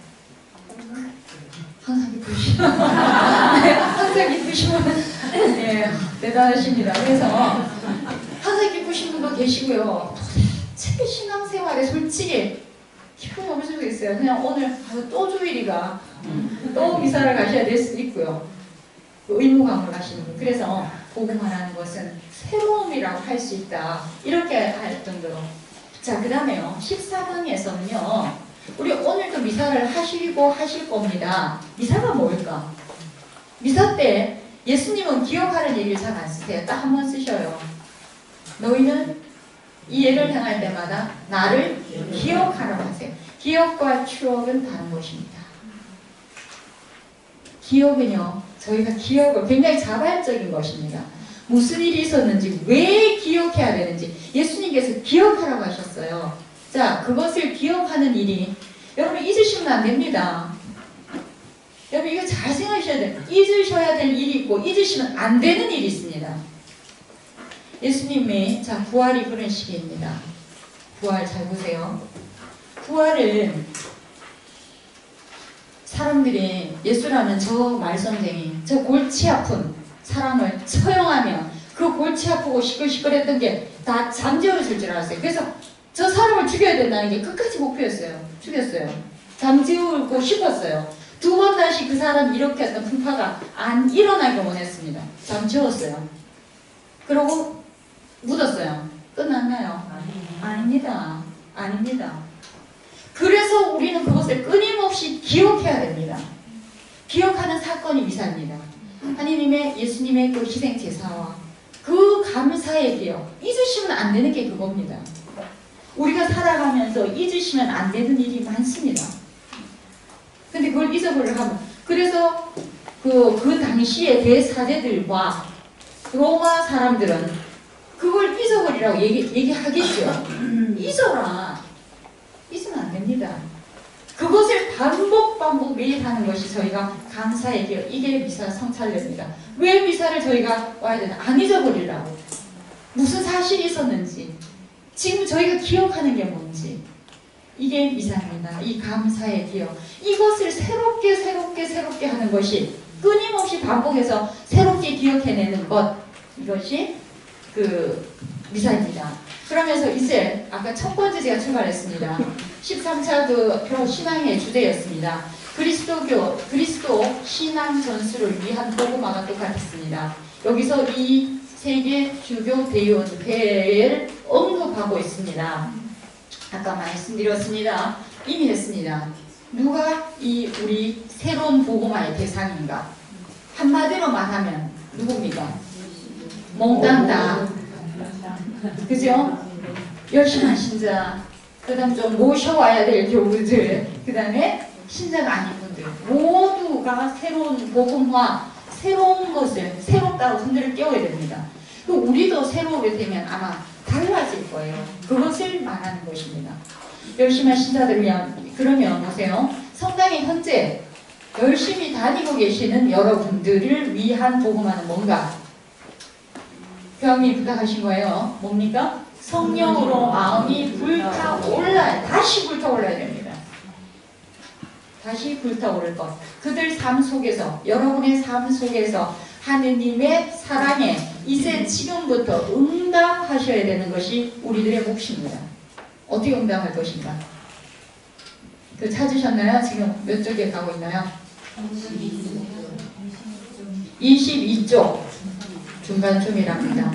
항상 기쁘시면 항상 기쁘시면 네, 대단하십니다. 그래서 항상 기쁘신 분도 계시고요. 도대체 신앙생활에 솔직히 기쁨이 없을 수도 있어요. 그냥 오늘 또 주일이가 또 미사를 가셔야 될 수도 있고요. 의무감을 가시는 분. 그래서 복음화라는 것은 새로움이라고 할 수 있다. 이렇게 할 정도로. 자, 그 다음에요. 14강에서는요. 우리 오늘도 미사를 하시고 하실 겁니다. 미사가 뭘까? 미사 때 예수님은 기억하는 얘기를 잘 안 쓰세요. 딱 한 번 쓰셔요. 너희는 이 예를 행할 때마다 나를 기억하라고 하세요. 기억과 추억은 다른 것입니다. 기억은요, 저희가 기억을 굉장히 자발적인 것입니다. 무슨 일이 있었는지, 왜 기억해야 되는지 예수님께서 기억하라고 하셨어요. 자, 그것을 기억하는 일이 여러분 잊으시면 안 됩니다. 여러분 이거 잘 생각하셔야 돼요. 잊으셔야 될 일이 있고 잊으시면 안 되는 일이 있습니다. 예수님의 부활이 그런 시기입니다. 부활 잘 보세요. 부활은 사람들이 예수라는 저 말썽쟁이, 저 골치 아픈 사람을 처형하며 그 골치 아프고 시끌시끌했던 게 다 잠재워질 줄 알았어요. 그래서 저 사람을 죽여야 된다는 게 끝까지 목표였어요. 죽였어요. 잠재우고 싶었어요. 두 번 다시 그 사람 이렇게 했던 풍파가 안 일어나길 원했습니다. 잠재웠어요. 그러고 묻었어요. 끝났나요? 아닙니다. 아닙니다. 그래서 우리는 그것을 끊임없이 기억해야 됩니다. 기억하는 사건이 미사입니다. 하나님의 예수님의 그 희생 제사와 그 감사의 기억, 잊으시면 안 되는 게 그겁니다. 우리가 살아가면서 잊으시면 안 되는 일이 많습니다. 근데 그걸 잊어버리려고 하면, 그래서 그 당시의 대사제들과 로마 사람들은 그걸 잊어버리라고 얘기하겠죠. 잊어라. 잊으면 안 됩니다. 그것을 반복 매일 하는 것이 저희가 감사의 기억, 이게 미사 성찰례입니다. 왜 미사를 저희가 와야 되나? 안 잊어버리려고. 무슨 사실이 있었는지, 지금 저희가 기억하는 게 뭔지, 이게 미사입니다. 이 감사의 기억. 이것을 새롭게 하는 것이, 끊임없이 반복해서 새롭게 기억해내는 것, 이것이 그 미사입니다. 그러면서 이제 아까 첫 번째 제가 출발했습니다. 13차 그 신앙의 주제였습니다. 그리스도 신앙 전수를 위한 복음화가 똑같았습니다. 여기서 이 세계 주교 대의원회를 언급하고 있습니다. 아까 말씀드렸습니다. 이미 했습니다. 누가 우리 새로운 복음화의 대상인가? 한마디로 말하면 누굽니까? 몽땅다. 그죠? 열심한 신자, 그 다음 좀 모셔와야 될 교우들, 그 다음에 신자가 아닌 분들 모두가 새로운 복음화, 새로운 것을, 새롭다고 손들을 깨워야 됩니다. 우리도 새로우게 되면 아마 달라질 거예요. 그것을 말하는 것입니다. 열심한 신자들을 위한, 그러면 보세요. 성당에 현재 열심히 다니고 계시는 여러분들을 위한 복음화는 뭔가? 교황님이 부탁하신 거예요. 뭡니까? 성령으로 마음이 불타올라야, 다시 불타올라야 됩니다. 다시 불타오를 것. 그들 삶 속에서, 여러분의 삶 속에서 하느님의 사랑에 이제 지금부터 응답하셔야 되는 것이 우리들의 몫입니다. 어떻게 응답할 것인가? 그 찾으셨나요? 지금 몇 쪽에 가고 있나요? 22쪽. 중간쯤이랍니다.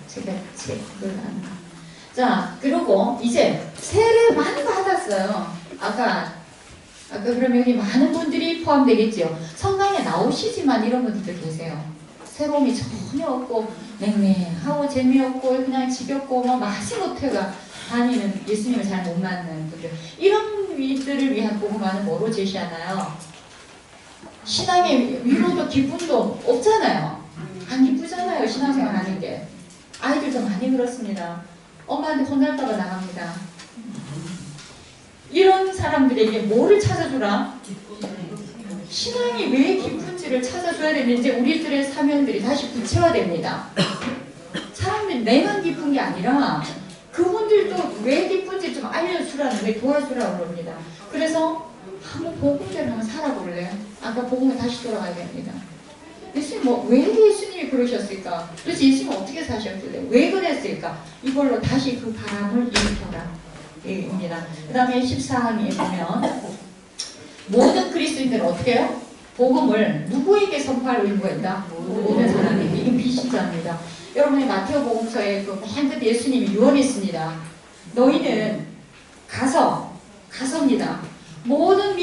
제가 책을 안. 자, 그리고 이제 세례만 받았어요. 아까 그러면 여기 많은 분들이 포함되겠죠. 성당에 나오시지만 이런 분들도 계세요. 새로움이 전혀 없고 냉랭하고 재미없고 그냥 지겹고 뭐 마지못해가 다니는, 예수님을 잘 못 만나는 분들, 이런 이들을 위한 복음화는 뭐로 제시하나요? 신앙의 위로도 기쁨도 없잖아요. 안 기쁘잖아요. 신앙생활 하는 게. 아이들도 많이 그렇습니다. 엄마한테 혼날까봐 나갑니다. 이런 사람들에게 뭐를 찾아주라? 신앙이 왜 기쁜지를 찾아줘야 되는지 우리들의 사명들이 다시 구체화됩니다. 사람들이 내만 기쁜 게 아니라 그분들도 왜 기쁜지 좀 알려주라는, 왜 도와주라고 그럽니다. 그래서 한번 복음대로 한번 살아볼래? 아까 복음에 다시 돌아가야 됩니다. 예수님 왜 예수님이 그러셨을까? 도대체 예수님은 어떻게 사셨길래? 왜 그랬을까? 이걸로 다시 그 바람을 일으켜라. 입니다. 그 다음에 14항에 보면 모든 그리스도인들은 어떻게 해요? 복음을 누구에게 선포할 의무가 모든 사람에게. 이게 비신자입니다. 여러분의 마태오 복음서에 맨 끝에 예수님이 유언했습니다. 너희는 가서입니다. 모든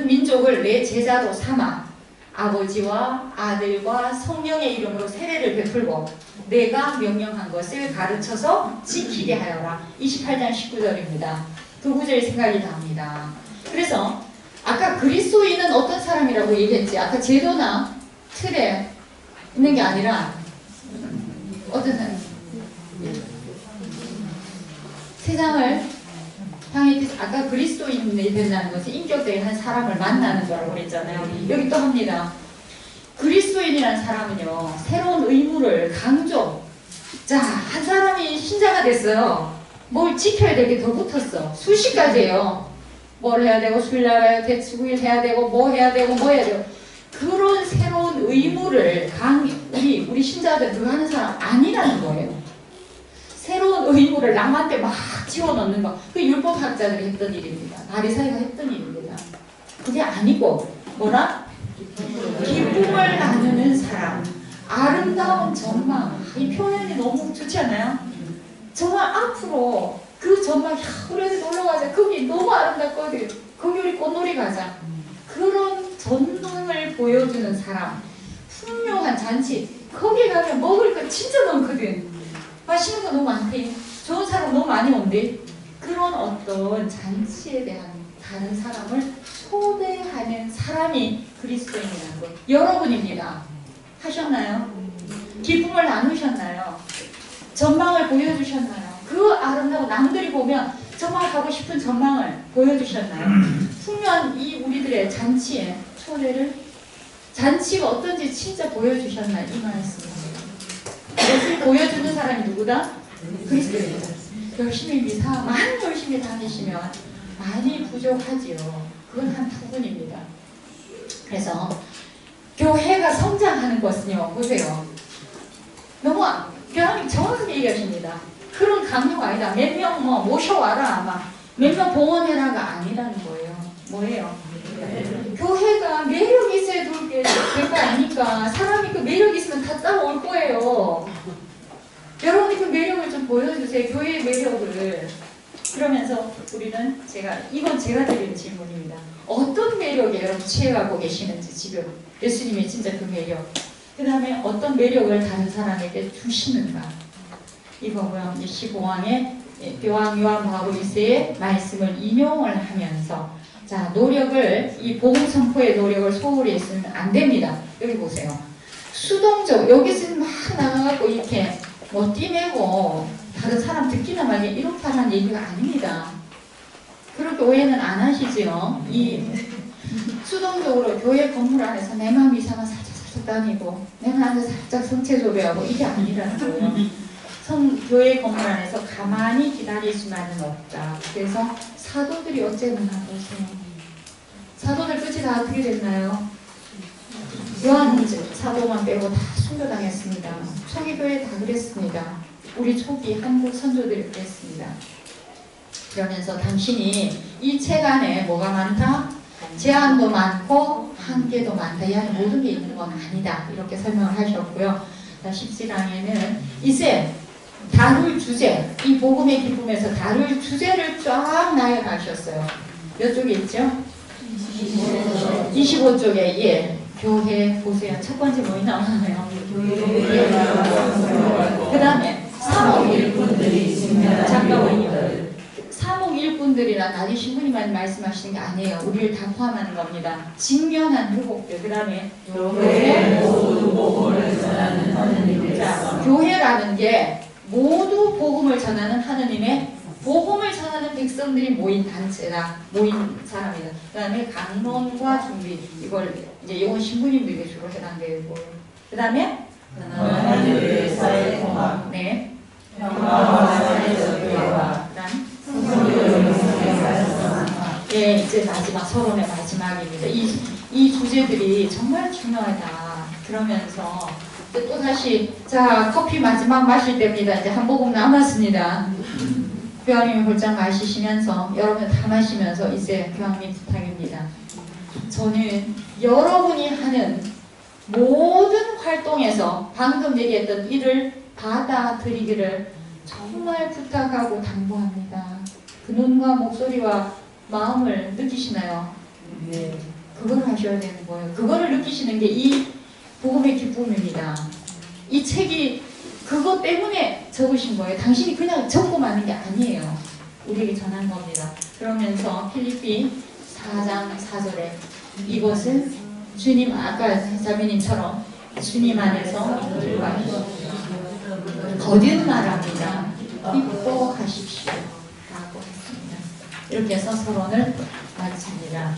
민족을 내 제자로 삼아 아버지와 아들과 성령의 이름으로 세례를 베풀고 내가 명령한 것을 가르쳐서 지키게 하여라. 28장 19절입니다. 그 구절이 생각이 납니다. 그래서 아까 그리스도인은 어떤 사람이라고 얘기했지? 아까 제도나 틀에 있는 게 아니라 어떤 사람? 세상을 향해, 아까 그리스도인이 된다는 것은 인격적인 한 사람을 만나는 거라고 그랬잖아요. 여기 또 합니다. 그리스도인이라는 사람은요, 새로운 의무를 자, 한 사람이 신자가 됐어요. 뭘 지켜야 될 게 더 붙었어. 수십 가지예요. 뭘 해야 되고, 수일 나가야 대치구일 해야 되고, 뭐 해야 되고, 뭐 해야 되고. 그런 새로운 의무를 우리 신자들 그거 하는 사람 아니라는 거예요. 새로운 의무를 남한테 막 지워넣는 거. 그 율법학자들이 했던 일입니다. 바리새인가 했던 일입니다. 그게 아니고 뭐라? 기쁨을 나누는 사람. 아름다운 전망. 이 표현이 너무 좋지 않아요? 정말 앞으로 그 전망, 우리 어디 놀러 가자. 거기 너무 아름답거든. 거기 우리 꽃놀이 가자. 그런 전망을 보여주는 사람. 풍요한 잔치. 거기 가면 먹을 거 진짜 많거든. 맛있는 거 너무 많대. 좋은 사람 너무 많이 온대. 그런 어떤 잔치에 대한 다른 사람을 초대하는 사람이 그리스도인이라는 거예요. 여러분입니다. 하셨나요? 기쁨을 나누셨나요? 전망을 보여주셨나요? 그 아름다운 남들이 보면 정말 가고 싶은 전망을 보여주셨나요? 풍요한 이 우리들의 잔치에 초대를 잔치가 어떤지 진짜 보여주셨나요? 이 말씀입니다. 그것을 보여주는 사람이 누구다? 그리스도입니다. 열심히 많이 열심히 다니시면 많이 부족하지요. 그건 한 부분입니다. 그래서 교회가 성장하는 것은요, 보세요. 너무 교황님 정확하게 얘기하십니다. 그런 강요가 아니다. 몇 명 모셔와라, 아마 몇 명 봉헌해라가 아니라는 거예요. 뭐예요? 교회가 매력이 있어야 될 거 아니까 사람이 그 매력이 있으면 다 따라올 거예요. 여러분이 그 매력을 좀 보여주세요. 교회의 매력을. 그러면서 우리는 이건 제가 드리는 질문입니다. 어떤 매력에 여러분 취해가고 계시는지 지금 예수님의 진짜 그 매력. 그 다음에 어떤 매력을 다른 사람에게 주시는가. 이거고요. 15왕의 교황 요한 바오로 1세의 말씀을 인용을 하면서 자, 노력을, 이 복음 선포의 노력을 소홀히 했으면 안 됩니다. 여기 보세요. 수동적, 여기서 막 나가갖고 이렇게 띠매고 다른 사람 듣기나 말게 이렇게 하는 얘기가 아닙니다. 그렇게 오해는 안 하시지요. 이 수동적으로 교회 건물 안에서 내 마음 이상한 살짝 다니고 내가 앉아서 살짝 성체조배하고 이게 아니라는 거예요. 교회 건물 안에서 가만히 기다릴 수만은 없다. 그래서 사도들이 어째는 보세요. 사도들 끝이 다 어떻게 됐나요? 요한 사도만 빼고 다 순교당했습니다. 초기 교회 다 그랬습니다. 우리 초기 한국 선조들이 그랬습니다. 그러면서 당신이 이 책 안에 뭐가 많다? 제한도 많고 한계도 많다. 이 안에 모든 게 있는 건 아니다. 이렇게 설명을 하셨고요. 17장에는 이제 다룰 주제, 이 복음의 기쁨에서 다룰 주제를 쫙 나열하셨어요. 몇 쪽에 있죠? 25쪽에 예. 교회 보세요. 첫 번째 뭐이 나오나요? 그 다음에 사목일꾼들이 잠깐만요. 사목일꾼들이라 나중에 신부님만 말씀하시는 게 아니에요. 우리를 다 포함하는 겁니다. 직면한 회복들. 그 다음에 교회라는 게 모두 복음을 전하는 하느님의 복음을 전하는 백성들이 모인 단체다. 모인 사람이다. 그 다음에 강론과 준비. 이건 신부님들에게 주로 해당되고. 그 다음에 하나님의 사회 통합. 네. 평화와 사회적 교회와 그다음 예, 이제 마지막 서론의 마지막입니다. 이 주제들이 정말 중요하다. 그러면서 또 다시 자 커피 마지막 마실 때입니다. 이제 한 모금 남았습니다. 교황님이 홀짝 마시시면서 여러분 다 마시면서 이제 교황님 부탁입니다. 저는 여러분이 하는 모든 활동에서 방금 얘기했던 일을 받아들이기를 정말 부탁하고 당부합니다. 그 눈과 목소리와 마음을 느끼시나요? 네. 그걸 하셔야 되는 거예요. 그거를 느끼시는 게 이 복음의 기쁨입니다. 이 책이 그것 때문에 적으신 거예요. 당신이 그냥 적고 마는 게 아니에요. 우리에게 전한 겁니다. 그러면서 필리피 4장 4절에 이것은 주님 아까 자매님처럼 주님 안에서 거듭말합니다. 기뻐하십시오 라고 했습니다. 이렇게 해서 서론을 마칩니다.